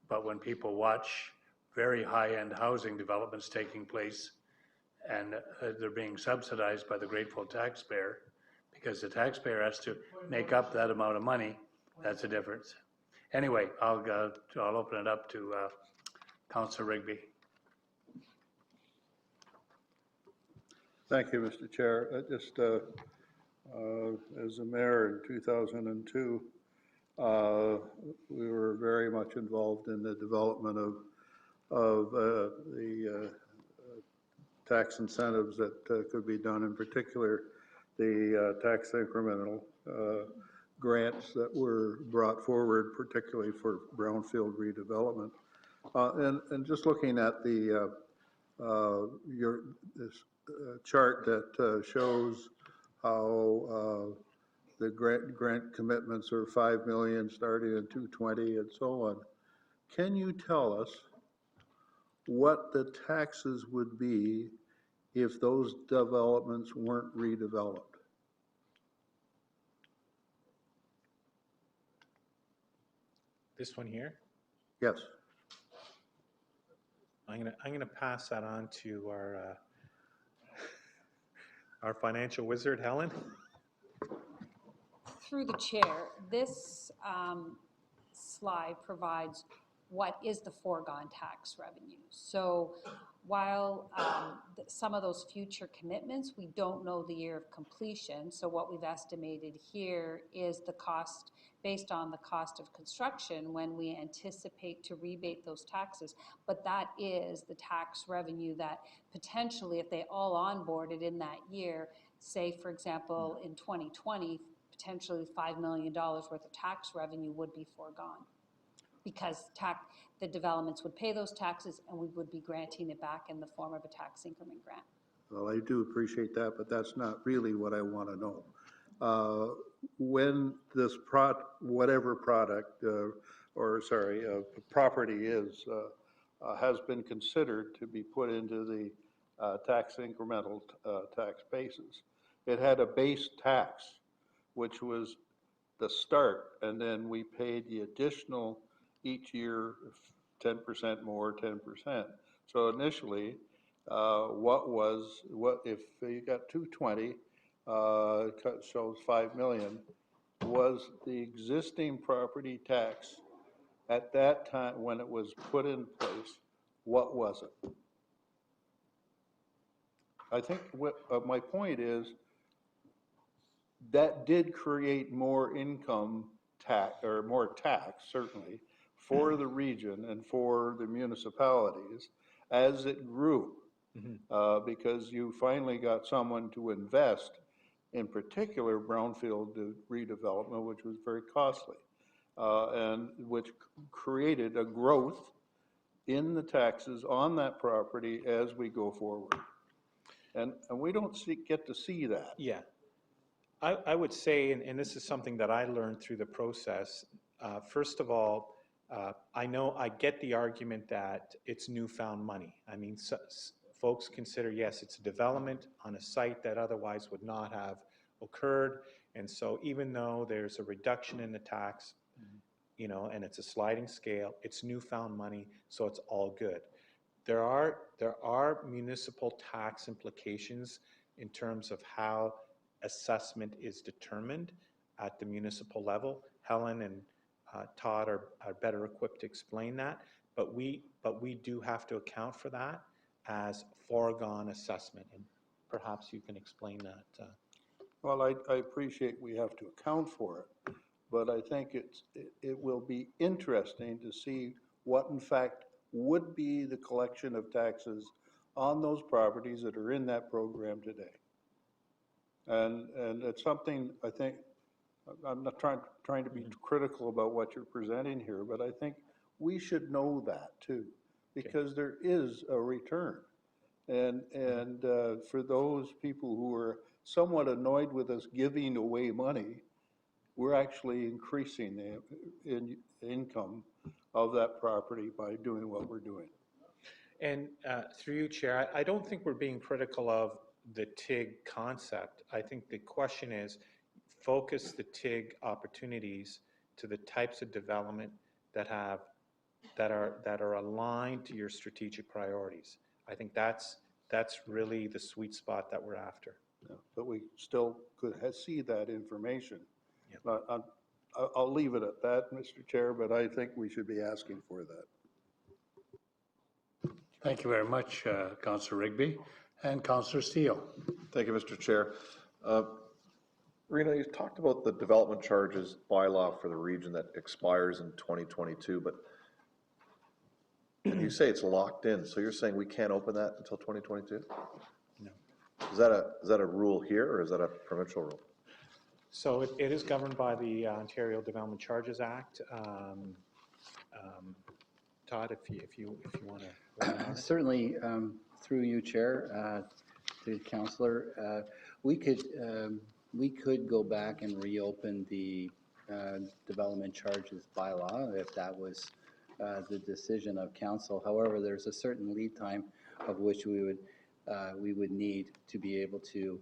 but when people watch very high-end housing developments taking place and they're being subsidized by the grateful taxpayer, because the taxpayer has to make up that amount of money, that's a difference. Anyway, I'll open it up to Councillor Rigby. Thank you, Mr. Chair. Just as a mayor in 2002, we were very much involved in the development of the tax incentives that could be done, in particular the tax incremental grants that were brought forward, particularly for brownfield redevelopment. And just looking at the this chart that shows how the grant commitments are 5 million starting in 220 and so on. Can you tell us what the taxes would be if those developments weren't redeveloped? This one here? Yes. I'm gonna pass that on to our financial wizard, Helen. Through the chair, this slide provides what is the foregone tax revenue. So while some of those future commitments, we don't know the year of completion. So what we've estimated here is the cost based on the cost of construction when we anticipate to rebate those taxes. But that is the tax revenue that potentially, if they all onboarded in that year, say for example in 2020, potentially $5 million worth of tax revenue would be foregone, because the developments would pay those taxes and we would be granting it back in the form of a tax increment grant. Well, I do appreciate that, but that's not really what I want to know. When this whatever product, property is, has been considered to be put into the tax incremental tax basis, it had a base tax, which was the start, and then we paid the additional each year 10% more, 10%. So initially, what if you got 220, shows 5 million, was the existing property tax at that time when it was put in place, what was it? I think my point is that did create more income tax, or more tax certainly, for the region and for the municipalities as it grew. because you finally got someone to invest, in particular brownfield redevelopment, which was very costly, and which created a growth in the taxes on that property as we go forward. And we don't get to see that. Yeah. I would say, and this is something that I learned through the process, first of all, I get the argument that it's newfound money. I mean, folks consider, yes, it's a development on a site that otherwise would not have occurred. And so even though there's a reduction in the tax, you know, and it's a sliding scale, it's newfound money, so it's all good. There are municipal tax implications in terms of how assessment is determined at the municipal level. Helen and Todd are better equipped to explain that, but we do have to account for that as foregone assessment, and perhaps you can explain that. Well, I appreciate we have to account for it, but I think it will be interesting to see what in fact would be the collection of taxes on those properties that are in that program today. And it's something, I think, I'm not trying to be critical about what you're presenting here, but I think we should know that too, because there is a return. And for those people who are somewhat annoyed with us giving away money, we're actually increasing the income of that property by doing what we're doing. And through you, Chair, I don't think we're being critical of the TIG concept. I think the question is, focus the TIG opportunities to the types of development that are aligned to your strategic priorities. I think that's really the sweet spot that we're after. Yeah, but we still could see that information. Yeah. I'll leave it at that, Mr. Chair, but I think we should be asking for that. Thank you very much, Councillor Rigby. And Councillor Steele. Thank you, Mr. Chair. Rena, you talked about the development charges bylaw for the region that expires in 2022, but and you say it's locked in, so you're saying we can't open that until 2022? No. Is that a rule here, or is that a provincial rule? So it is governed by the Ontario Development Charges Act. Todd, if you want to. Certainly, through you, Chair, to Councillor, we could go back and reopen the development charges bylaw if that was the decision of council. However, there's a certain lead time of which we would need to be able to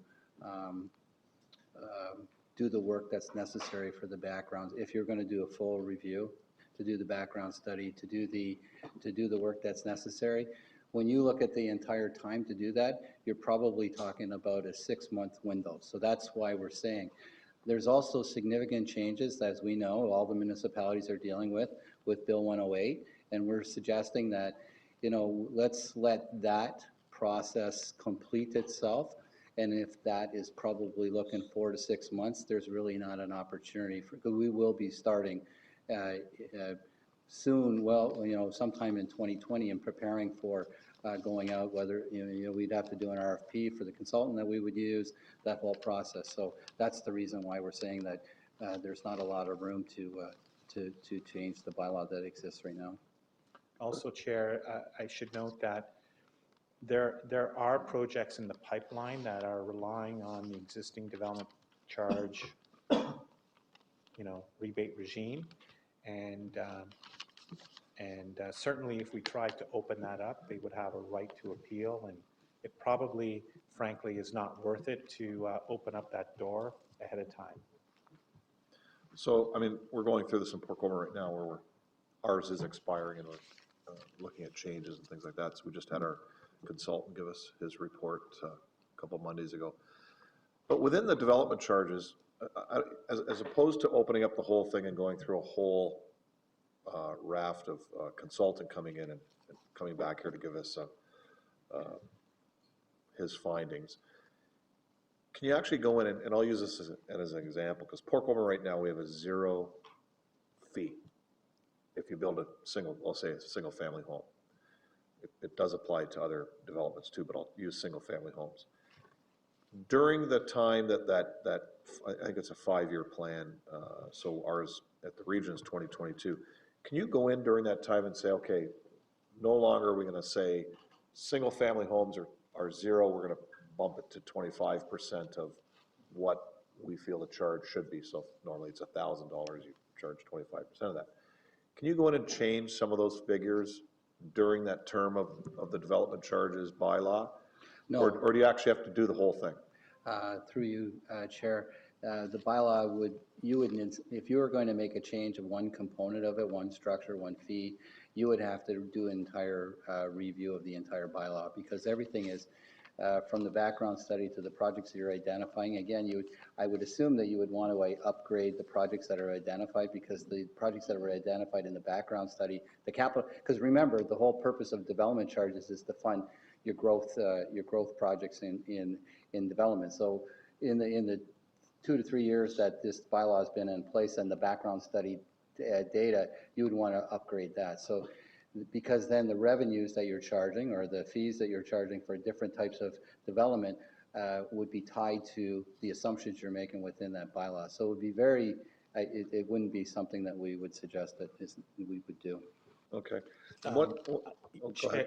do the work that's necessary for the backgrounds. If you're going to do a full review, to do the background study, to do the work that's necessary. When you look at the entire time to do that, you're probably talking about a 6-month window. So that's why we're saying there's also significant changes, as we know, all the municipalities are dealing with Bill 108, and we're suggesting that, you know, let's let that process complete itself. And if that is probably looking 4 to 6 months, there's really not an opportunity for, because we will be starting soon, well, you know, sometime in 2020 and preparing for going out, whether, you know, we'd have to do an RFP for the consultant that we would use, that whole process. So that's the reason why we're saying that there's not a lot of room to change the bylaw that exists right now. Also, Chair, I should note that there are projects in the pipeline that are relying on the existing development charge, you know, rebate regime, and certainly if we tried to open that up, they would have a right to appeal, and it probably, frankly, is not worth it to open up that door ahead of time. So, I mean, we're going through this in Port Colborne right now, where ours is expiring, and we're looking at changes and things like that. So we just had our consultant give us his report a couple of Mondays ago. But within the development charges, as opposed to opening up the whole thing and going through a whole raft of consultant coming in and coming back here to give us his findings, can you actually go in and I'll use this as an example, because Port Colborne right now, we have a 0 fee if you build a single, I'll say a single family home. it does apply to other developments too, but I'll use single-family homes. During the time I think it's a 5-year plan, so ours at the region is 2022. Can you go in during that time and say, okay, no longer are we going to say single-family homes are zero, we're going to bump it to 25% of what we feel the charge should be. So if normally it's $1,000, you charge 25% of that. Can you go in and change some of those figures during that term of the development charges bylaw? No. Or do you actually have to do the whole thing? Through you, Chair, the bylaw if you were going to make a change of one component of it, one structure, one fee, you would have to do an entire review of the entire bylaw, because everything is, from the background study to the projects that you're identifying. Again, I would assume that you would want to upgrade the projects that are identified, because the projects that were identified in the background study, the capital, because remember, the whole purpose of development charges is to fund your growth projects in development. So in the 2 to 3 years that this bylaw has been in place and the background study data, you would want to upgrade that. So because then the revenues that you're charging, or the fees that you're charging for different types of development, would be tied to the assumptions you're making within that bylaw. So it would be it wouldn't be something that we would suggest that we would do. Okay.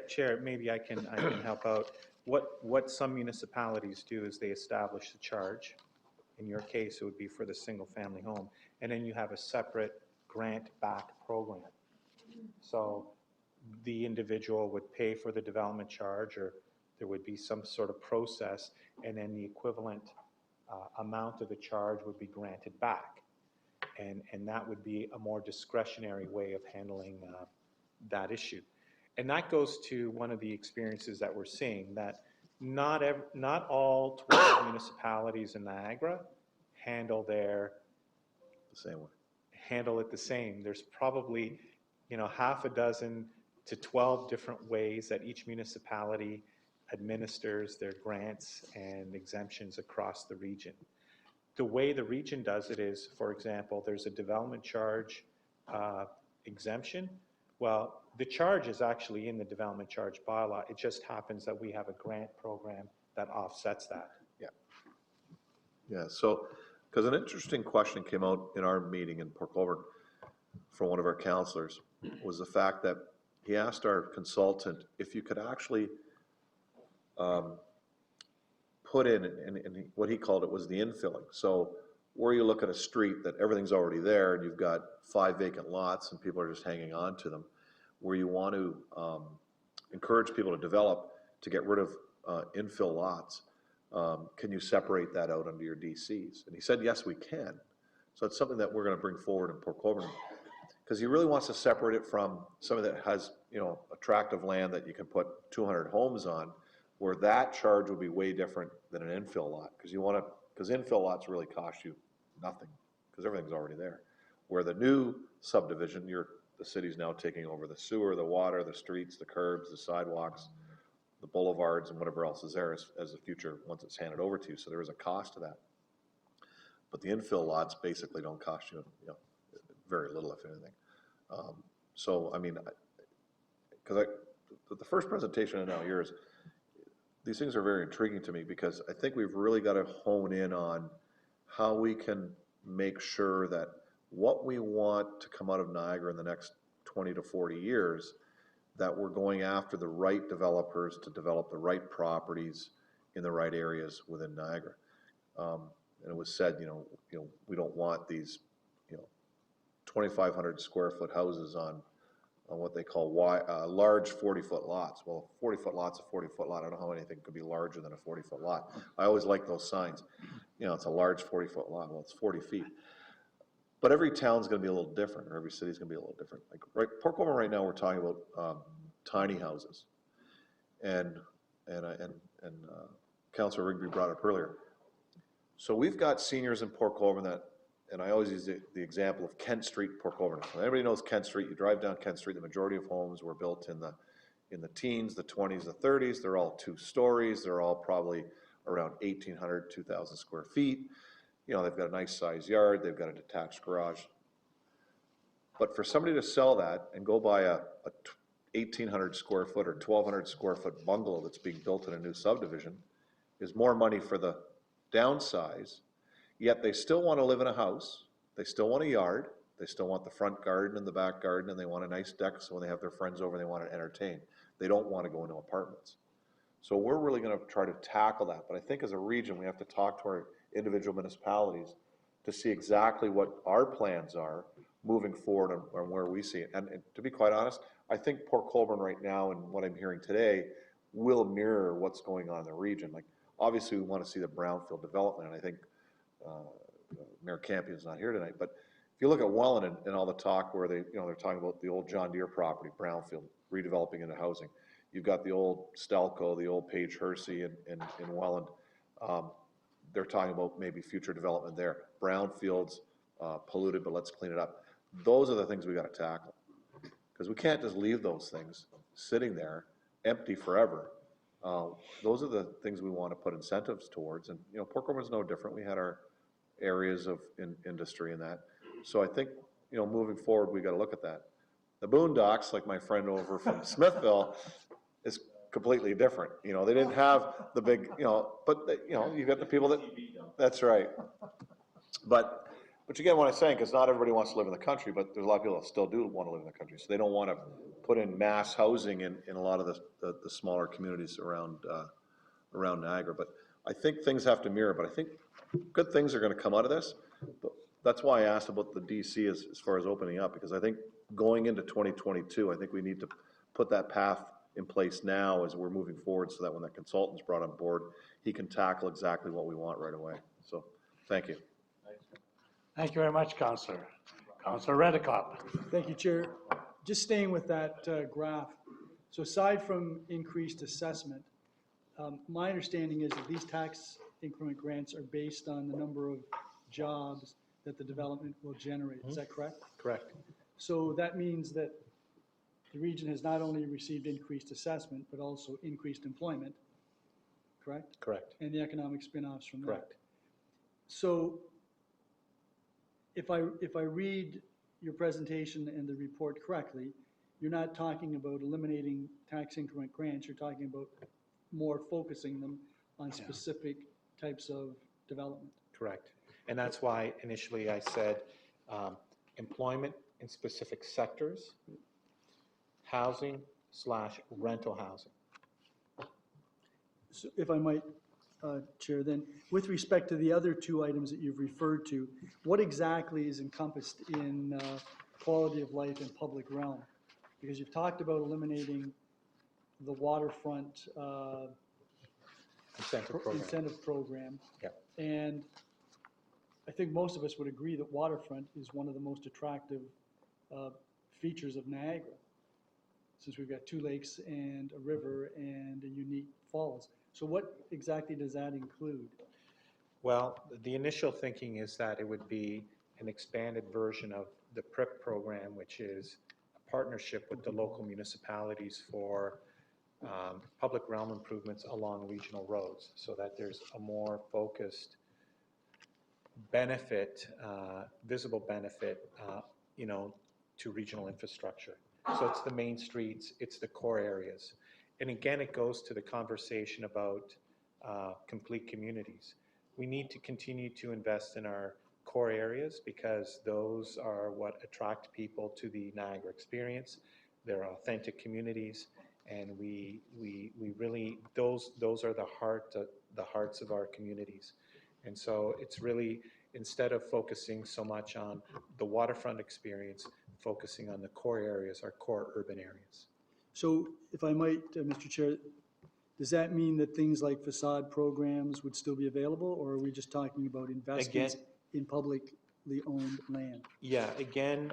Chair, maybe I can help out. What some municipalities do is they establish the charge. In your case, it would be for the single-family home, and then you have a separate grant-back program. So the individual would pay for the development charge, or there would be some sort of process, and then the equivalent amount of the charge would be granted back. And that would be a more discretionary way of handling that issue. And that goes to one of the experiences that we're seeing, that not all 12 municipalities in Niagara handle it the same. There's probably, half a dozen to 12 different ways that each municipality administers their grants and exemptions across the region. The way the region does it is, for example, there's a development charge exemption. Well, the charge is actually in the development charge bylaw. It just happens that we have a grant program that offsets that. Yeah, so, because an interesting question came out in our meeting in Port Colborne from one of our councillors, was the fact that he asked our consultant if you could actually put in, and what he called it was the infilling. So where you look at a street that everything's already there and you've got 5 vacant lots and people are just hanging on to them, where you want to encourage people to develop to get rid of infill lots, can you separate that out under your DCs? And he said, yes, we can. So it's something that we're going to bring forward in Port Colborne, because he really wants to separate it from something that has, attractive land that you can put 200 homes on, where that charge will be way different than an infill lot, because infill lots really cost you nothing, because everything's already there. Where the new subdivision, the city's now taking over the sewer, the water, the streets, the curbs, the sidewalks, the boulevards, and whatever else is there as the future, once it's handed over to you. So there is a cost to that. But the infill lots basically don't cost you, very little, if anything. So, I mean, because the first presentation I know yours, these things are very intriguing to me, because I think we've really got to hone in on how we can make sure that what we want to come out of Niagara in the next 20 to 40 years, that we're going after the right developers to develop the right properties in the right areas within Niagara. And it was said, we don't want these, 2,500 square foot houses on what they call large 40-foot lots. Well, 40-foot lot's a 40-foot lot. I don't know how anything could be larger than a 40-foot lot. I always like those signs. It's a large 40-foot lot. Well, it's 40 feet. But every town's going to be a little different, or every city's going to be a little different. Like Port Colborne right now, we're talking about tiny houses, and Councillor Rigby brought it up earlier. So we've got seniors in Port Colborne that, and I always use the example of Kent Street, Port Colborne. Everybody knows Kent Street. You drive down Kent Street, the majority of homes were built in the teens, the 20s, the 30s. They're all 2 stories. They're all probably around 1,800, 2,000 square feet. They've got a nice sized yard. They've got a detached garage. But for somebody to sell that and go buy a 1,800 square foot or 1,200 square foot bungalow that's being built in a new subdivision is more money for the downsize, yet they still want to live in a house, they still want a yard, they still want the front garden and the back garden, and they want a nice deck so when they have their friends over, they want to entertain. They don't want to go into apartments. So we're really going to try to tackle that. But I think as a region, we have to talk to our individual municipalities to see exactly what our plans are moving forward and where we see it. And to be quite honest, I think Port Colborne right now and what I'm hearing today will mirror what's going on in the region. Like, obviously, we want to see the brownfield development, and I think Mayor Campion's not here tonight, but if you look at Welland and all the talk where they're talking about the old John Deere property, brownfield, redeveloping into housing. You've got the old Stelco, the old Page Hersey in Welland. They're talking about maybe future development there. Brownfields, polluted, but let's clean it up. Those are the things we got to tackle. Because we can't just leave those things sitting there empty forever. Those are the things we want to put incentives towards. And, Port Colborne's no different. We had our areas of industry in that. So I think, moving forward, we got to look at that. The Boondocks, like my friend over from Smithville, is completely different. They didn't have the big, but you've got the people that's right. But you get what I'm saying, because not everybody wants to live in the country, but there's a lot of people that still do want to live in the country. So they don't want to put in mass housing in a lot of the smaller communities around Niagara. But I think things have to mirror, but I think good things are going to come out of this. But that's why I asked about the DC as far as opening up, because I think going into 2022, I think we need to put that path in place now as we're moving forward so that when that consultant's brought on board, he can tackle exactly what we want right away. So, thank you. Thank you very much, Councillor. Councillor Redekop. Thank you, Chair. Just staying with that graph. So aside from increased assessment, my understanding is that these tax increment grants are based on the number of jobs that the development will generate. Is that correct? Correct. So that means that the region has not only received increased assessment, but also increased employment, correct? Correct. And the economic spin-offs from that. Correct. So if I read your presentation and the report correctly, you're not talking about eliminating tax increment grants, you're talking about more focusing them on specific types of development. Correct. And that's why initially I said employment in specific sectors, housing/rental housing. So if I might, Chair, then with respect to the other two items that you've referred to, what exactly is encompassed in quality of life and public realm? Because you've talked about eliminating the waterfront incentive program. Yeah. And I think most of us would agree that waterfront is one of the most attractive features of Niagara, since we've got two lakes and a river and a unique falls. So what exactly does that include? Well, the initial thinking is that it would be an expanded version of the PRIP program, which is a partnership with the local municipalities for public realm improvements along regional roads, so that there's a more focused benefit, visible benefit, to regional infrastructure. So it's the main streets, it's the core areas. And again, it goes to the conversation about complete communities. We need to continue to invest in our core areas because those are what attract people to the Niagara experience. They're authentic communities, and we really, those are the hearts of our communities. And so it's really, instead of focusing so much on the waterfront experience, focusing on the core areas, our core urban areas. So if I might, Mr. Chair, does that mean that things like facade programs would still be available, or are we just talking about investments in publicly owned land? Yeah, again,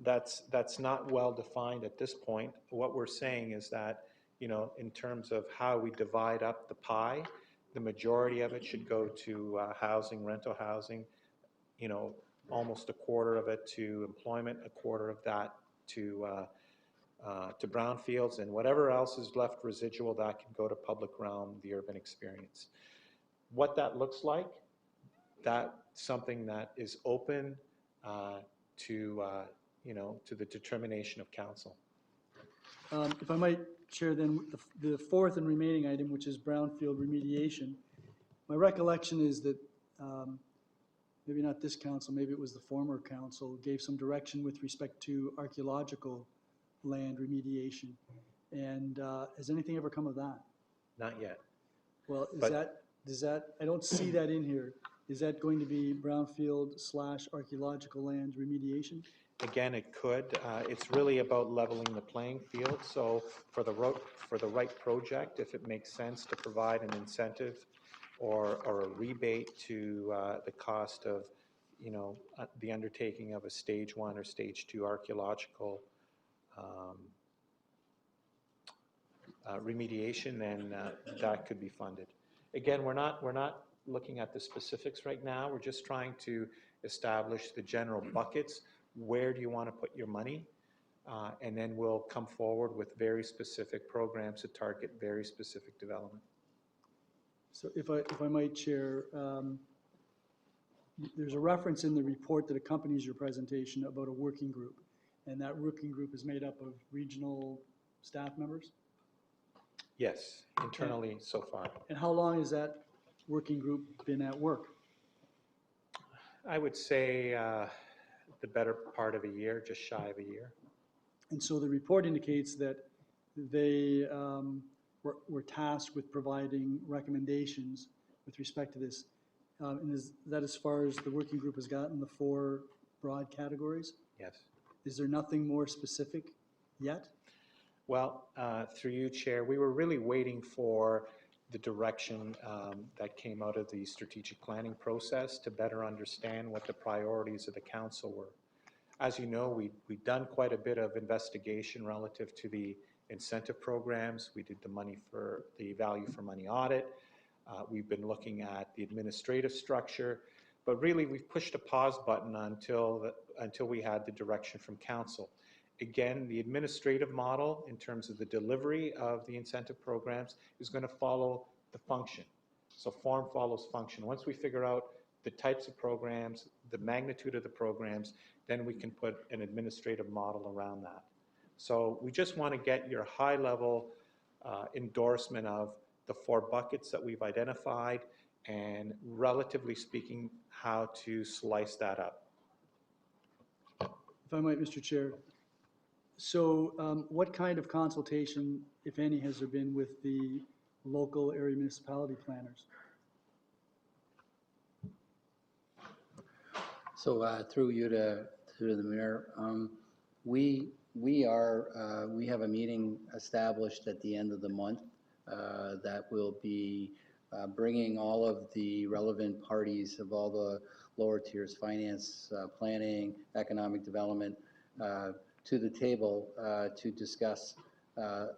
that's not well defined at this point. What we're saying is that, in terms of how we divide up the pie, the majority of it should go to housing, rental housing, almost a quarter of it to employment, a quarter of that to brownfields, and whatever else is left residual, that can go to public realm, the urban experience. What that looks like, that's something that is open to the determination of council. If I might, Chair, then the fourth and remaining item, which is brownfield remediation, my recollection is that maybe not this council, maybe it was the former council, gave some direction with respect to archaeological land remediation. And has anything ever come of that? Not yet. Well, But- does that, I don't see that in here. Is that going to be brownfield / archaeological land remediation? Again, it could. It's really about leveling the playing field. So for the right project, if it makes sense to provide an incentive or a rebate to the cost of, the undertaking of a stage 1 or stage 2 archaeological remediation, then that could be funded. Again, we're not looking at the specifics right now. We're just trying to establish the general buckets. Where do you want to put your money? And then we'll come forward with very specific programs to target very specific development. So if I might, Chair, there's a reference in the report that accompanies your presentation about a working group. And that working group is made up of regional staff members? Yes, internally so far. And how long has that working group been at work? I would say the better part of a year, just shy of a year. And so the report indicates that they were tasked with providing recommendations with respect to this. And is that as far as the working group has gotten, the 4 broad categories? Yes. Is there nothing more specific yet? Well, through you, Chair, we were really waiting for the direction that came out of the strategic planning process to better understand what the priorities of the council were. As you know, we've done quite a bit of investigation relative to the incentive programs. We did the value for money audit. We've been looking at the administrative structure, but really we've pushed a pause button until we had the direction from council. Again, the administrative model in terms of the delivery of the incentive programs is going to follow the function. So form follows function. Once we figure out the types of programs, the magnitude of the programs, then we can put an administrative model around that. So we just want to get your high-level endorsement of the 4 buckets that we've identified and, relatively speaking, how to slice that up. If I might, Mr. Chair. So what kind of consultation, if any, has there been with the local area municipality planners? So through you to the mayor, we have a meeting established at the end of the month that will be bringing all of the relevant parties of all the lower tiers, finance, planning, economic development, to the table to discuss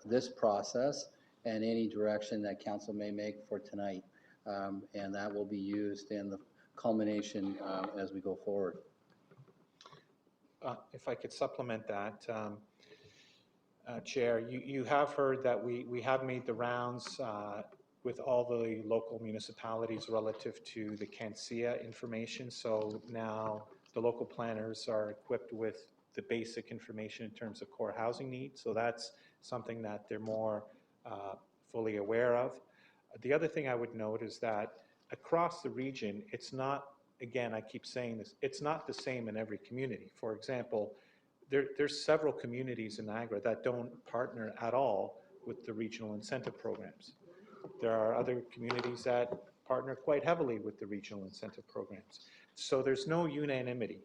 this process and any direction that council may make for tonight. And that will be used in the culmination as we go forward. If I could supplement that, Chair, you have heard that we have made the rounds with all the local municipalities relative to the CANCIA information. So now the local planners are equipped with the basic information in terms of core housing needs. So that's something that they're more fully aware of. The other thing I would note is that across the region, it's not, again, I keep saying this, it's not the same in every community. For example, there's several communities in Niagara that don't partner at all with the regional incentive programs. There are other communities that partner quite heavily with the regional incentive programs. So there's no unanimity.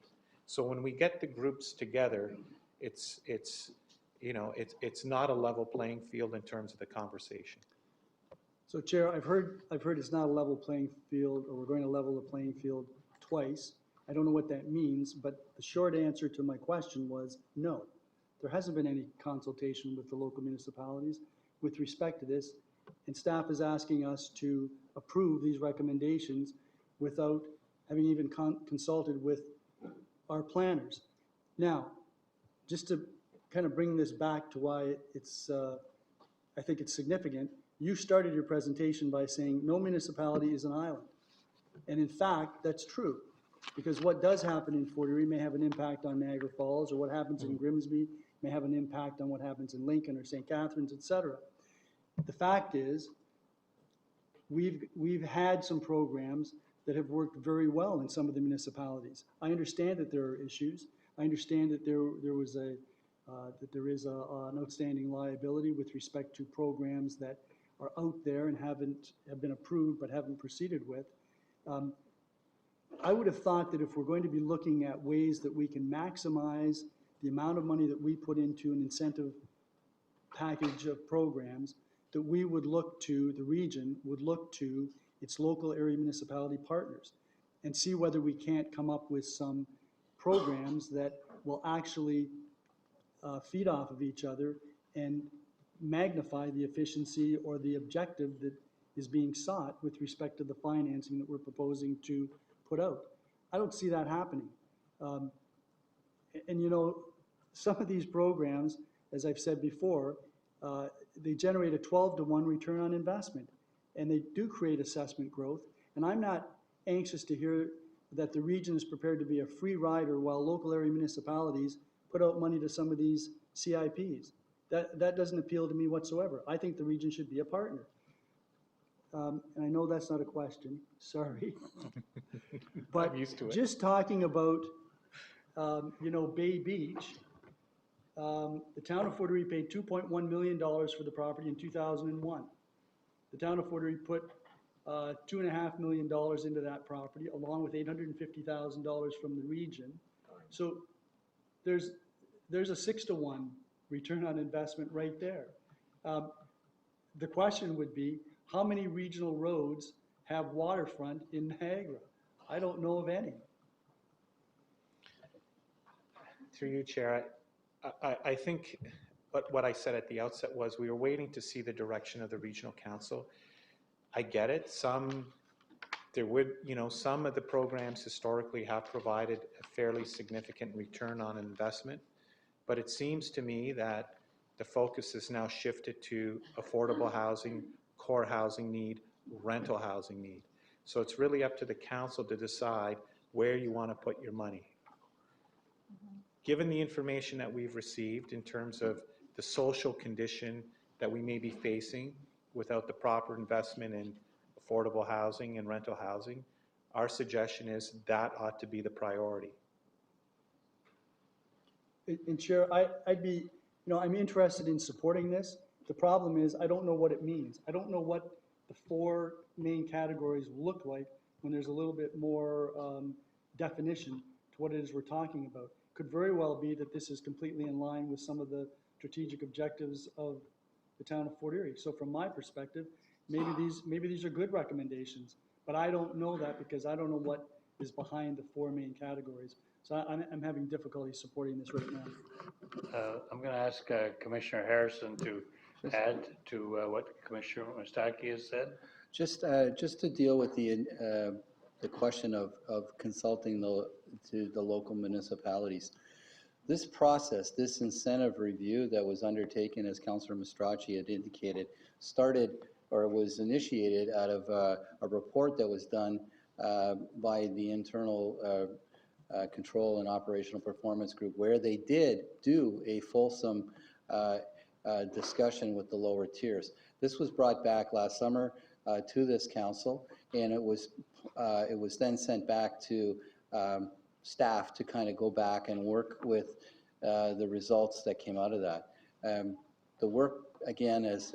So when we get the groups together, it's not a level playing field in terms of the conversation. So Chair, I've heard it's not a level playing field, or we're going to level the playing field twice. I don't know what that means, but the short answer to my question was no. There hasn't been any consultation with the local municipalities with respect to this, and staff is asking us to approve these recommendations without having even consulted with our planners. Now, just to kind of bring this back to why it's, I think it's significant, you started your presentation by saying no municipality is an island. And in fact, that's true. Because what does happen in Fort Erie may have an impact on Niagara Falls, or what happens in Grimsby may have an impact on what happens in Lincoln or St. Catharines, et cetera. The fact is, we've had some programs that have worked very well in some of the municipalities. I understand that there are issues. I understand that there is an outstanding liability with respect to programs that are out there and have been approved but haven't proceeded with. I would have thought that if we're going to be looking at ways that we can maximize the amount of money that we put into an incentive package of programs, that we would look to, the region would look to its local area municipality partners and see whether we can't come up with some programs that will actually feed off of each other and magnify the efficiency or the objective that is being sought with respect to the financing that we're proposing to put out. I don't see that happening. And you know, some of these programs, as I've said before, they generate a 12-to-1 return on investment, and they do create assessment growth. And I'm not anxious to hear that the region is prepared to be a free rider while local area municipalities put out money to some of these CIPs. That doesn't appeal to me whatsoever. I think the region should be a partner. And I know that's not a question, sorry. But I'm used to it. just talking about, you know, Bay Beach, the town of Fort Erie paid $2.1 million for the property in 2001. The town of Fort Erie put $2.5 million into that property, along with $850,000 from the region. So there's a 6-to-1 return on investment right there. The question would be, how many regional roads have waterfront in Niagara? I don't know of any. Through you, Chair, I think what I said at the outset was we were waiting to see the direction of the regional council. I get it. Some of the programs historically have provided a fairly significant return on investment, but it seems to me that the focus is now shifted to affordable housing, core housing need, rental housing need. So it's really up to the council to decide where you want to put your money. Given the information that we've received in terms of the social condition that we may be facing without the proper investment in affordable housing and rental housing, our suggestion is that ought to be the priority. And Chair, I'm interested in supporting this. The problem is I don't know what it means. I don't know what the 4 main categories look like when there's a little bit more definition to what it is we're talking about. Could very well be that this is completely in line with some of the strategic objectives of the town of Fort Erie. So from my perspective, maybe these are good recommendations, but I don't know that because I don't know what is behind the 4 main categories. So I'm having difficulty supporting this right now. I'm going to ask Commissioner Harrison to add to what Commissioner Mustaki has said. Just to deal with the question of consulting to the local municipalities. This process, this incentive review that was undertaken, as Councillor Mastracci had indicated, was initiated out of a report that was done by the internal control and operational performance group, where they did do a fulsome discussion with the lower tiers. This was brought back last summer to this council, and it was then sent back to staff to kind of go back and work with the results that came out of that. The work, again, as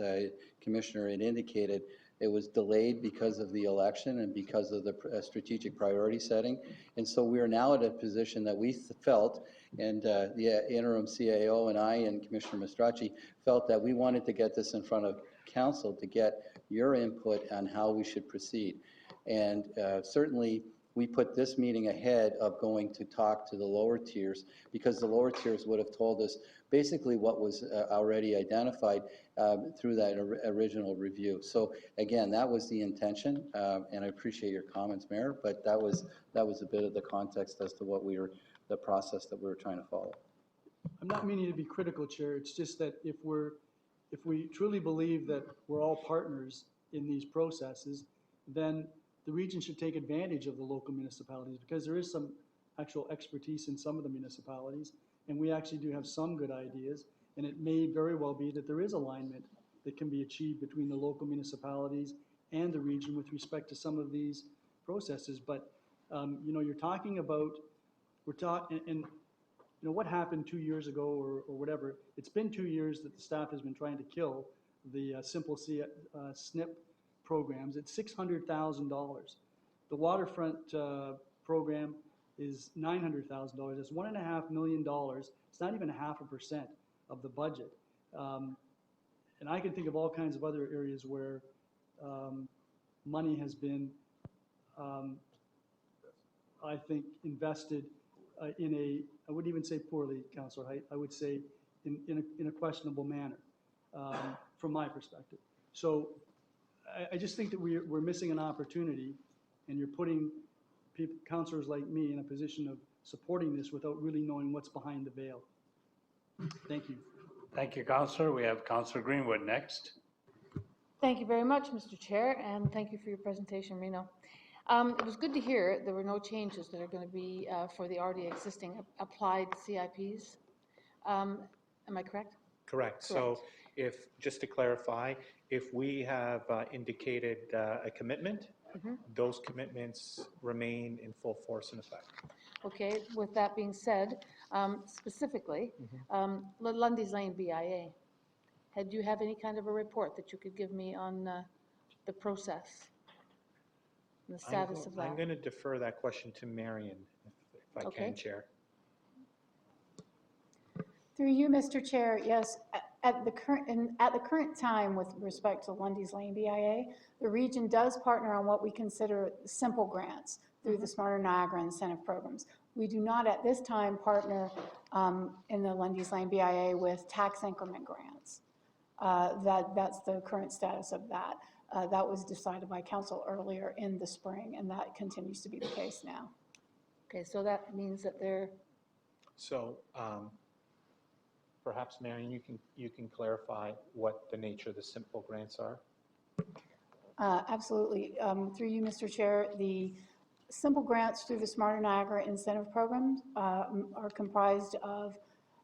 Commissioner had indicated, it was delayed because of the election and because of the strategic priority setting. And so we are now at a position that we felt, and the interim CAO and I and Commissioner Mastracci felt that we wanted to get this in front of council to get your input on how we should proceed. And certainly we put this meeting ahead of going to talk to the lower tiers, because the lower tiers would have told us basically what was already identified through that original review. So again, that was the intention, and I appreciate your comments, Mayor, but that was a bit of the context as to what the process that we were trying to follow. I'm not meaning to be critical, Chair. It's just that if we truly believe that we're all partners in these processes, then the region should take advantage of the local municipalities because there is some actual expertise in some of the municipalities, and we actually do have some good ideas, and it may very well be that there is alignment that can be achieved between the local municipalities and the region with respect to some of these processes. But, you know, you're talking about, and you know, what happened 2 years ago or whatever, it's been 2 years that the staff has been trying to kill the Simple SNP programs. It's $600,000. The waterfront program is $900,000. It's $1.5 million. It's not even 0.5% of the budget. And I can think of all kinds of other areas where money has been, I think, invested in a, I wouldn't even say poorly, Councillor Height, I would say in a questionable manner, from my perspective. So I just think that we're missing an opportunity, and you're putting people, councillors like me, in a position of supporting this without really knowing what's behind the veil. Thank you. Thank you, Councillor. We have Councillor Greenwood next. Thank you very much, Mr. Chair, and thank you for your presentation, Reno. It was good to hear there were no changes that are going to be for the already existing applied CIPs. Am I correct? Correct. So if, just to clarify, if we have indicated a commitment, those commitments remain in full force and effect. Okay, with that being said, specifically, Lundy's Lane BIA, do you have any kind of a report that you could give me on the process and the status of that? I'm going to defer that question to Marion, if I can, Chair. Through you, Mr. Chair, yes. At the current time, with respect to Lundy's Lane BIA, the region does partner on what we consider simple grants through the Smarter Niagara incentive programs. We do not at this time partner in the Lundy's Lane BIA with tax increment grants. That's the current status of that. That was decided by council earlier in the spring, and that continues to be the case now. Okay, so that means that they're... So perhaps, Marion, you can clarify what the nature of the simple grants are? Absolutely. Through you, Mr. Chair, the simple grants through the Smarter Niagara incentive programs are comprised of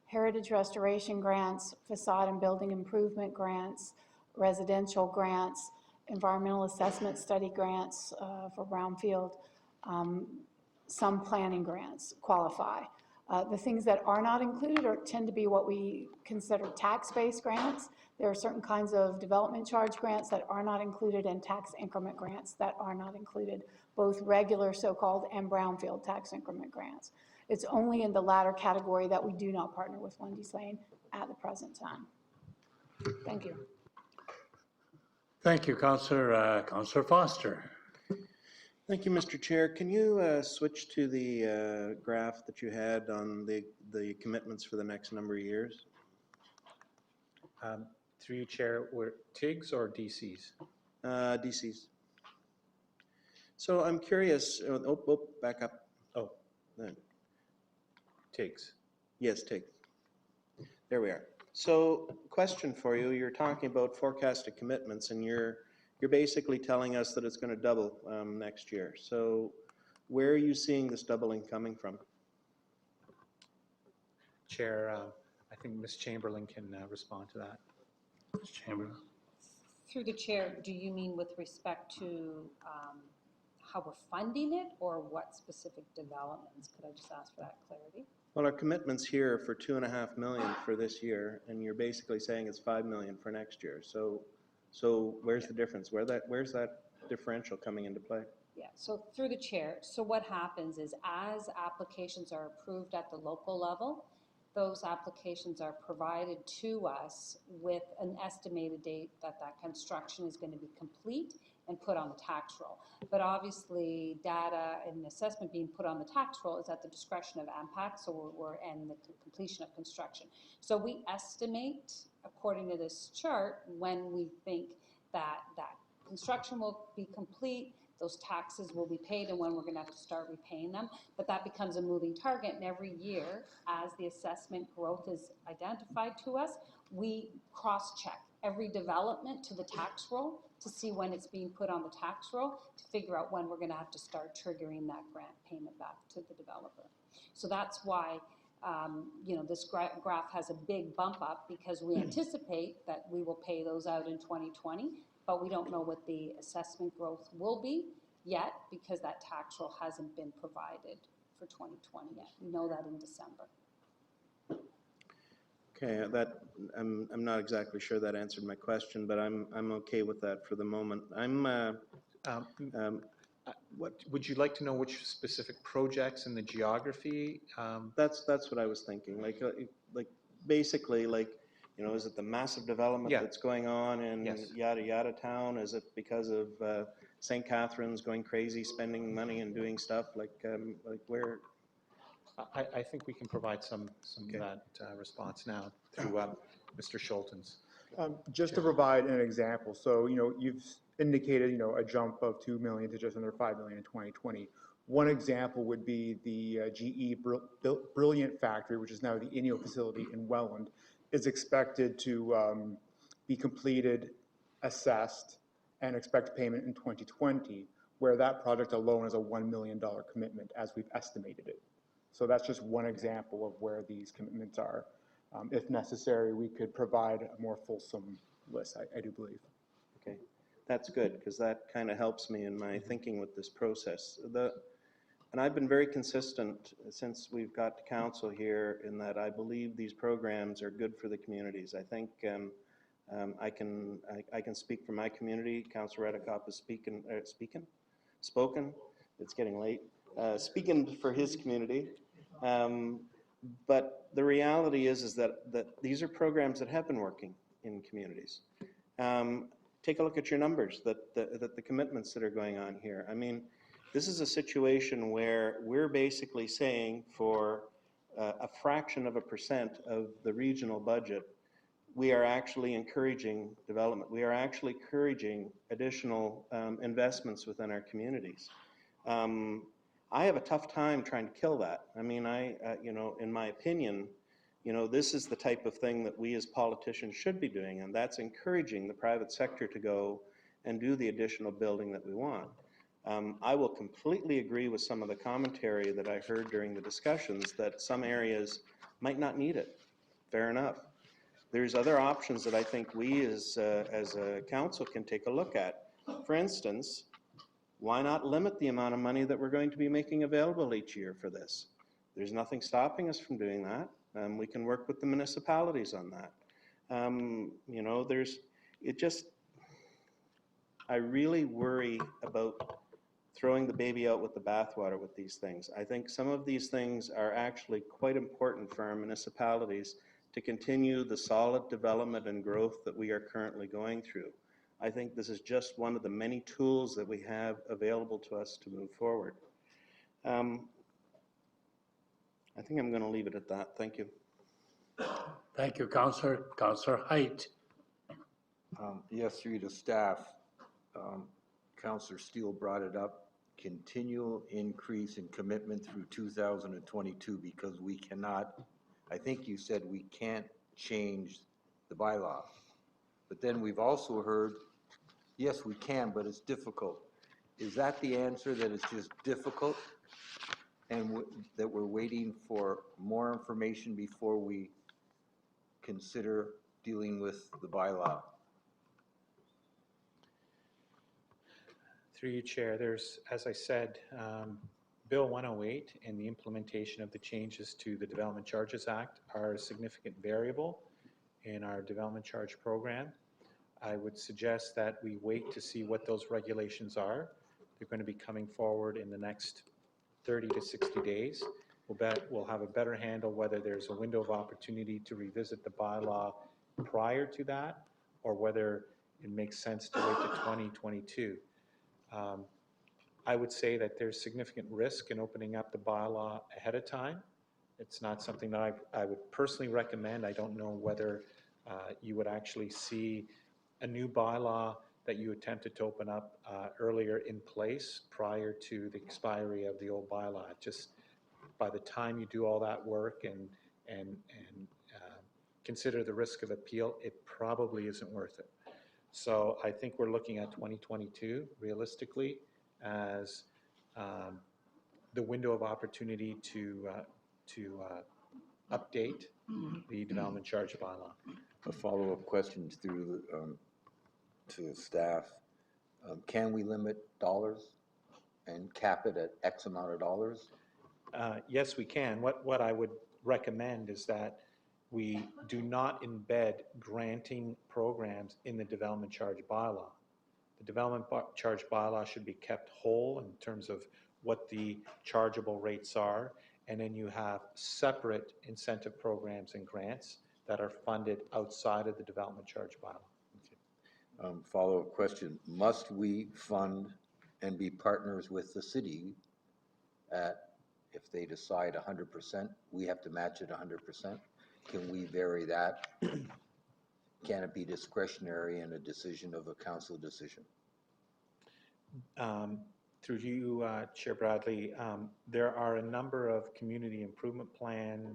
heritage restoration grants, facade and building improvement grants, residential grants, environmental assessment study grants for brownfield, some planning grants qualify. The things that are not included tend to be what we consider tax-based grants. There are certain kinds of development charge grants that are not included and tax increment grants that are not included, both regular so-called and brownfield tax increment grants. It's only in the latter category that we do not partner with Lundy's Lane at the present time. Thank you. Thank you, Councillor. Councillor Foster. Thank you, Mr. Chair. Can you switch to the graph that you had on the commitments for the next number of years? Through you, Chair, were TIGs or DCs? DCs. So I'm curious, back up. Oh, TIGs. Yes, TIGs. There we are. So question for you, you're talking about forecasted commitments, and you're basically telling us that it's going to double next year. So where are you seeing this doubling coming from? Chair, I think Ms. Chamberlain can respond to that. Ms. Chamberlain. Through the chair, do you mean with respect to how we're funding it, or what specific developments? Could I just ask for that clarity? Well, our commitment's here for $2.5 million for this year, and you're basically saying it's $5 million for next year. So where's the difference? Where's that differential coming into play? Yeah, so through the chair, so what happens is as applications are approved at the local level, those applications are provided to us with an estimated date that construction is going to be complete and put on the tax roll. But obviously, data and assessment being put on the tax roll is at the discretion of AMPAC, so and the completion of construction. So we estimate, according to this chart, when we think that construction will be complete, those taxes will be paid, and when we're going to have to start repaying them. But that becomes a moving target, and every year, as the assessment growth is identified to us, we cross-check every development to the tax roll to see when it's being put on the tax roll to figure out when we're going to have to start triggering that grant payment back to the developer. So that's why this graph has a big bump up, because we anticipate that we will pay those out in 2020, but we don't know what the assessment growth will be yet, because that tax roll hasn't been provided for 2020 yet. We know that in December. Okay, I'm not exactly sure that answered my question, but I'm okay with that for the moment. What would you like to know? Which specific projects and the geography? That's what I was thinking. Like basically, is it the massive development that's going on in yada yada town? Is it because of St. Catharines going crazy, spending money and doing stuff like where? I think we can provide some of that response now through Mr. Schultens. Just to provide an example, so you've indicated a jump of 2 million to just under 5 million in 2020. One example would be the GE Brilliant factory, which is now the INEO facility in Welland, is expected to be completed, assessed, and expect payment in 2020, where that project alone is a $1 million commitment as we've estimated it. So that's just one example of where these commitments are. If necessary, we could provide a more fulsome list, I do believe. Okay, that's good, because that kind of helps me in my thinking with this process. And I've been very consistent since we've got to council here in that I believe these programs are good for the communities. I think I can speak for my community. Councillor Redekop has spoken. It's getting late. Speaking for his community. But the reality is that these are programs that have been working in communities. Take a look at your numbers, the commitments that are going on here. I mean, this is a situation where we're basically saying for a fraction of a percent of the regional budget, we are actually encouraging development. We are actually encouraging additional investments within our communities. I have a tough time trying to kill that. I mean, in my opinion, this is the type of thing that we as politicians should be doing, and that's encouraging the private sector to go and do the additional building that we want. I will completely agree with some of the commentary that I heard during the discussions that some areas might not need it. Fair enough. There's other options that I think we as a council can take a look at. For instance, why not limit the amount of money that we're going to be making available each year for this? There's nothing stopping us from doing that. We can work with the municipalities on that. I really worry about throwing the baby out with the bathwater with these things. I think some of these things are actually quite important for our municipalities to continue the solid development and growth that we are currently going through. I think this is just one of the many tools that we have available to us to move forward. I think I'm going to leave it at that. Thank you. Thank you, Councillor. Councillor Height. Yes, through to staff. Councillor Steele brought it up. Continual increase in commitment through 2022 because we cannot, I think you said we can't change the bylaw. But then we've also heard, yes, we can, but it's difficult. Is that the answer, that it's just difficult and that we're waiting for more information before we consider dealing with the bylaw? Through you, Chair, there's, as I said, Bill 108 and the implementation of the changes to the Development Charges Act are a significant variable in our development charge program. I would suggest that we wait to see what those regulations are. They're going to be coming forward in the next 30 to 60 days. We'll have a better handle whether there's a window of opportunity to revisit the bylaw prior to that, or whether it makes sense to wait to 2022. I would say that there's significant risk in opening up the bylaw ahead of time. It's not something that I would personally recommend. I don't know whether you would actually see a new bylaw that you attempted to open up earlier in place prior to the expiry of the old bylaw. Just by the time you do all that work and consider the risk of appeal, it probably isn't worth it. So I think we're looking at 2022 realistically as the window of opportunity to update the development charge bylaw. A follow-up question through, to staff. Can we limit dollars and cap it at X amount of dollars? Yes, we can. What I would recommend is that we do not embed granting programs in the development charge bylaw. The development charge bylaw should be kept whole in terms of what the chargeable rates are, and then you have separate incentive programs and grants that are funded outside of the development charge bylaw. Follow-up question. Must we fund and be partners with the city if they decide 100%, we have to match it 100%? Can we vary that? Can it be discretionary and a decision of a council decision? Through you, Chair Bradley, there are a number of community improvement plans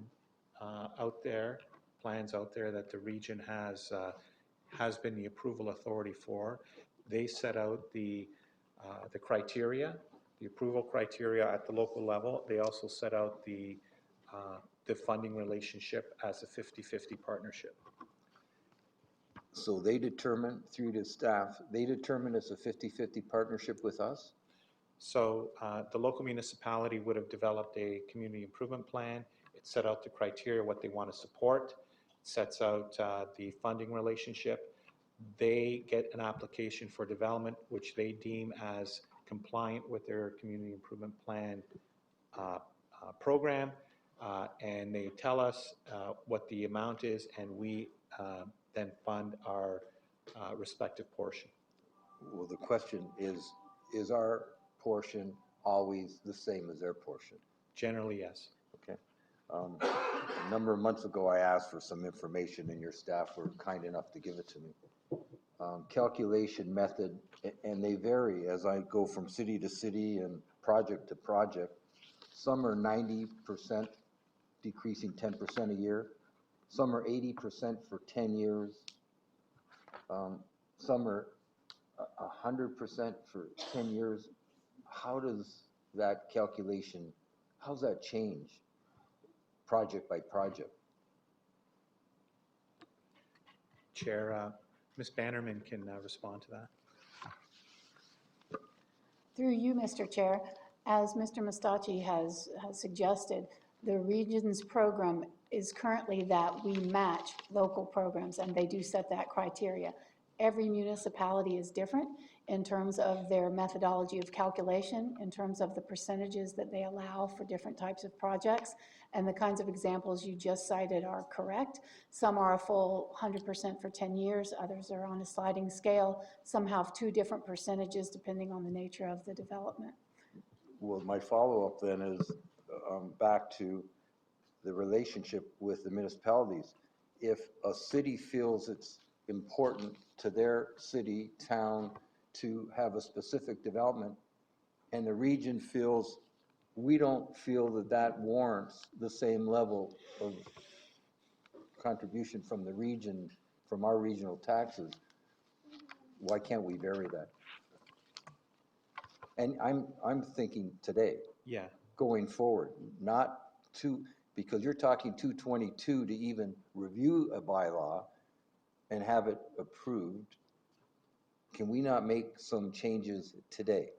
out there that the region has been the approval authority for. They set out the criteria, the approval criteria at the local level. They also set out the funding relationship as a 50-50 partnership. So they determine, through the staff, they determine it's a 50-50 partnership with us? So the local municipality would have developed a community improvement plan. It set out the criteria, what they want to support. It sets out the funding relationship. They get an application for development, which they deem as compliant with their community improvement plan program. And they tell us what the amount is, and we then fund our respective portion. Well, the question is our portion always the same as their portion? Generally, yes. Okay. A number of months ago, I asked for some information, and your staff were kind enough to give it to me. Calculation method, and they vary as I go from city to city and project to project. Some are 90%, decreasing 10% a year. Some are 80% for 10 years. Some are 100% for 10 years. How does that calculation, how's that change project by project? Chair, Ms. Bannerman can respond to that. Through you, Mr. Chair, as Mr. Mustachi has suggested, the region's program is currently that we match local programs, and they do set that criteria. Every municipality is different in terms of their methodology of calculation, in terms of the percentages that they allow for different types of projects, and the kinds of examples you just cited are correct. Some are a full 100% for 10 years, others are on a sliding scale. Some have two different percentages depending on the nature of the development. Well, my follow-up then is back to the relationship with the municipalities. If a city feels it's important to their city, town, to have a specific development, and the region feels, we don't feel that that warrants the same level of contribution from the region, from our regional taxes, why can't we vary that? And I'm thinking today, yeah, going forward, not because you're talking 222 to even review a bylaw and have it approved. Can we not make some changes today,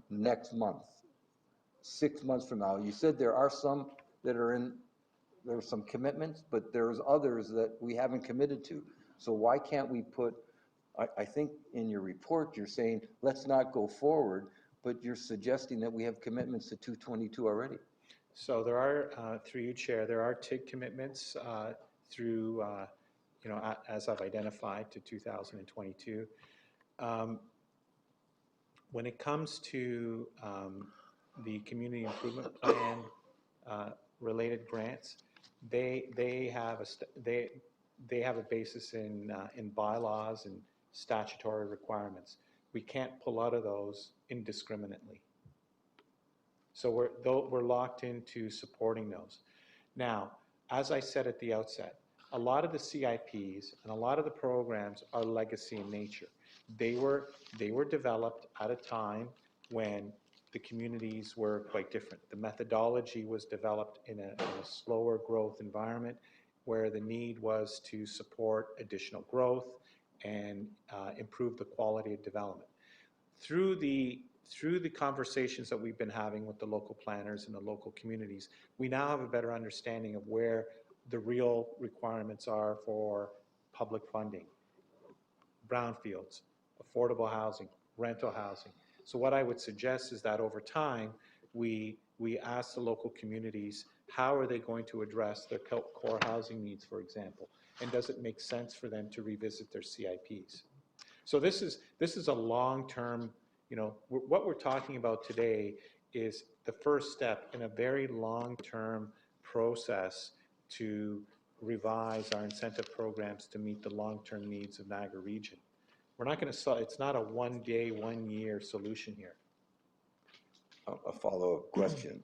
next month, 6 months from now? You said there are some that are there's some commitments, but there's others that we haven't committed to. So why can't we put, I think in your report, you're saying, let's not go forward, but you're suggesting that we have commitments to 222 already. So there are, through you, Chair, there are TIG commitments through, as I've identified, to 2022. When it comes to the community improvement plan related grants, they have a basis in bylaws and statutory requirements. We can't pull out of those indiscriminately. So we're locked into supporting those. Now, as I said at the outset, a lot of the CIPs and a lot of the programs are legacy in nature. They were developed at a time when the communities were quite different. The methodology was developed in a slower growth environment where the need was to support additional growth and improve the quality of development. Through the conversations that we've been having with the local planners and the local communities, we now have a better understanding of where the real requirements are for public funding, brownfields, affordable housing, rental housing. So what I would suggest is that over time, we ask the local communities, how are they going to address their core housing needs, for example? And does it make sense for them to revisit their CIPs? So this is a long-term, what we're talking about today is the first step in a very long-term process to revise our incentive programs to meet the long-term needs of Niagara region. We're not going to, it's not a one-day, one-year solution here. A follow-up question.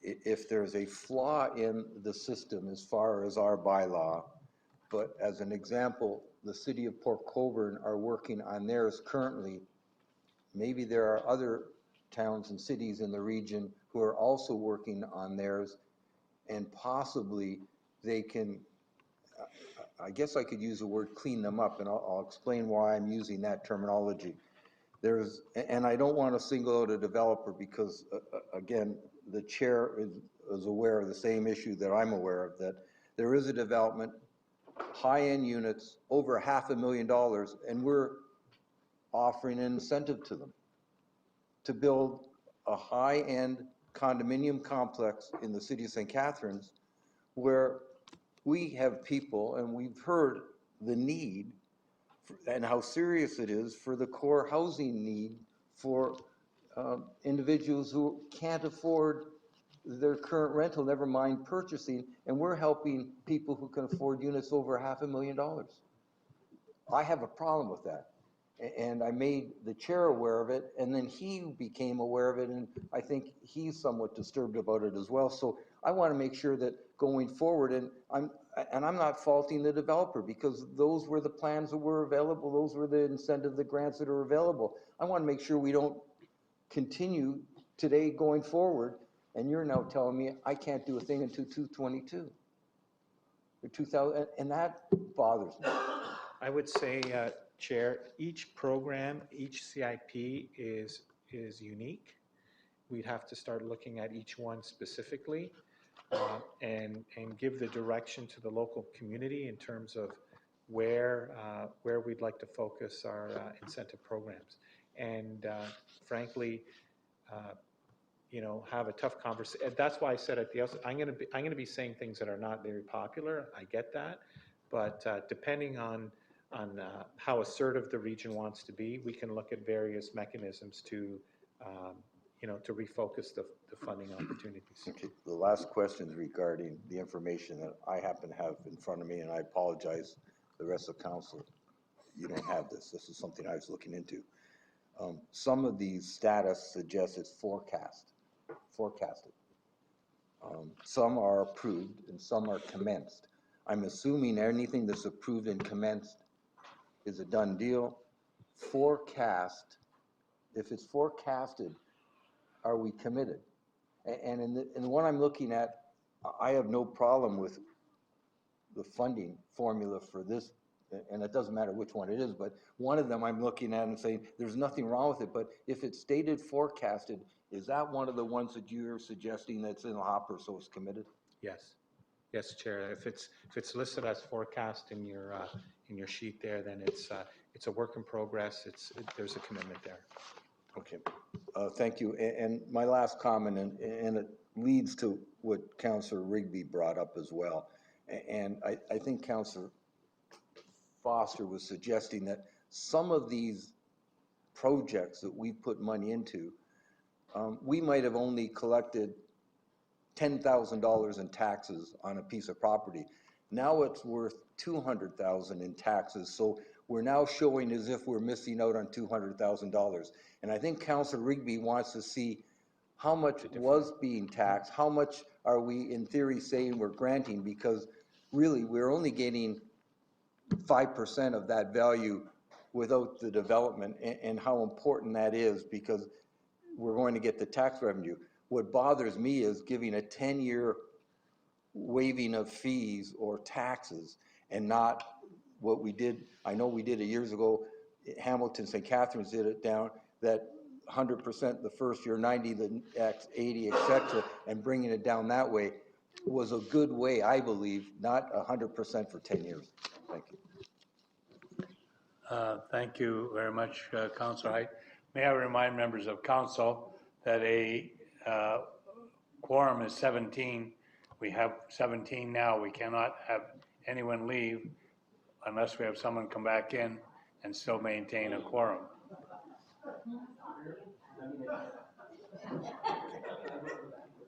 If there's a flaw in the system as far as our bylaw, but as an example, the city of Port Colborne are working on theirs currently, maybe there are other towns and cities in the region who are also working on theirs, and possibly they can, I guess I could use the word clean them up, and I'll explain why I'm using that terminology. And I don't want to single out a developer because, again, the chair is aware of the same issue that I'm aware of, that there is a development, high-end units, over $500,000, and we're offering an incentive to them to build a high-end condominium complex in the city of St. Catharines where we have people, and we've heard the need and how serious it is for the core housing need for individuals who can't afford their current rental, never mind purchasing, and we're helping people who can afford units over $500,000. I have a problem with that. And I made the chair aware of it, and then he became aware of it, and I think he's somewhat disturbed about it as well. So I want to make sure that going forward, and I'm not faulting the developer because those were the plans that were available, those were the incentive, the grants that are available. I want to make sure we don't continue today going forward, and you're now telling me I can't do a thing until 2022 or 2000, and that bothers me. I would say, Chair, each program, each CIP is unique. We'd have to start looking at each one specifically and give the direction to the local community in terms of where we'd like to focus our incentive programs. And frankly, have a tough conversation. That's why I said at the outset, I'm going to be saying things that are not very popular. I get that, but depending on how assertive the region wants to be, we can look at various mechanisms to refocus the funding opportunities. Okay. The last question is regarding the information that I happen to have in front of me, and I apologize, the rest of council, you don't have this. This is something I was looking into. Some of these status suggests it's forecasted. Some are approved and some are commenced. I'm assuming anything that's approved and commenced is a done deal. Forecast, if it's forecasted, are we committed? And in the one I'm looking at, I have no problem with the funding formula for this, and it doesn't matter which one it is, but one of them I'm looking at and saying there's nothing wrong with it, but if it's stated forecasted, is that one of the ones that you're suggesting that's in the hopper, so it's committed? Yes. Yes, Chair. If it's listed as forecast in your sheet there, then it's a work in progress. There's a commitment there. Okay. Thank you. And my last comment, and it leads to what Councillor Rigby brought up as well. And I think Councillor Foster was suggesting that some of these projects that we put money into, we might have only collected $10,000 in taxes on a piece of property. Now it's worth $200,000 in taxes. So we're now showing as if we're missing out on $200,000. And I think Councillor Rigby wants to see how much was being taxed, how much are we in theory saying we're granting, because really, we're only gaining 5% of that value without the development, and how important that is, because we're going to get the tax revenue. What bothers me is giving a 10-year waiving of fees or taxes, and not what we did. I know we did it years ago. Hamilton, St. Catharines did it down, that 100% the first year, 90 the next, 80, etc., and bringing it down that way was a good way, I believe, not 100% for 10 years. Thank you. Thank you very much, Councillor. May I remind members of council that a quorum is 17. We have 17 now. We cannot have anyone leave unless we have someone come back in and still maintain a quorum.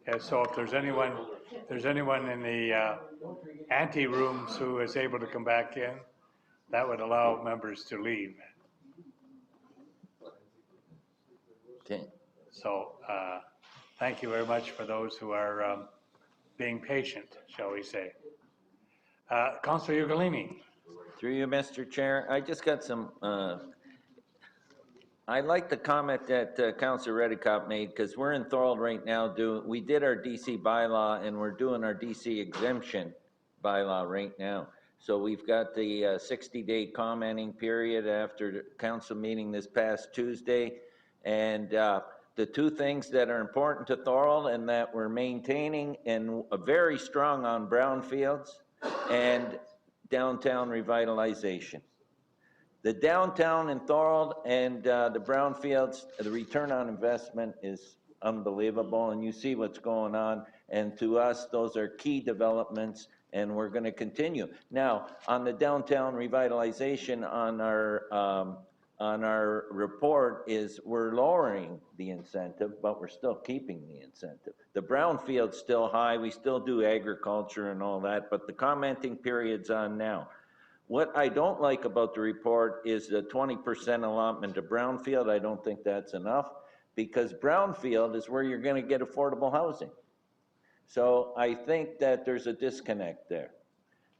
Okay, so if there's anyone in the ante rooms who is able to come back in, that would allow members to leave. Okay. So thank you very much for those who are being patient, shall we say. Councillor Ugolini. Through you, Mr. Chair, I just got some, I like the comment that Councillor Redicott made, because we're enthralled right now we did our DC bylaw and we're doing our DC exemption bylaw right now. So we've got the 60-day commenting period after the council meeting this past Tuesday. And the two things that are important to Thorold and that we're maintaining and very strong on brownfields and downtown revitalization. The downtown in Thorold and the brownfields, the return on investment is unbelievable, and you see what's going on. And to us, those are key developments, and we're going to continue. Now, on the downtown revitalization, on our report is we're lowering the incentive, but we're still keeping the incentive. The brownfield's still high. We still do agriculture and all that, but the commenting period's on now. What I don't like about the report is the 20% allotment to brownfield. I don't think that's enough, because brownfield is where you're going to get affordable housing. So I think that there's a disconnect there.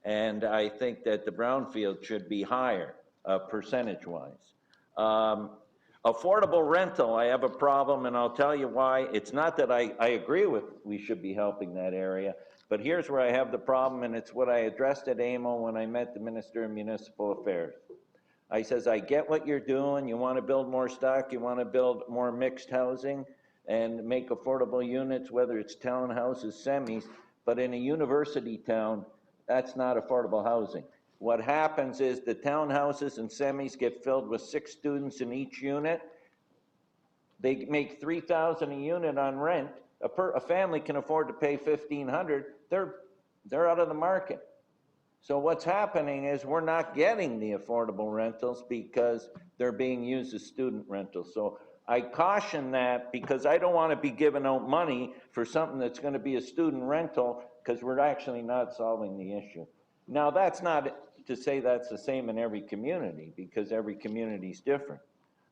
And I think that the brownfield should be higher, percentage-wise. Affordable rental, I have a problem, and I'll tell you why. It's not that I agree with we should be helping that area, but here's where I have the problem, and it's what I addressed at AMO when I met the Minister of Municipal Affairs. I says, I get what you're doing. You want to build more stock. You want to build more mixed housing and make affordable units, whether it's townhouses, semis, but in a university town, that's not affordable housing. What happens is the townhouses and semis get filled with 6 students in each unit. They make $3,000 a unit on rent. A family can afford to pay $1,500. They're out of the market. So what's happening is we're not getting the affordable rentals because they're being used as student rentals. So I caution that, because I don't want to be giving out money for something that's going to be a student rental, because we're actually not solving the issue. Now, that's not to say that's the same in every community, because every community is different.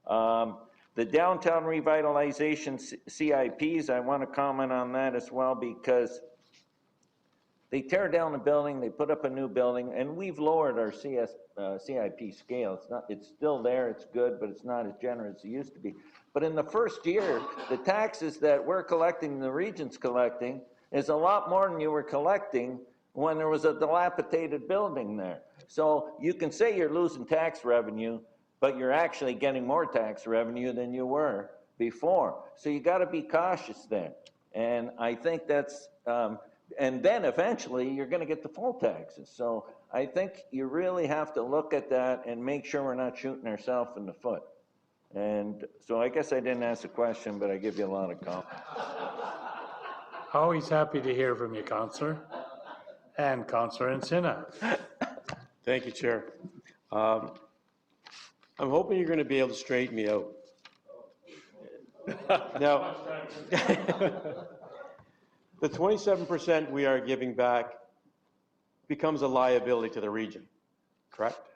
The downtown revitalization CIPs, I want to comment on that as well, because they tear down a building, they put up a new building, and we've lowered our CIP scale. It's still there, it's good, but it's not as generous as it used to be. But in the first year, the taxes that we're collecting, the region's collecting, is a lot more than you were collecting when there was a dilapidated building there. So you can say you're losing tax revenue, but you're actually getting more tax revenue than you were before. So you got to be cautious there. And I think that's, and then eventually you're going to get the full taxes. So I think you really have to look at that and make sure we're not shooting ourselves in the foot. And so I guess I didn't ask a question, but I give you a lot of comments. Always happy to hear from you, Councillor. And Councillor Encina. Thank you, Chair. I'm hoping you're going to be able to straighten me out. Now, the 27% we are giving back becomes a liability to the region, correct?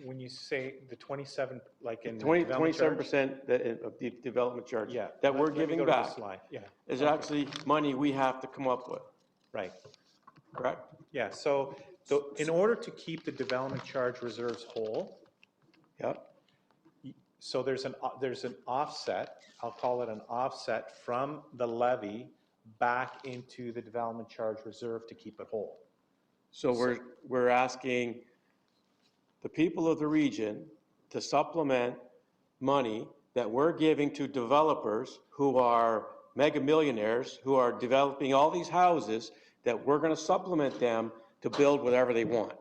When you say the 27, like in 27% of the development charge that we're giving back is actually money we have to come up with. Right. correct? Yeah, so in order to keep the development charge reserves whole, Yep. so there's an offset, I'll call it an offset from the levy back into the development charge reserve to keep it whole. So we're asking the people of the region to supplement money that we're giving to developers who are mega millionaires, who are developing all these houses, that we're going to supplement them to build whatever they want.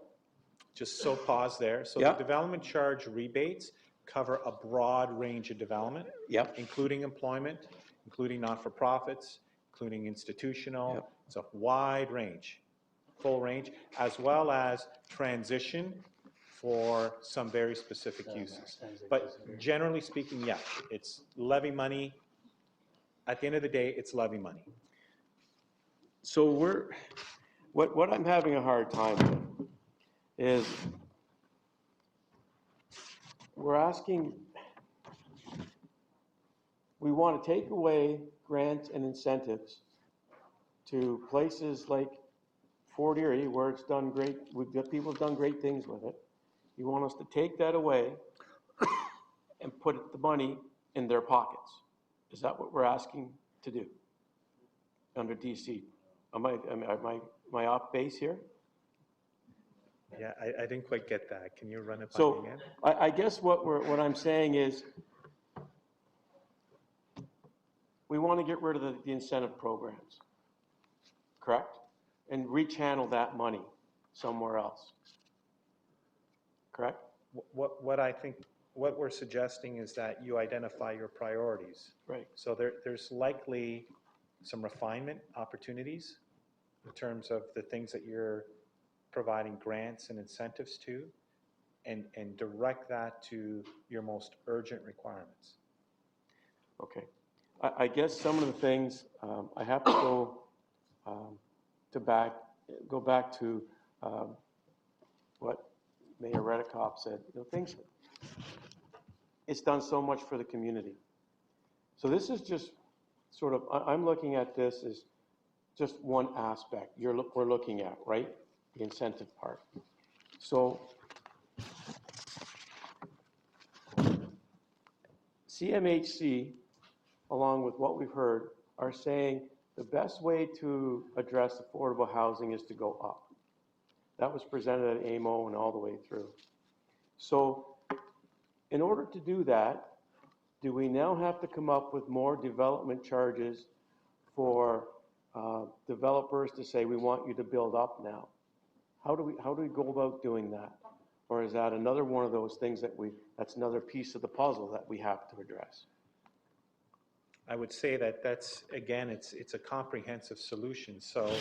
Just so pause there. So Yep. the development charge rebates cover a broad range of development, Yep. including employment, including not-for-profits, including institutional. Yep. It's a wide range, full range, as well as transition for some very specific uses. But generally speaking, yeah, it's levy money. At the end of the day, it's levy money. So what I'm having a hard time with is we're asking, we want to take away grants and incentives to places like Fort Erie where it's done great, people have done great things with it. You want us to take that away and put the money in their pockets. Is that what we're asking to do under DC? Am I off base here? Yeah, I didn't quite get that. Can you run it by me So again? I guess what I'm saying is we want to get rid of the incentive programs, correct? And rechannel that money somewhere else, correct? What we're suggesting is that you identify your priorities. Right. So there's likely some refinement opportunities in terms of the things that you're providing grants and incentives to, and direct that to your most urgent requirements. Okay. I guess some of the things, I have to go back to what Mayor Redekop said. Things, it's done so much for the community. So this is just sort of, I'm looking at this as just one aspect we're looking at, right? The incentive part. So CMHC, along with what we've heard, are saying the best way to address affordable housing is to go up. That was presented at AMO and all the way through. So in order to do that, do we now have to come up with more development charges for developers to say, we want you to build up now? How do we go about doing that? Or is that another one of those things that's another piece of the puzzle that we have to address? I would say that's, again, it's a comprehensive solution. So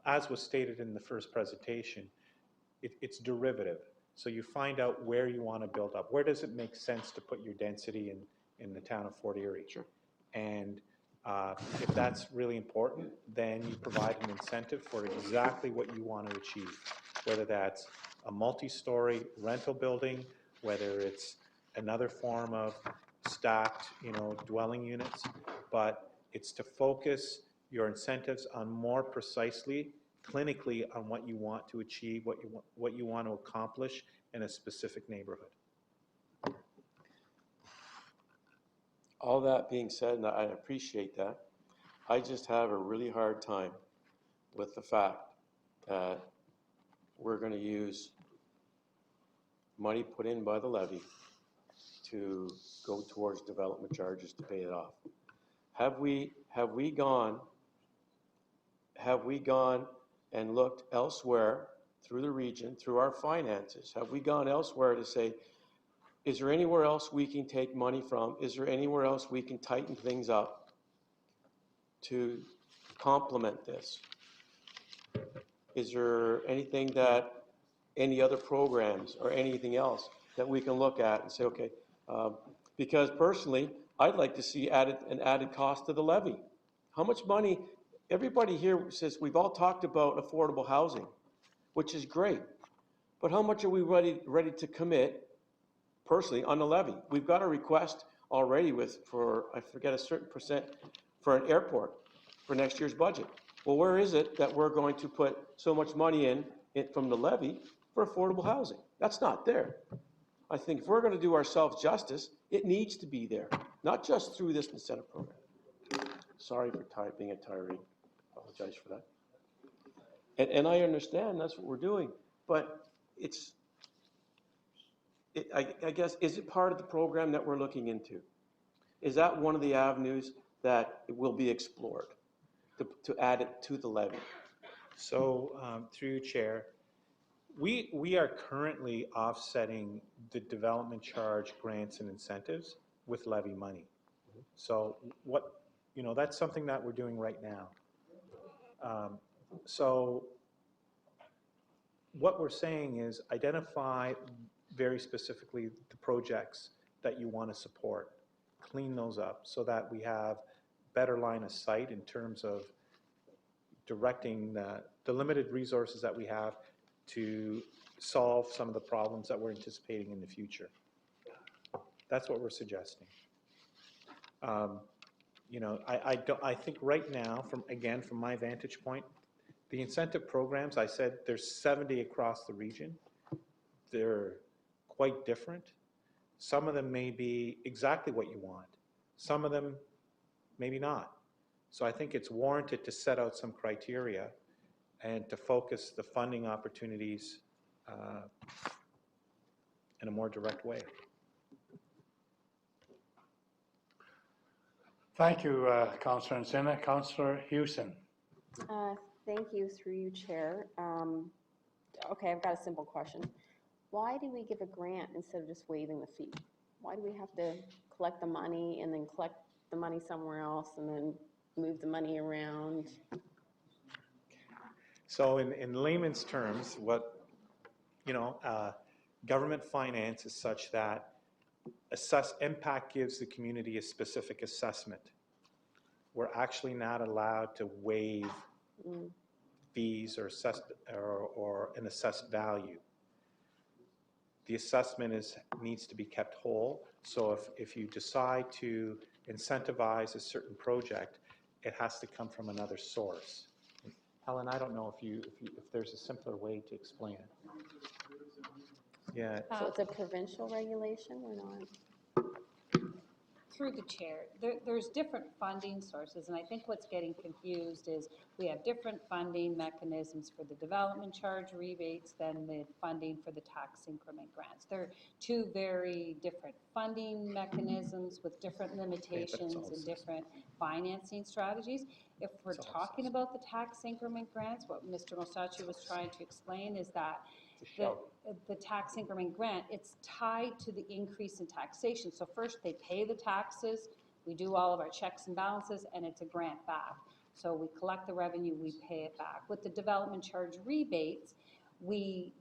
as was stated in the first presentation, it's derivative. So you find out where you want to build up. Where does it make sense to put your density in the town of Fort Erie? Sure. And if that's really important, then you provide an incentive for exactly what you want to achieve, whether that's a multi-story rental building, whether it's another form of stacked, dwelling units, but it's to focus your incentives on more precisely, clinically, on what you want to achieve, what you want to accomplish in a specific neighborhood. All that being said, and I appreciate that, I just have a really hard time with the fact that we're going to use money put in by the levy to go towards development charges to pay it off. Have we gone and looked elsewhere through the region, through our finances? Have we gone elsewhere to say, is there anywhere else we can take money from? Is there anywhere else we can tighten things up to complement this? Is there anything that, any other programs or anything else that we can look at and say, okay, because personally, I'd like to see an added cost to the levy. How much money, everybody here says, we've all talked about affordable housing, which is great, but how much are we ready to commit personally on the levy? We've got a request already for, I forget, a certain percent for an airport for next year's budget. Well, where is it that we're going to put so much money in from the levy for affordable housing? That's not there. I think if we're going to do ourselves justice, it needs to be there, not just through this incentive program. Sorry for being a tirade. Apologize for that. And I understand that's what we're doing, but I guess, is it part of the program that we're looking into? Is that one of the avenues that will be explored to add it to the levy? So through you, Chair, we are currently offsetting the development charge grants and incentives with levy money. So that's something that we're doing right now. So what we're saying is identify very specifically the projects that you want to support, clean those up so that we have better line of sight in terms of directing the limited resources that we have to solve some of the problems that we're anticipating in the future. That's what we're suggesting. I think right now, from my vantage point, the incentive programs, I said there's 70 across the region. They're quite different. Some of them may be exactly what you want. Some of them maybe not. So I think it's warranted to set out some criteria and to focus the funding opportunities in a more direct way. Thank you, Councillor Encina. Councillor Hewson. Thank you, through you, Chair. Okay, I've got a simple question. Why do we give a grant instead of just waiving the fee? Why do we have to collect the money and then collect the money somewhere else and then move the money around? So in layman's terms, government finance is such that impact gives the community a specific assessment. We're actually not allowed to waive fees or an assessed value. The assessment needs to be kept whole. So if you decide to incentivize a certain project, it has to come from another source. Helen, I don't know if there's a simpler way to explain it. Yeah. So it's a provincial regulation or not? Through the chair, there's different funding sources, and I think what's getting confused is we have different funding mechanisms for the development charge rebates than the funding for the tax increment grants. They're two very different funding mechanisms with different limitations and different financing strategies. If we're talking about the tax increment grants, what Mr. Mosachi was trying to explain is that the tax increment grant, it's tied to the increase in taxation. So first they pay the taxes, we do all of our checks and balances, and it's a grant back. So we collect the revenue, we pay it back. With the development charge rebates, we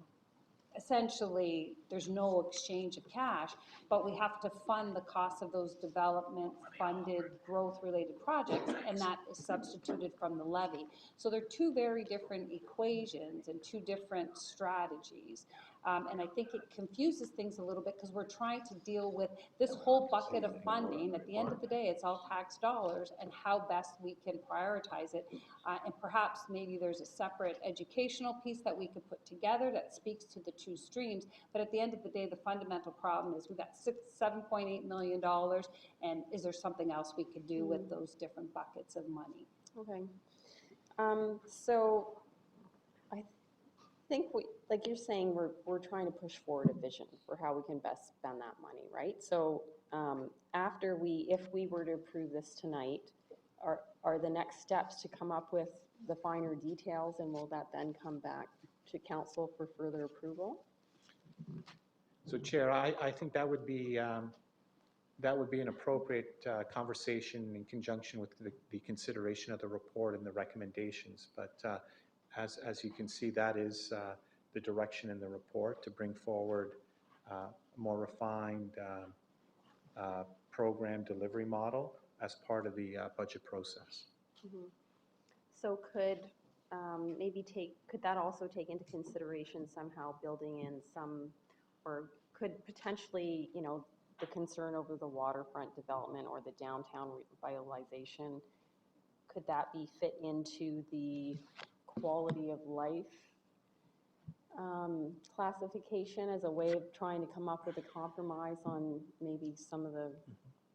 essentially, there's no exchange of cash, but we have to fund the cost of those development funded growth related projects, and that is substituted from the levy. So they're two very different equations and two different strategies. And I think it confuses things a little bit because we're trying to deal with this whole bucket of funding. At the end of the day, it's all tax dollars, and how best we can prioritize it. And perhaps maybe there's a separate educational piece that we could put together that speaks to the two streams. But at the end of the day, the fundamental problem is we've got $7.8 million, and is there something else we could do with those different buckets of money? Okay. So I think like you're saying, we're trying to push forward a vision for how we can best spend that money, right? So if we were to approve this tonight, are the next steps to come up with the finer details, and will that then come back to council for further approval? So Chair, I think that would be an appropriate conversation in conjunction with the consideration of the report and the recommendations. But as you can see, that is the direction in the report, to bring forward a more refined program delivery model as part of the budget process. Mm-hmm. So could that also take into consideration somehow building in some, or could potentially, the concern over the waterfront development or the downtown revitalization could that be fit into the quality of life classification as a way of trying to come up with a compromise on maybe some of the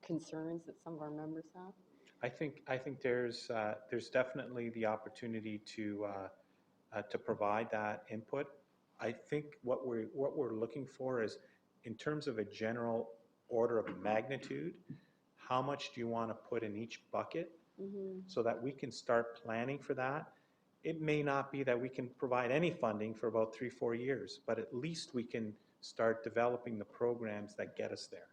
concerns that some of our members have? I think there's definitely the opportunity to provide that input. I think what we're looking for is, in terms of a general order of magnitude, how much do you want to put in each bucket, so that we can start planning for that. It may not be that we can provide any funding for about 3-4 years, but at least we can start developing the programs that get us there.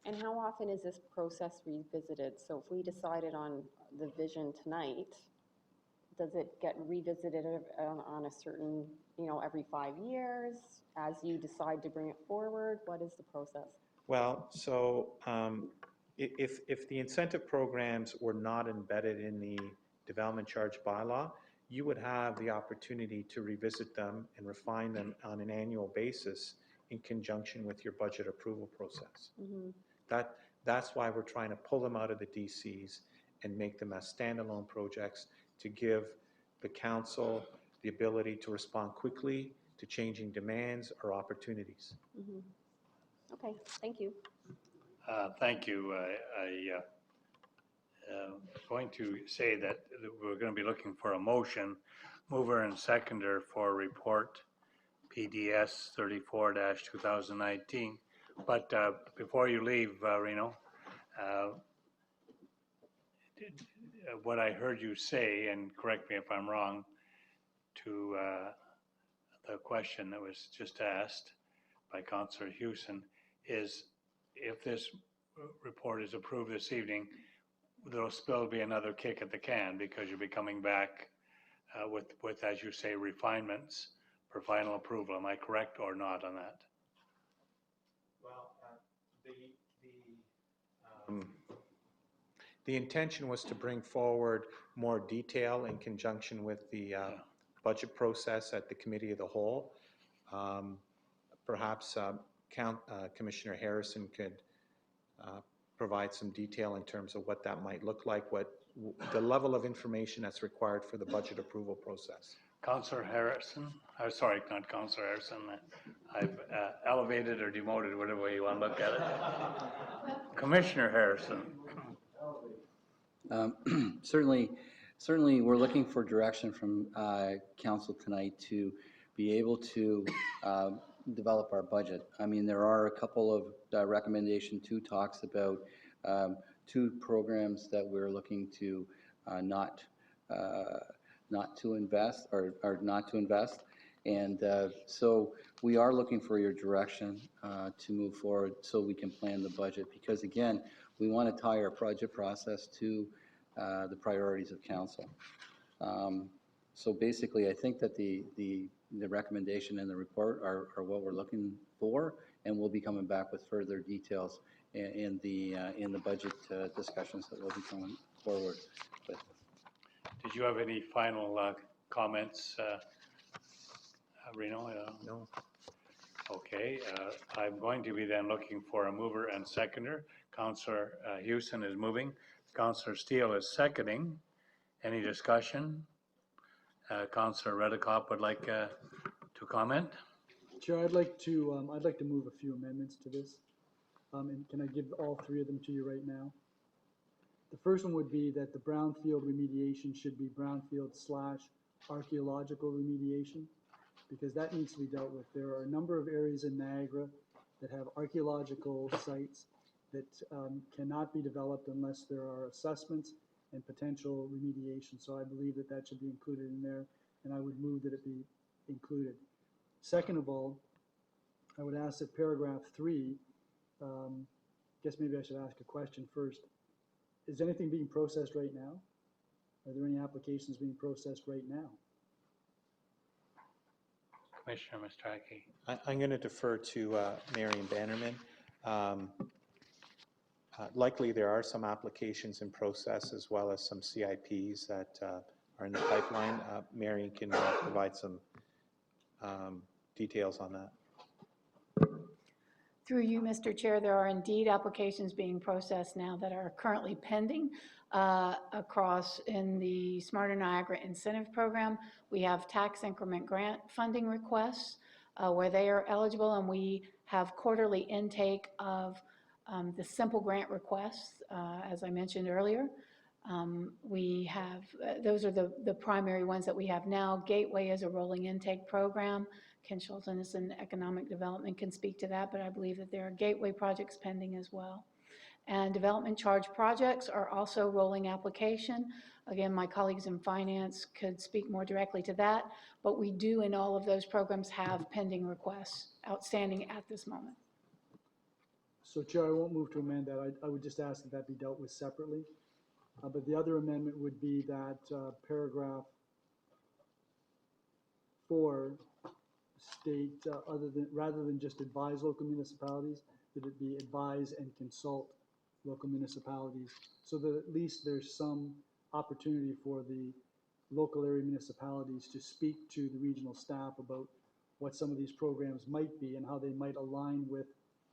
And how often is this process revisited? So if we decided on the vision tonight, does it get revisited on a certain, every 5 years as you decide to bring it forward? What is the process? Well, so if the incentive programs were not embedded in the development charge bylaw, you would have the opportunity to revisit them and refine them on an annual basis in conjunction with your budget approval process. That's why we're trying to pull them out of the DCs and make them as standalone projects to give the council the ability to respond quickly to changing demands or opportunities. Okay, thank you. Thank you. Going to say that we're going to be looking for a mover and seconder for report PDS 34-2019. But before you leave, Reno, what I heard you say, and correct me if I'm wrong, to the question that was just asked by Councillor Hewson, is if this report is approved this evening, there'll still be another kick at the can because you'll be coming back with, as you say, refinements for final approval. Am I correct or not on that? Well, the intention was to bring forward more detail in conjunction with the budget process at the Committee of the Whole. Perhaps Commissioner Harrison could provide some detail in terms of what that might look like, what the level of information that's required for the budget approval process. Councillor Harrison, sorry, not Councillor Harrison, I've elevated or demoted, whatever way you want to look at it. Commissioner Harrison. Certainly, we're looking for direction from council tonight to be able to develop our budget. I mean, there are a couple of recommendation 2 talks about 2 programs that we're looking to not to invest or not to invest. And so we are looking for your direction to move forward so we can plan the budget, because again, we want to tie our budget process to the priorities of council. So basically, I think that the recommendation and the report are what we're looking for, and we'll be coming back with further details in the budget discussions that we'll be coming forward with. Did you have any final comments, Reno? No. Okay, I'm going to be then looking for a mover and seconder. Councillor Hewson is moving. Councillor Steele is seconding. Any discussion? Councillor Redekop would like to comment. Chair, I'd like to move a few amendments to this. And can I give all 3 of them to you right now? The first one would be that the brownfield remediation should be brownfield/archaeological remediation, because that needs to be dealt with. There are a number of areas in Niagara that have archaeological sites that cannot be developed unless there are assessments and potential remediation. So I believe that that should be included in there, and I would move that it be included. Second of all, I would ask that paragraph 3, guess maybe I should ask a question first. Is anything being processed right now? Are there any applications being processed right now? Commissioner Mistraki. I'm going to defer to Marion Bannerman. Likely there are some applications in process as well as some CIPs that are in the pipeline. Marion can provide some details on that. Through you, Mr. Chair, there are indeed applications being processed now that are currently pending. across in the Smarter Niagara Incentive Program. We have tax increment grant funding requests where they are eligible, and we have quarterly intake of the simple grant requests, as I mentioned earlier. We have, those are the primary ones that we have now. Gateway is a rolling intake program. Ken Schulten is in economic development, can speak to that, but I believe that there are gateway projects pending as well. And development charge projects are also rolling application. Again, my colleagues in finance could speak more directly to that, but we do in all of those programs have pending requests outstanding at this moment. So Chair, I won't move to amend that. I would just ask that that be dealt with separately. But the other amendment would be that paragraph 4 state rather than just advise local municipalities, that it be advise and consult local municipalities, so that at least there's some opportunity for the local area municipalities to speak to the regional staff about what some of these programs might be and how they might align with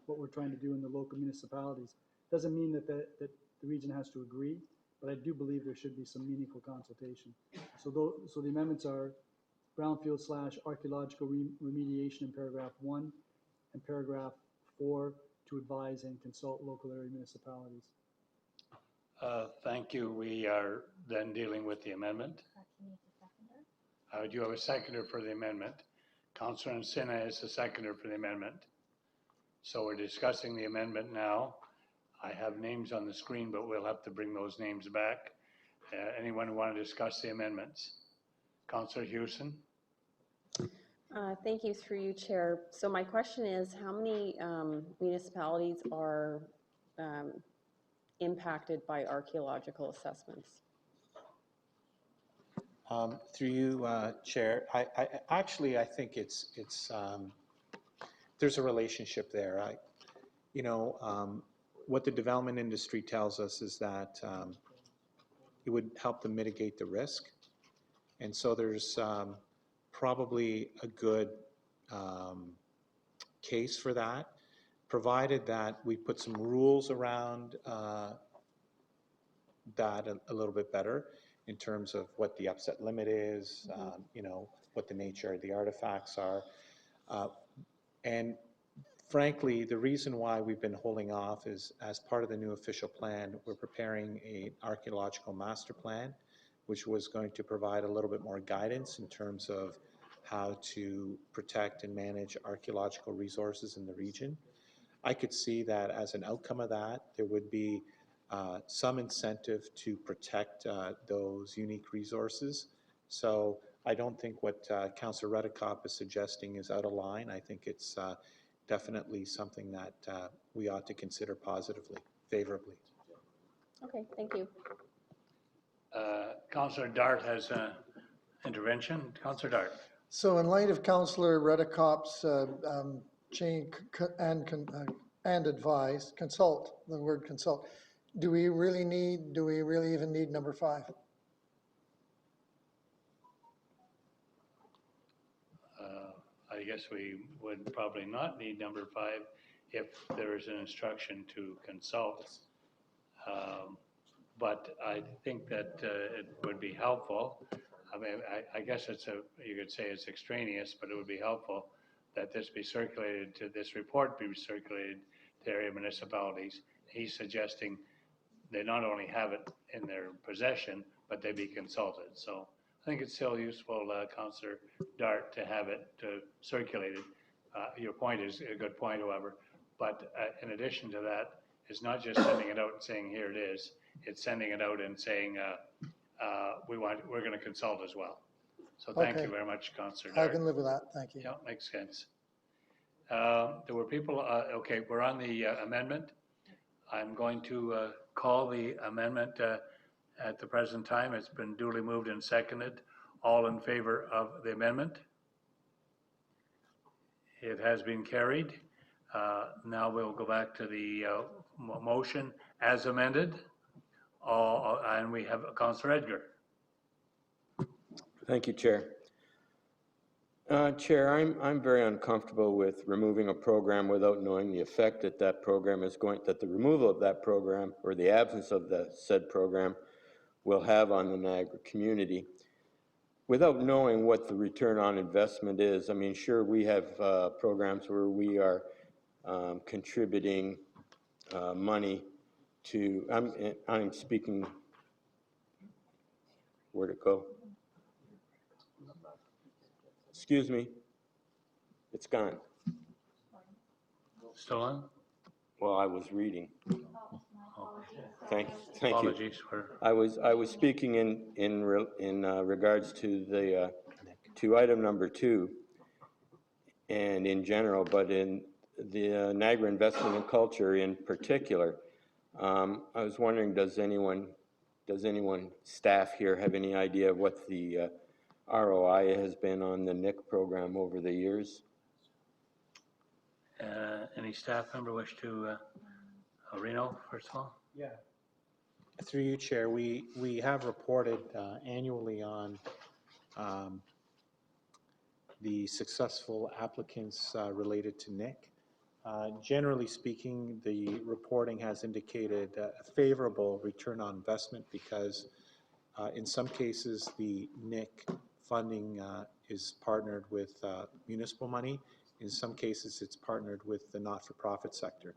what we're trying to do in the local municipalities. Doesn't mean that the region has to agree, but I do believe there should be some meaningful consultation. So the amendments are brownfield / archaeological remediation in paragraph 1 and paragraph 4 to advise and consult local area municipalities. Thank you. We are then dealing with the amendment. Do you have a seconder for the amendment? Councillor Encina is the seconder for the amendment. So we're discussing the amendment now. I have names on the screen, but we'll have to bring those names back. Anyone who want to discuss the amendments? Councillor Hewson. Thank you, through you, Chair. So my question is, how many municipalities are impacted by archaeological assessments? Through you, Chair, I think it's there's a relationship there. What the development industry tells us is that it would help them mitigate the risk. And so there's probably a good case for that, provided that we put some rules around that a little bit better in terms of what the upset limit is, what the nature of the artifacts are. And frankly, the reason why we've been holding off is, as part of the new official plan, we're preparing an archaeological master plan, which was going to provide a little bit more guidance in terms of how to protect and manage archaeological resources in the region. I could see that as an outcome of that, there would be some incentive to protect those unique resources. So I don't think what Councillor Redekop is suggesting is out of line. I think it's definitely something that we ought to consider positively, favorably. Okay, thank you. Councillor Dart has an intervention. Councillor Dart. So in light of Councillor Redekop's change and advise, consult, the word consult, do we really even need number 5? I guess we would probably not need number 5 if there is an instruction to consult. But I think that it would be helpful. I mean, I guess you could say it's extraneous, but it would be helpful that this be circulated this report be circulated to area municipalities. He's suggesting they not only have it in their possession, but they be consulted. So I think it's still useful, Councillor Dart, to have it circulated. Your point is a good point, however, but in addition to that, it's not just sending it out and saying, here it is. It's sending it out and saying, we're going to consult as well. So thank you very much, Councillor Dart. I can live with that, thank you. Yeah, makes sense. There were people, okay, we're on the amendment. I'm going to call the amendment at the present time. It's been duly moved and seconded. All in favor of the amendment? It has been carried. Now we'll go back to the motion as amended. And we have Councillor Edgar. Thank you, Chair. Chair, I'm very uncomfortable with removing a program without knowing the effect that that program is going, that the removal of that program or the absence of the said program will have on the Niagara community. Without knowing what the return on investment is, I mean, sure, we have programs where we are contributing money to, I'm speaking, where'd it go? Excuse me, it's gone. Still on? Well, I was reading. Thank you. Apologies for. I was speaking in regards to the to item number 2, and in general, but in the Niagara Investment in Culture in particular. I was wondering, does anyone staff here have any idea of what the ROI has been on the NIC program over the years? Any staff member wish to, Reno, first of all? Yeah. Through you, Chair, we have reported annually on the successful applicants related to NIC. Generally speaking, the reporting has indicated a favorable return on investment because in some cases the NIC funding is partnered with municipal money. In some cases it's partnered with the not-for-profit sector.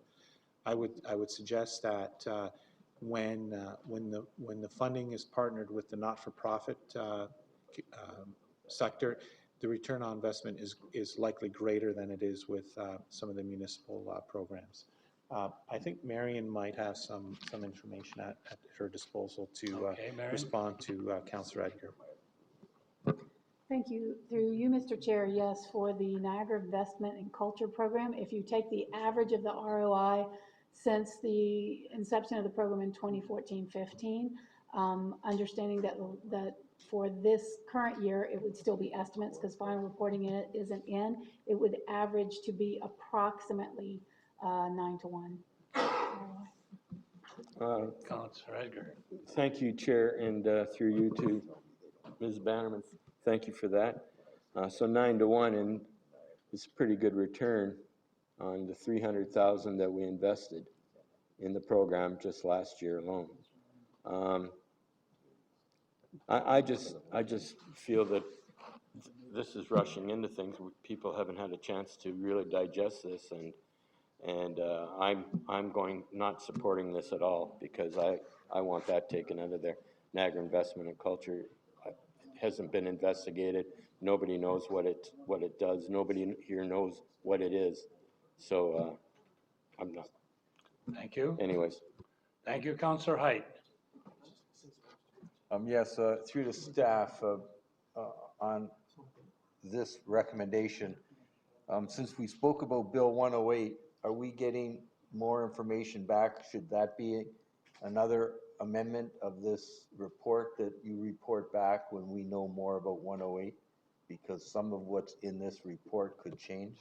I would suggest that when the funding is partnered with the not-for-profit sector, the return on investment is likely greater than it is with some of the municipal programs. I think Marion might have some information at her disposal to respond to Councillor Edgar. Thank you. Through you, Mr. Chair, yes, for the Niagara Investment and Culture Program, if you take the average of the ROI since the inception of the program in 2014-15, understanding that for this current year, it would still be estimates because final reporting isn't in, it would average to be approximately 9 to 1. Councillor Edgar. Thank you, Chair, and through you to Ms. Bannerman. Thank you for that. So 9 to 1, and it's a pretty good return on the $300,000 that we invested in the program just last year alone. I just feel that this is rushing into things. People haven't had a chance to really digest this, and I'm not supporting this at all because I want that taken out of there. Niagara Investment and Culture hasn't been investigated. Nobody knows what it does. Nobody here knows what it is. So I'm not. Thank you. Anyways. Thank you, Councillor Height. Yes, through the staff on this recommendation, since we spoke about Bill 108, are we getting more information back? Should that be another amendment of this report that you report back when we know more about 108? Because some of what's in this report could change.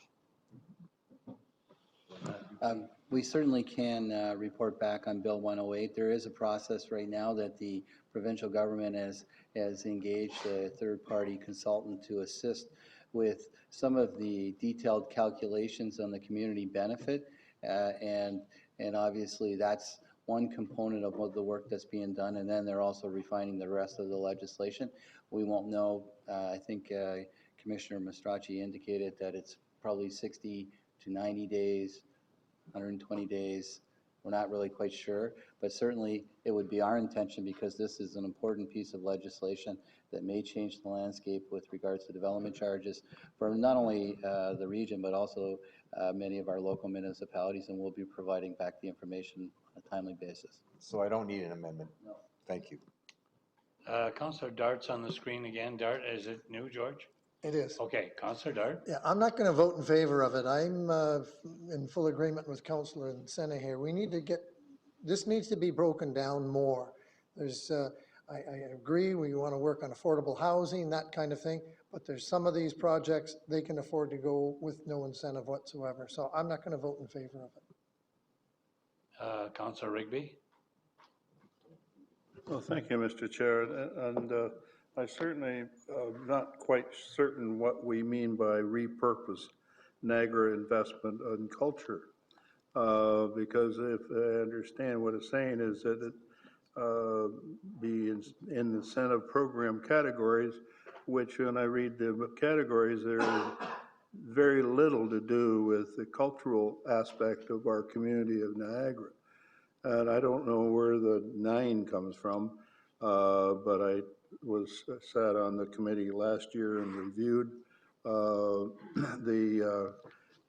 We certainly can report back on Bill 108. There is a process right now that the provincial government has engaged a third-party consultant to assist with some of the detailed calculations on the community benefit, and obviously that's one component of what the work that's being done, and then they're also refining the rest of the legislation. We won't know. I think Commissioner Mastracci indicated that it's probably 60 to 90 days, 120 days. We're not really quite sure, but certainly it would be our intention, because this is an important piece of legislation that may change the landscape with regards to development charges for not only the region, but also many of our local municipalities, and we'll be providing back the information on a timely basis. So I don't need an amendment? No. Thank you. Councillor Dart's on the screen again. Dart, is it new, George? It is. Okay, Councillor Dart. Yeah, I'm not going to vote in favor of it. I'm in full agreement with Councillor Senna here. We need to this needs to be broken down more. There's, I agree, we want to work on affordable housing, that kind of thing, but there's some of these projects, they can afford to go with no incentive whatsoever. So I'm not going to vote in favor of it. Councillor Rigby. Well, thank you, Mr. Chair. And I certainly not quite certain what we mean by repurpose Niagara Investment and Culture. Because if I understand what it's saying is that be in incentive program categories, which when I read the categories, there is very little to do with the cultural aspect of our community of Niagara. And I don't know where the 9 comes from, but I sat on the committee last year and reviewed the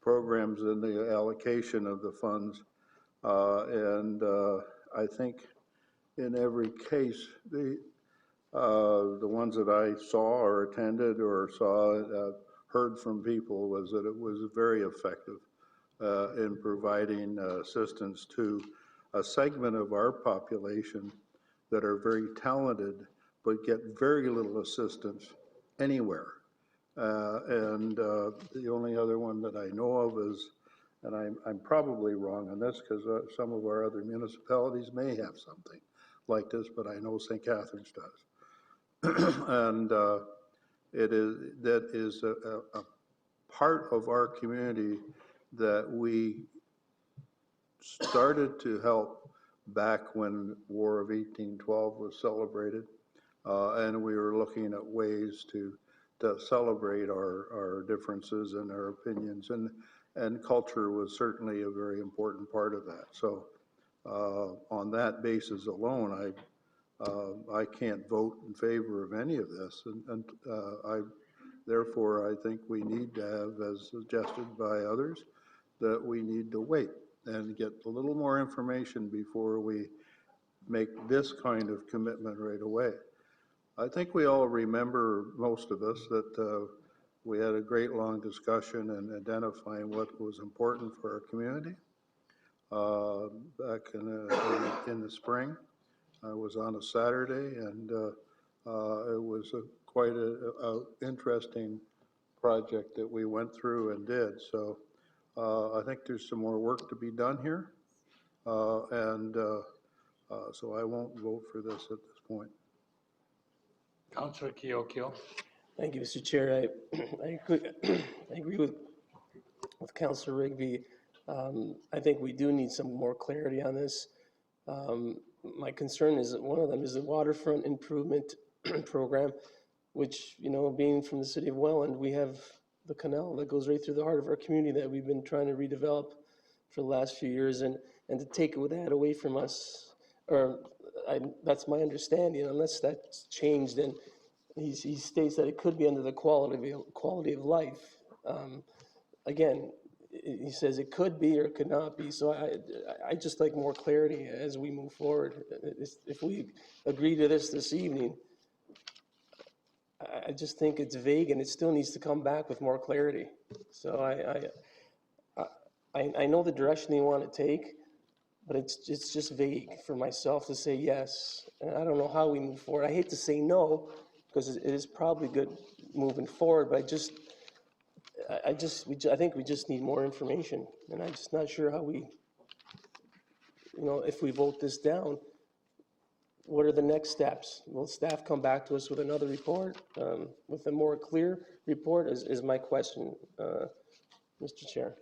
programs and the allocation of the funds. And I think in every case, the ones that I saw or attended or heard from people was that it was very effective in providing assistance to a segment of our population that are very talented but get very little assistance anywhere. And the only other one that I know of is, and I'm probably wrong on this because some of our other municipalities may have something like this, but I know St. Catharines does. And that is a part of our community that we started to help back when War of 1812 was celebrated. And we were looking at ways to celebrate our differences and our opinions, and culture was certainly a very important part of that. So on that basis alone, I can't vote in favor of any of this, and therefore I think we need to have, as suggested by others, that we need to wait and get a little more information before we make this kind of commitment right away. I think we all remember, most of us, that we had a great long discussion in identifying what was important for our community back in the spring. I was on a Saturday, and it was quite a interesting project that we went through and did. So I think there's some more work to be done here, and so I won't vote for this at this point. Councillor Kiokio. Thank you, Mr. Chair. I agree with Councillor Rigby. I think we do need some more clarity on this. My concern is that one of them is the waterfront improvement program, which, you know, being from the city of Welland, we have the canal that goes right through the heart of our community that we've been trying to redevelop for the last few years, and to take that away from us, or that's my understanding, unless that's changed. And he states that it could be under the quality of life. Again, he says it could be or it could not be. So I just like more clarity as we move forward. If we agree to this evening, I just think it's vague, and it still needs to come back with more clarity. So I know the direction you want to take, but it's just vague for myself to say yes. And I don't know how we move forward. I hate to say no, because it is probably good moving forward, but I think we just need more information, and I'm just not sure how we, you know, if we vote this down, what are the next steps? Will staff come back to us with another report, with a more clear report, is my question, Mr. Chair.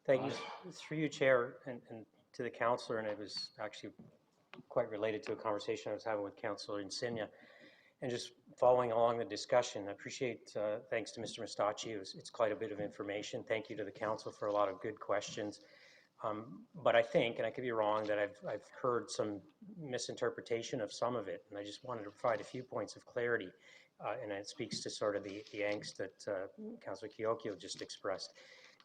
Thank you. It's for you, Chair, and to the councillor, and it was actually quite related to a conversation I was having with Councillor Insignia. And just following along the discussion, I appreciate, thanks to Mr. Mustacci, it's quite a bit of information. Thank you to the council for a lot of good questions. But I think, and I could be wrong, that I've heard some misinterpretation of some of it, and I just wanted to provide a few points of clarity, and it speaks to sort of the angst that Councillor Kiokio just expressed.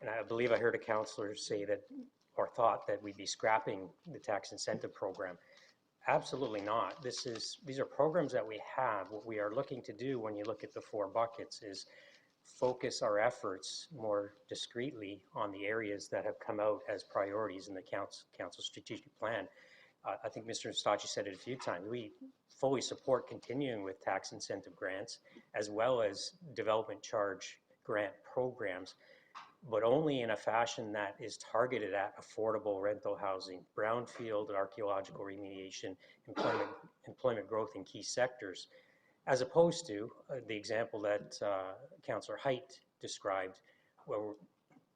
And I believe I heard a councillor say that, or thought that we'd be scrapping the tax incentive program. Absolutely not. These are programs that we have. What we are looking to do when you look at the 4 buckets is focus our efforts more discreetly on the areas that have come out as priorities in the council strategic plan. I think Mr. Mustacci said it a few times. We fully support continuing with tax incentive grants as well as development charge grant programs, but only in a fashion that is targeted at affordable rental housing, brownfield and archaeological remediation, employment growth in key sectors, as opposed to the example that Councillor Height described, where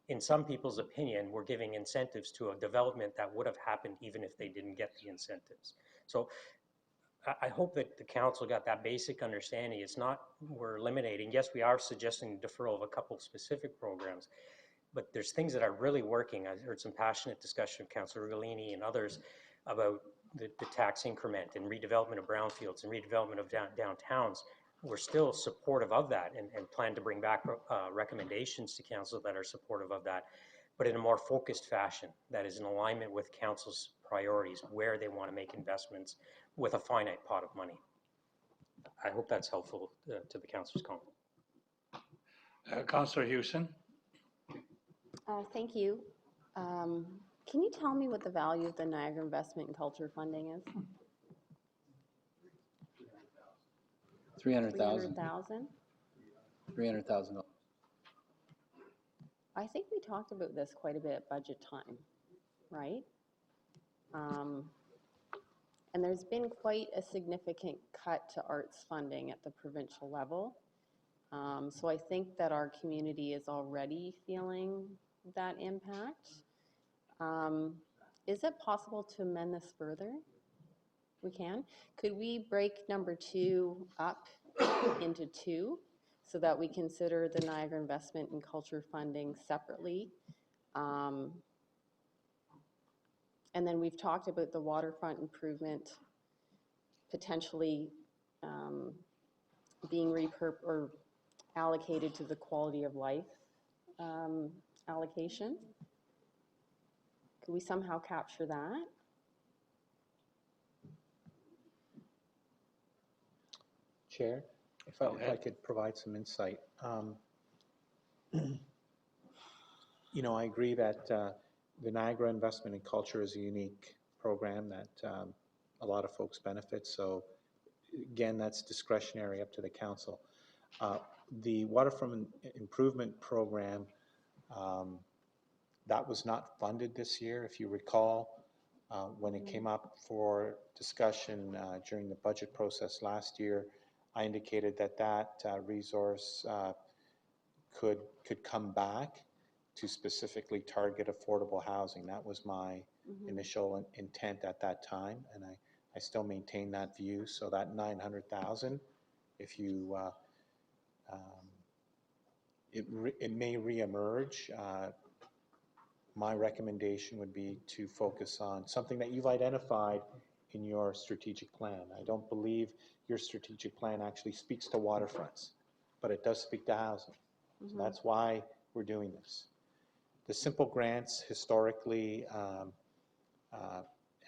in some people's opinion, we're giving incentives to a development that would have happened even if they didn't get the incentives. So I hope that the council got that basic understanding. It's not we're eliminating. Yes, we are suggesting deferral of a couple specific programs, but there's things that are really working. I heard some passionate discussion of Councillor Galini and others about the tax increment and redevelopment of brownfields and redevelopment of downtowns. We're still supportive of that and plan to bring back recommendations to council that are supportive of that, but in a more focused fashion that is in alignment with council's priorities, where they want to make investments with a finite pot of money. I hope that's helpful to the council's comment. Councillor Houston. Thank you. Can you tell me what the value of the Niagara Investment and Culture funding is? 300,000. 300,000. I think we talked about this quite a bit at budget time, right? And there's been quite a significant cut to arts funding at the provincial level. So I think that our community is already feeling that impact. Is it possible to amend this further? We can. Could we break number 2 up into 2 so that we consider the Niagara Investment and Culture funding separately? And then we've talked about the waterfront improvement potentially being or allocated to the quality of life allocation. Could we somehow capture that? Chair, if I could provide some insight. You know, I agree that the Niagara Investment in Culture is a unique program that a lot of folks benefit. So again, that's discretionary up to the council. The waterfront improvement program, that was not funded this year. If you recall, when it came up for discussion during the budget process last year, I indicated that that resource could come back to specifically target affordable housing. That was my initial intent at that time, and I still maintain that view. So that 900,000, if you, it may reemerge. My recommendation would be to focus on something that you've identified in your strategic plan. I don't believe your strategic plan actually speaks to waterfronts, but it does speak to housing. So that's why we're doing this. The simple grants historically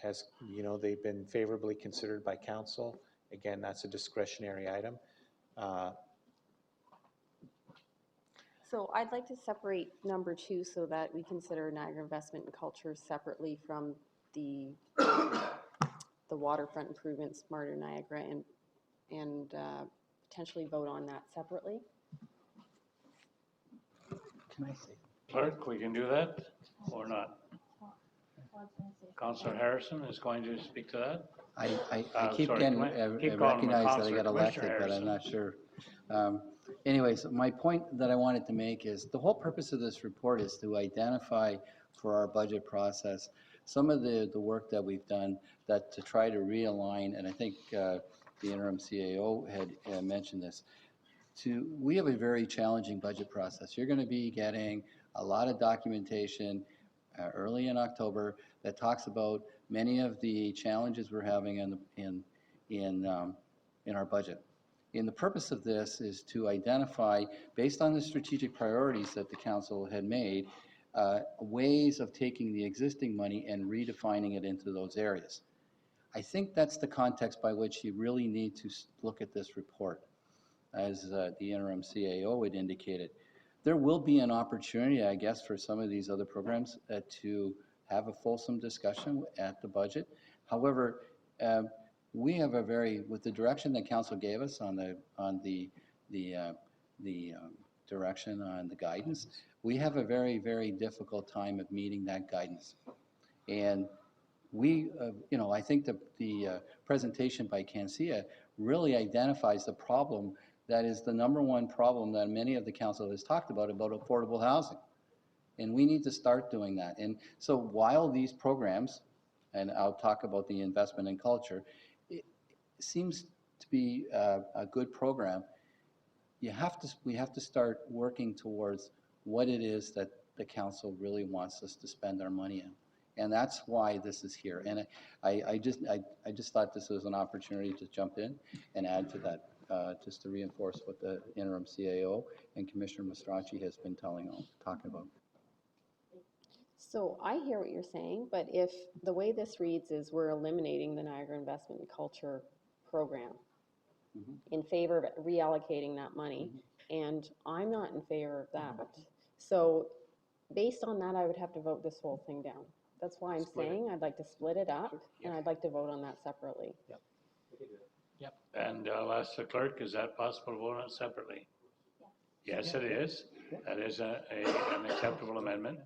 has, you know, they've been favorably considered by council. Again, that's a discretionary item. So I'd like to separate number 2 so that we consider Niagara Investment and Culture separately from the waterfront improvement, Smarter Niagara, and potentially vote on that separately. Can I say? Clerk, we can do that or not? Councillor Harrison is going to speak to that. I keep getting recognized that I got elected, but I'm not sure. Anyways, my point that I wanted to make is the whole purpose of this report is to identify for our budget process some of the work that we've done that to try to realign, and I think the interim CAO had mentioned this. We have a very challenging budget process. You're going to be getting a lot of documentation early in October that talks about many of the challenges we're having in our budget. And the purpose of this is to identify, based on the strategic priorities that the council had made, ways of taking the existing money and redefining it into those areas. I think that's the context by which you really need to look at this report, as the interim CAO had indicated. There will be an opportunity, I guess, for some of these other programs to have a fulsome discussion at the budget. However, we have a with the direction that council gave us on the direction on the guidance, we have a very, very difficult time of meeting that guidance. And we, you know, I think the presentation by Cancia really identifies the problem that is the #1 problem that many of the council has talked about affordable housing. And we need to start doing that. And so while these programs, and I'll talk about the investment in culture, it seems to be a good program, we have to start working towards what it is that the council really wants us to spend our money on. And that's why this is here. And I just thought this was an opportunity to jump in and add to that, just to reinforce what the interim CAO and Commissioner Mastracci has been talking about. So I hear what you're saying, but if the way this reads is we're eliminating the Niagara Investment in Culture program in favor of reallocating that money, and I'm not in favor of that. So based on that, I would have to vote this whole thing down. That's why I'm saying I'd like to split it up, and I'd like to vote on that separately. Yep. And I'll ask the clerk, is that possible to vote on separately? Yes, it is. That is an acceptable amendment.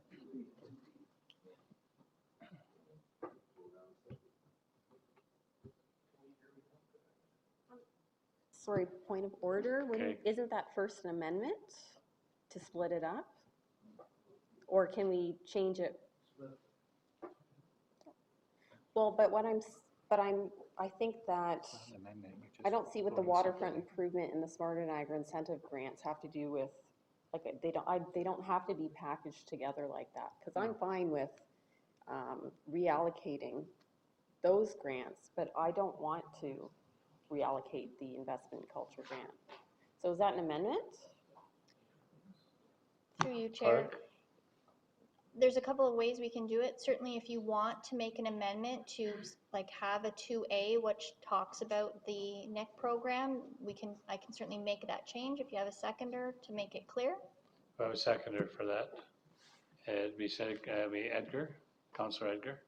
Sorry, point of order. Okay. Isn't that first an amendment to split it up? Or can we change it? Well, but I think that, I don't see what the waterfront improvement and the Smarter Niagara incentive grants have to do with, like, they don't have to be packaged together like that. Because I'm fine with reallocating those grants, but I don't want to reallocate the investment in culture grant. So is that an amendment? Through you, Chair. Clerk? There's a couple of ways we can do it. Certainly, if you want to make an amendment to like have a 2A, which talks about the NIC program, I can certainly make that change if you have a seconder to make it clear. I have a seconder for that. It'd be Edgar, Councillor Edgar.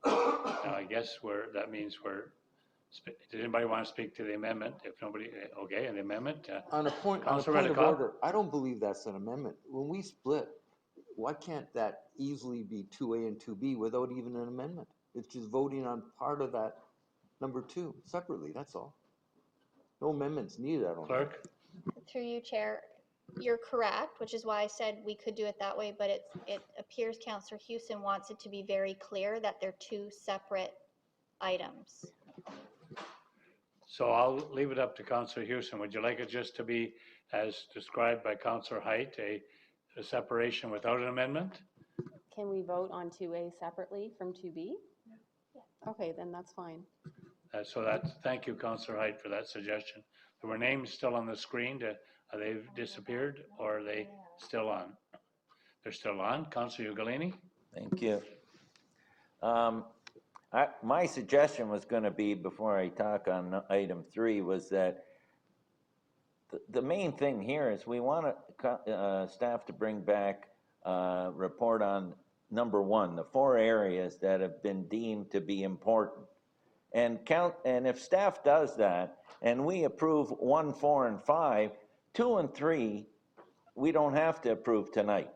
Now, I guess that means does anybody want to speak to the amendment? If nobody, okay, an amendment. On a point of order, I don't believe that's an amendment. When we split, why can't that easily be 2A and 2B without even an amendment? It's just voting on part of that number 2 separately, that's all. No amendments needed, I don't think. Clerk? Through you, Chair. You're correct, which is why I said we could do it that way, but it appears Councillor Houston wants it to be very clear that they're 2 separate items. So I'll leave it up to Councillor Houston. Would you like it just to be, as described by Councillor Height, a separation without an amendment? Can we vote on 2A separately from 2B? Yeah. Okay, then that's fine. Thank you, Councillor Height, for that suggestion. There were names still on the screen. Are they disappeared or are they still on? They're still on. Councillor Ugolini? Thank you. My suggestion was going to be, before I talk on item 3, was that the main thing here is we want staff to bring back a report on number 1, the 4 areas that have been deemed to be important. And if staff does that and we approve 1, 4, and 5, 2 and 3, we don't have to approve tonight.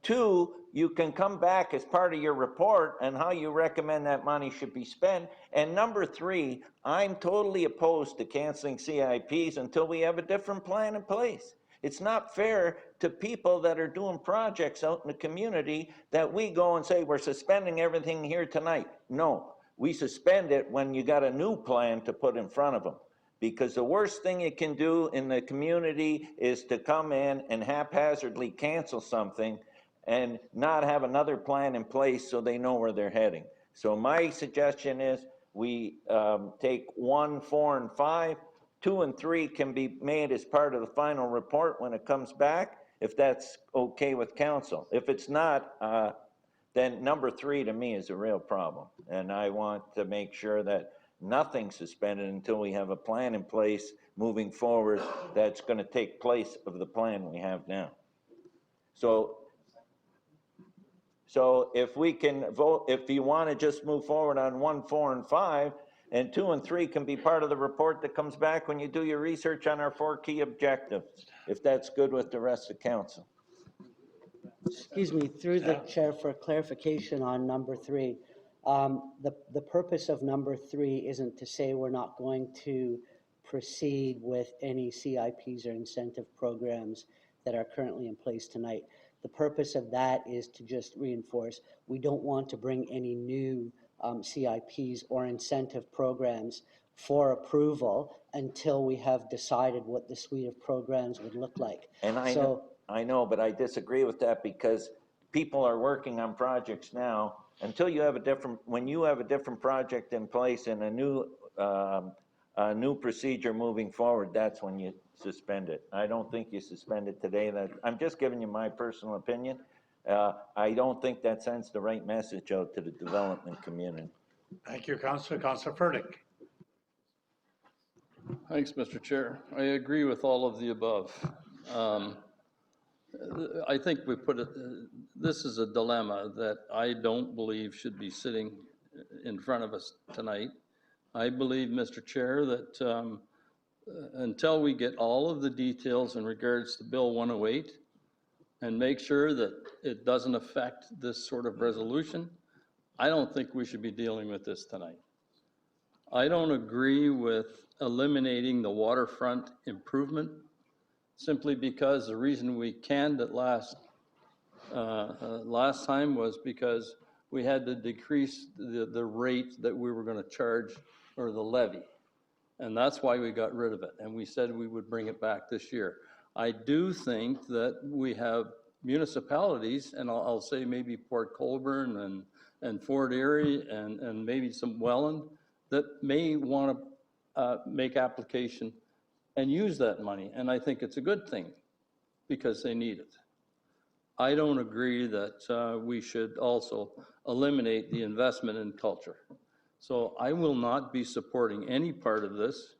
2, you can come back as part of your report and how you recommend that money should be spent. And number 3, I'm totally opposed to canceling CIPs until we have a different plan in place. It's not fair to people that are doing projects out in the community that we go and say, we're suspending everything here tonight. No, we suspend it when you got a new plan to put in front of them. Because the worst thing you can do in the community is to come in and haphazardly cancel something and not have another plan in place so they know where they're heading. So my suggestion is we take 1, 4, and 5. 2 and 3 can be made as part of the final report when it comes back, if that's okay with council. If it's not, then number 3 to me is a real problem. And I want to make sure that nothing's suspended until we have a plan in place moving forward that's going to take place of the plan we have now. So if we can vote, if you want to just move forward on 1, 4, and 5, and 2 and 3 can be part of the report that comes back when you do your research on our 4 key objectives, if that's good with the rest of council. Excuse me, through the chair, for clarification on number 3. The purpose of number 3 isn't to say we're not going to proceed with any CIPs or incentive programs that are currently in place tonight. The purpose of that is to just reinforce, we don't want to bring any new CIPs or incentive programs for approval until we have decided what the suite of programs would look like. And I know, but I disagree with that because people are working on projects now. Until you have when you have a different project in place and a new procedure moving forward, that's when you suspend it. I don't think you suspend it today. I'm just giving you my personal opinion. I don't think that sends the right message out to the development community. Thank you, Councillor. Councillor Furtick. Thanks, Mr. Chair. I agree with all of the above. I think we put it, this is a dilemma that I don't believe should be sitting in front of us tonight. I believe, Mr. Chair, that until we get all of the details in regards to Bill 108 and make sure that it doesn't affect this sort of resolution, I don't think we should be dealing with this tonight. I don't agree with eliminating the waterfront improvement simply because the reason we canned it last time was because we had to decrease the rate that we were going to charge, or the levy. And that's why we got rid of it. And we said we would bring it back this year. I do think that we have municipalities, and I'll say maybe Port Colborne and Fort Erie and maybe some Welland, that may want to make application and use that money. And I think it's a good thing because they need it. I don't agree that we should also eliminate the investment in culture. So I will not be supporting any part of this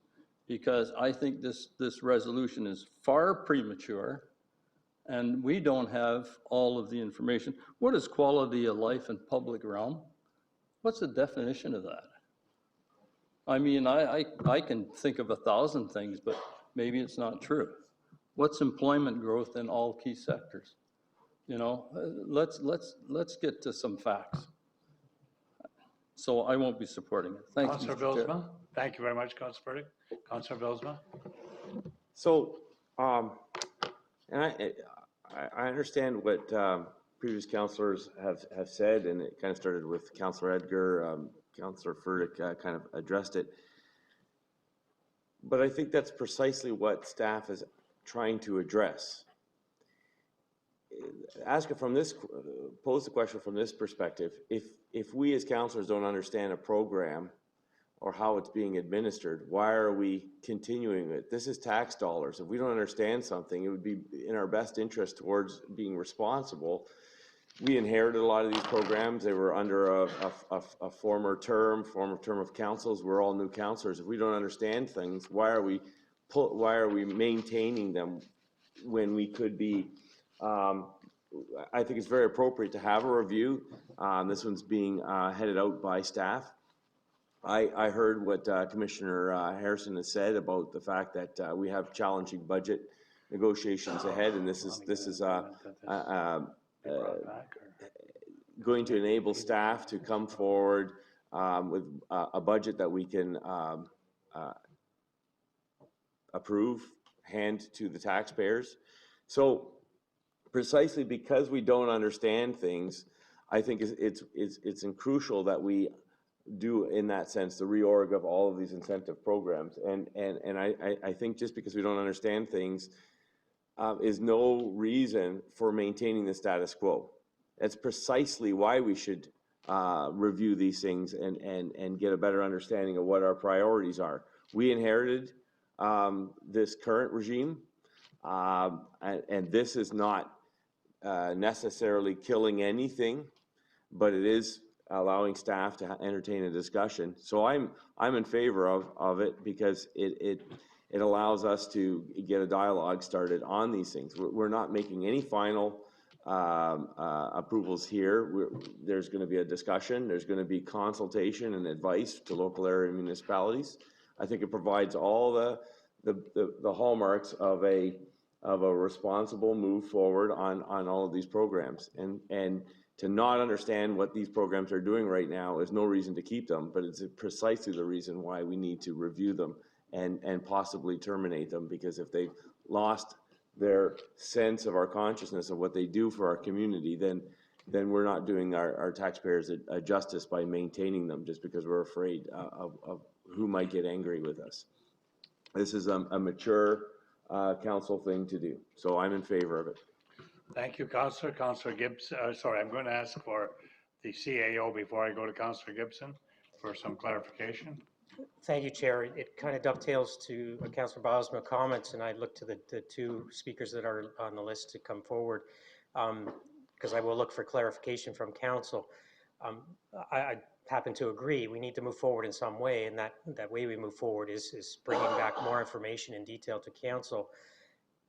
because I think this resolution is far premature and we don't have all of the information. What is quality of life in public realm? What's the definition of that? I mean, I can think of 1,000 things, but maybe it's not true. What's employment growth in all key sectors? You know, let's get to some facts. So I won't be supporting it. Thank you, Mr. Chair. Bilsma. Thank you very much, Councillor Furtick. Councillor Bilsma. So, and I understand what previous councillors have said, and it kind of started with Councillor Edgar. Councillor Furtick kind of addressed it. But I think that's precisely what staff is trying to address. Pose the question from this perspective. If we as councillors don't understand a program or how it's being administered, why are we continuing it? This is tax dollars. If we don't understand something, it would be in our best interest towards being responsible. We inherited a lot of these programs. They were under a former term of councils. We're all new councillors. If we don't understand things, why are we maintaining them when we could be? I think it's very appropriate to have a review. This one's being headed out by staff. I heard what Commissioner Harrison has said about the fact that we have challenging budget negotiations ahead, and this is going to enable staff to come forward with a budget that we can approve, hand to the taxpayers. So precisely because we don't understand things, I think it's crucial that we do, in that sense, the reorg of all of these incentive programs. And I think just because we don't understand things is no reason for maintaining the status quo. That's precisely why we should review these things and get a better understanding of what our priorities are. We inherited this current regime, and this is not necessarily killing anything, but it is allowing staff to entertain a discussion. So I'm in favor of it because it allows us to get a dialogue started on these things. We're not making any final approvals here. There's going to be a discussion. There's going to be consultation and advice to local area municipalities. I think it provides all the hallmarks of a responsible move forward on all of these programs. And to not understand what these programs are doing right now is no reason to keep them, but it's precisely the reason why we need to review them and possibly terminate them, because if they've lost their sense of our consciousness of what they do for our community, then we're not doing our taxpayers a justice by maintaining them just because we're afraid of who might get angry with us. This is a mature council thing to do, so I'm in favor of it. Thank you, Councillor. Councillor Gibbs, sorry, I'm going to ask for the CAO before I go to Councillor Gibson for some clarification. Thank you, Chair. It kind of dovetails to Councillor Bosma comments, and I look to the two speakers that are on the list to come forward, because I will look for clarification from Council. I happen to agree we need to move forward in some way, and that way we move forward is bringing back more information in detail to Council.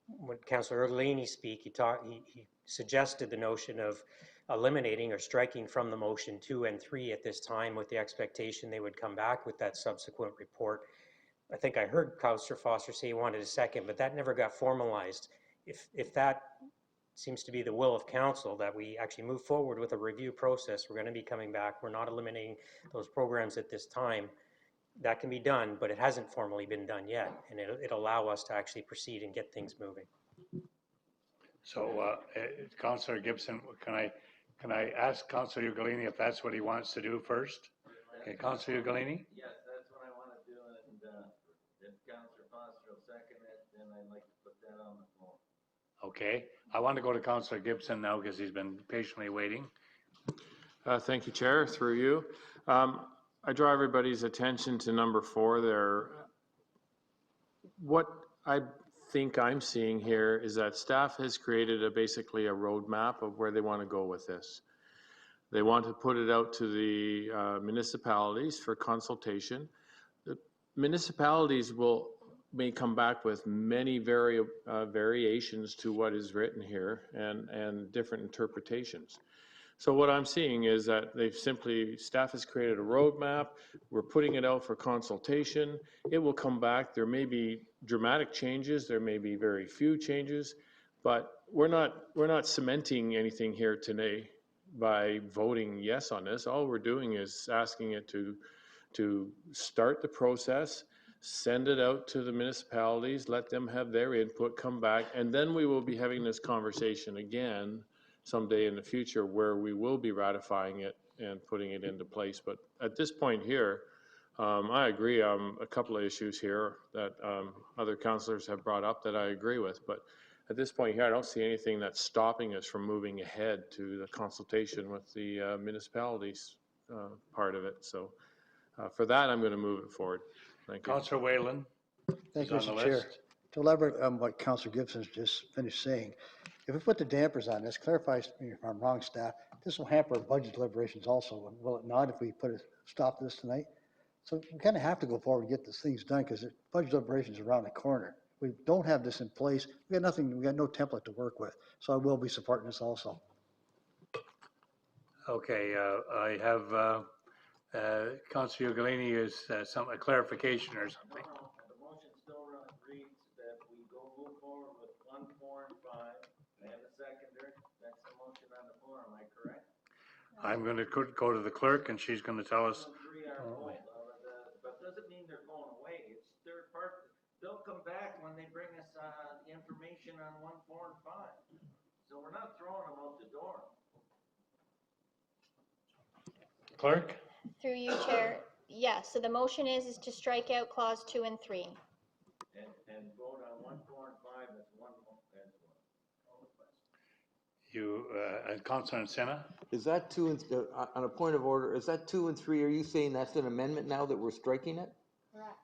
When Councillor Ergelini spoke, he suggested the notion of eliminating or striking from the motion 2 and 3 at this time, with the expectation they would come back with that subsequent report. I think I heard Councillor Foster say he wanted a second, but that never got formalized. If that seems to be the will of Council, that we actually move forward with a review process, we're going to be coming back. We're not eliminating those programs at this time. That can be done, but it hasn't formally been done yet, and it'll allow us to actually proceed and get things moving. So, Councillor Gibson, can I ask Councillor Ugolini if that's what he wants to do first? Okay, Councillor Ugolini? Yes, that's what I want to do, and if Councillor Foster will second it, then I'd like to put that on the floor. Okay, I want to go to Councillor Gibson now because he's been patiently waiting. Thank you, Chair, through you. I draw everybody's attention to number 4 there. What I think I'm seeing here is that staff has created basically a roadmap of where they want to go with this. They want to put it out to the municipalities for consultation. The municipalities may come back with many variations to what is written here and different interpretations. So what I'm seeing is that staff has created a roadmap. We're putting it out for consultation. It will come back. There may be dramatic changes. There may be very few changes, but we're not cementing anything here today by voting yes on this. All we're doing is asking it to start the process, send it out to the municipalities, let them have their input, come back, and then we will be having this conversation again someday in the future where we will be ratifying it and putting it into place. But at this point here, I agree on a couple of issues here that other councillors have brought up that I agree with. But at this point here, I don't see anything that's stopping us from moving ahead to the consultation with the municipalities part of it. So for that, I'm going to move it forward. Thank you. Councillor Whalen. Thank you, Mr. Chair. To elaborate on what Councillor Gibson's just finished saying, if we put the dampers on this, clarifies me if I'm wrong, staff, this will hamper budget deliberations also, will it not, if we put a stop to this tonight? So we kind of have to go forward and get these things done because budget deliberations are around the corner. We don't have this in place. We got nothing, we got no template to work with. So I will be supporting this also. Okay, I have Councillor Ugolini is a clarification or something. The motion still reads that we move forward with 1, 4, and 5. I have a seconder. That's the motion on the floor. Am I correct? I'm going to go to the clerk and she's going to tell us. 3 are full, but doesn't mean they're going away. It's their part. They'll come back when they bring us the information on 1, 4, and 5. So we're not throwing them out the door. Clerk? Through you, Chair. Yes, so the motion is to strike out clause 2 and 3. And vote on 1, 4, and 5 as one. You, Councillor Senna? Is that 2 and, on a point of order, is that 2 and 3, are you saying that's an amendment now that we're striking it? Correct.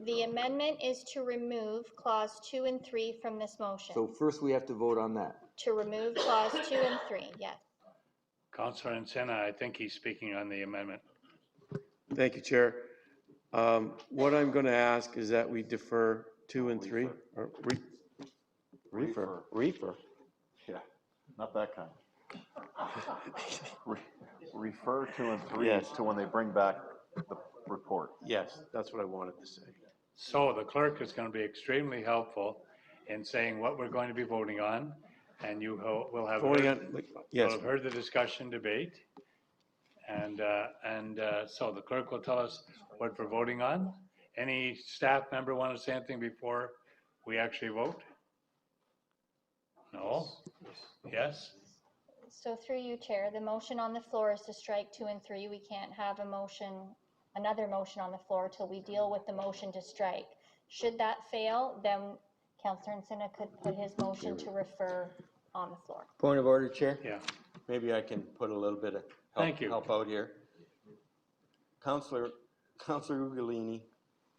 The amendment is to remove clause 2 and 3 from this motion. So first we have to vote on that. To remove clause 2 and 3, yes. Councillor Senna, I think he's speaking on the amendment. Thank you, Chair. What I'm going to ask is that we defer 2 and 3. Or refer. Yeah, not that kind. Refer 2 and 3 Yes. to when they bring back the report. Yes, that's what I wanted to say. So the clerk is going to be extremely helpful in saying what we're going to be voting on, and you will have Voting heard, on, yes. will have heard the discussion debate, So the clerk will tell us what we're voting on. Any staff member want to say anything before we actually vote? No? Yes? So through you, Chair, the motion on the floor is to strike 2 and 3. We can't have another motion on the floor till we deal with the motion to strike. Should that fail, then Councillor Encina could put his motion to refer on the floor. Point of order, Chair? Yeah. Maybe I can put a little bit of help out here. Councillor Ugolini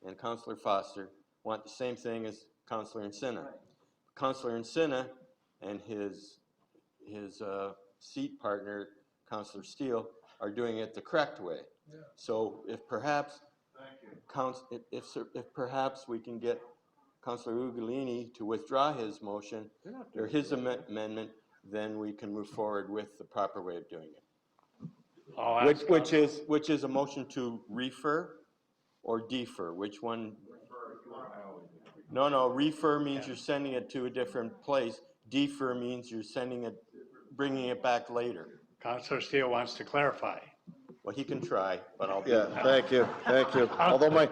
and Councillor Foster want the same thing as Councillor Encina. Councillor Encina and his seat partner, Councillor Steele, are doing it the correct way. Yeah. So if perhaps, if perhaps we can get Councillor Ugolini to withdraw his motion or his amendment, then we can move forward with the proper way of doing it. Which is a motion to refer or defer. Which one? No, refer means you're sending it to a different place. Defer means you're bringing it back later. Councillor Steele wants to clarify. Well, he can try, but I'll. Yeah, thank you. Although my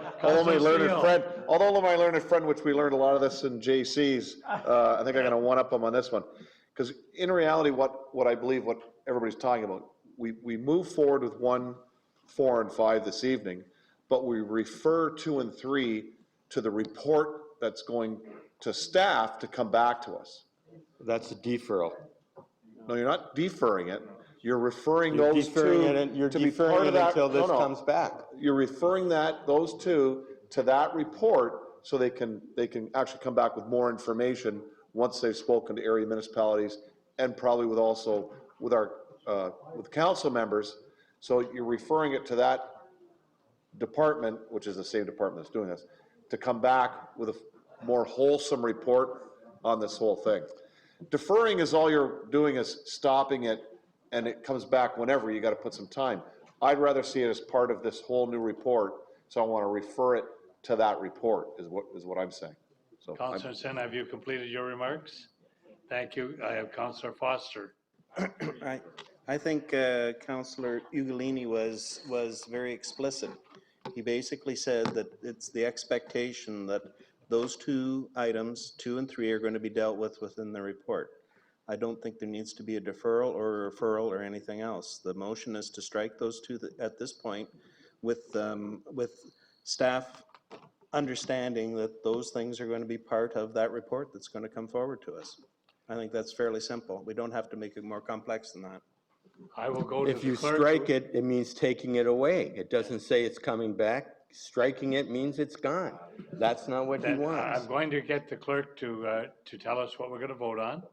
learned friend, which we learned a lot of this in JC's, I think I'm going to one up him on this one, because in reality, what I believe, what everybody's talking about, we move forward with 1, 4, and 5 this evening, but we refer 2 and 3 to the report that's going to staff to come back to us. That's a deferral. No, you're not deferring it. You're referring those two to be part of that until this comes back. You're referring those two to that report so they can actually come back with more information once they've spoken to area municipalities and probably with council members. So you're referring it to that department, which is the same department that's doing this, to come back with a more wholesome report on this whole thing. Deferring is all you're doing is stopping it, and it comes back whenever. You got to put some time. I'd rather see it as part of this whole new report, so I want to refer it to that report, is what I'm saying. So, Councillor Sen, have you completed your remarks? Thank you. I have Councillor Foster. I think Councillor Ugolini was very explicit. He basically said that it's the expectation that those 2 items, 2 and 3, are going to be dealt with within the report. I don't think there needs to be a deferral or a referral or anything else. The motion is to strike those 2 at this point with staff understanding that those things are going to be part of that report that's going to come forward to us. I think that's fairly simple. We don't have to make it more complex than that. I will go to if you strike it, it means taking it away. It doesn't say it's coming back. Striking it means it's gone. That's not what he wants. I'm going to get the clerk to tell us what we're going to vote on.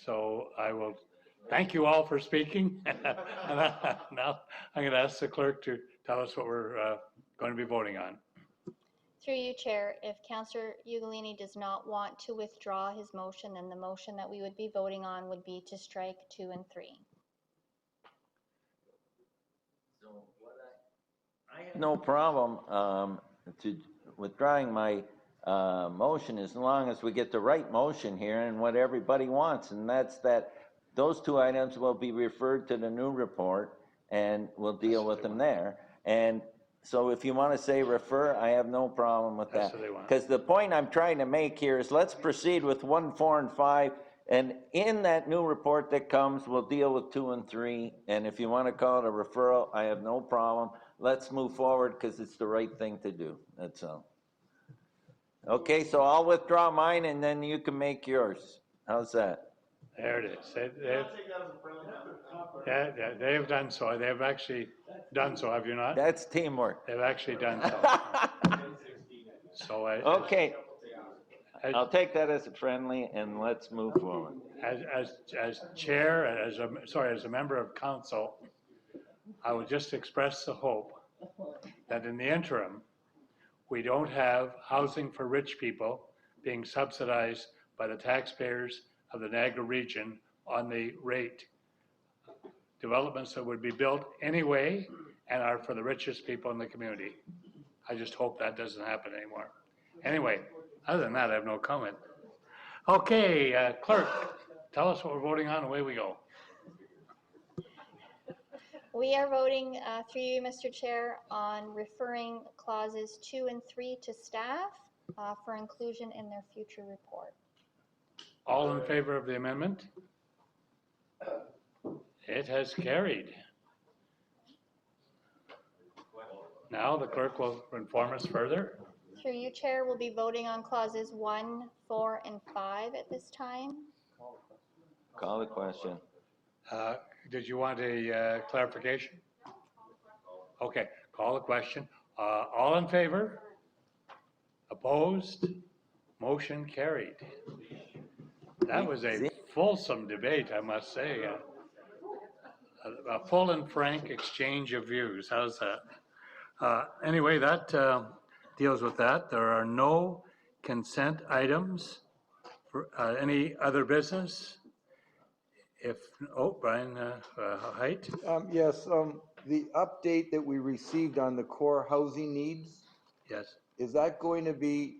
So I will thank you all for speaking. Now I'm going to ask the clerk to tell us what we're going to be voting on. Through you, Chair, if Councillor Ugolini does not want to withdraw his motion, then the motion that we would be voting on would be to strike 2 and 3. So I have no problem withdrawing my motion as long as we get the right motion here and what everybody wants, and that's that those 2 items will be referred to the new report and we'll deal with them there. And so if you want to say refer, I have no problem with that. Because the point I'm trying to make here is let's proceed with 1, 4, and 5, and in that new report that comes, we'll deal with 2 and 3. And if you want to call it a referral, I have no problem. Let's move forward because it's the right thing to do. That's all. Okay, so I'll withdraw mine and then you can make yours. How's that? There it is. They've done so. They've actually done so, have you not? That's teamwork. They've actually done so. Okay. I'll take that as a friendly and let's move forward. As chair, as a member of council, I would just express the hope that in the interim, we don't have housing for rich people being subsidized by the taxpayers of the Niagara region on the rate. Developments that would be built anyway and are for the richest people in the community. I just hope that doesn't happen anymore. Anyway, other than that, I have no comment. Okay, clerk, tell us what we're voting on, away we go. We are voting through you, Mr. Chair, on referring clauses 2 and 3 to staff for inclusion in their future report. All in favor of the amendment? It has carried. Now the clerk will inform us further. Through you, Chair, we'll be voting on clauses 1, 4, and 5 at this time. Call the question. Did you want a clarification? Okay, call the question. All in favor? Opposed? Motion carried. That was a fulsome debate, I must say. A full and frank exchange of views. How's that? Anyway, that deals with that. There are no consent items for any other business. If, oh, Brian Height? Yes, the update that we received on the core housing needs, Yes. is that going to be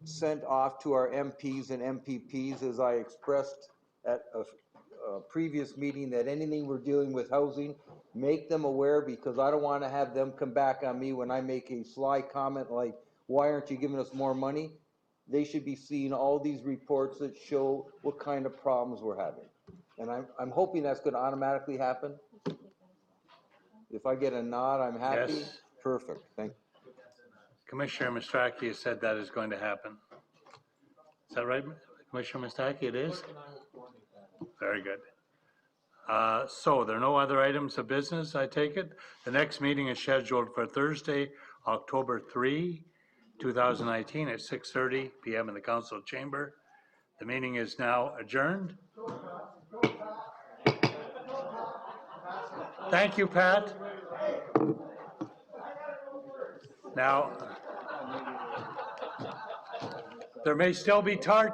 sent off to our MPs and MPPs, as I expressed at a previous meeting, that anything we're dealing with housing, make them aware, because I don't want to have them come back on me when I make a sly comment like, why aren't you giving us more money? They should be seeing all these reports that show what kind of problems we're having. And I'm hoping that's going to automatically happen. If I get a nod, I'm happy. Yes. Perfect, thank you. Commissioner Mastaki has said that is going to happen. Is that right, Commissioner Mastaki? It is? Very good. So there are no other items of business, I take it? The next meeting is scheduled for Thursday, October 3, 2019 at 6:30 p.m. in the council chamber. The meeting is now adjourned. Thank you, Pat. Now, there may still be tarts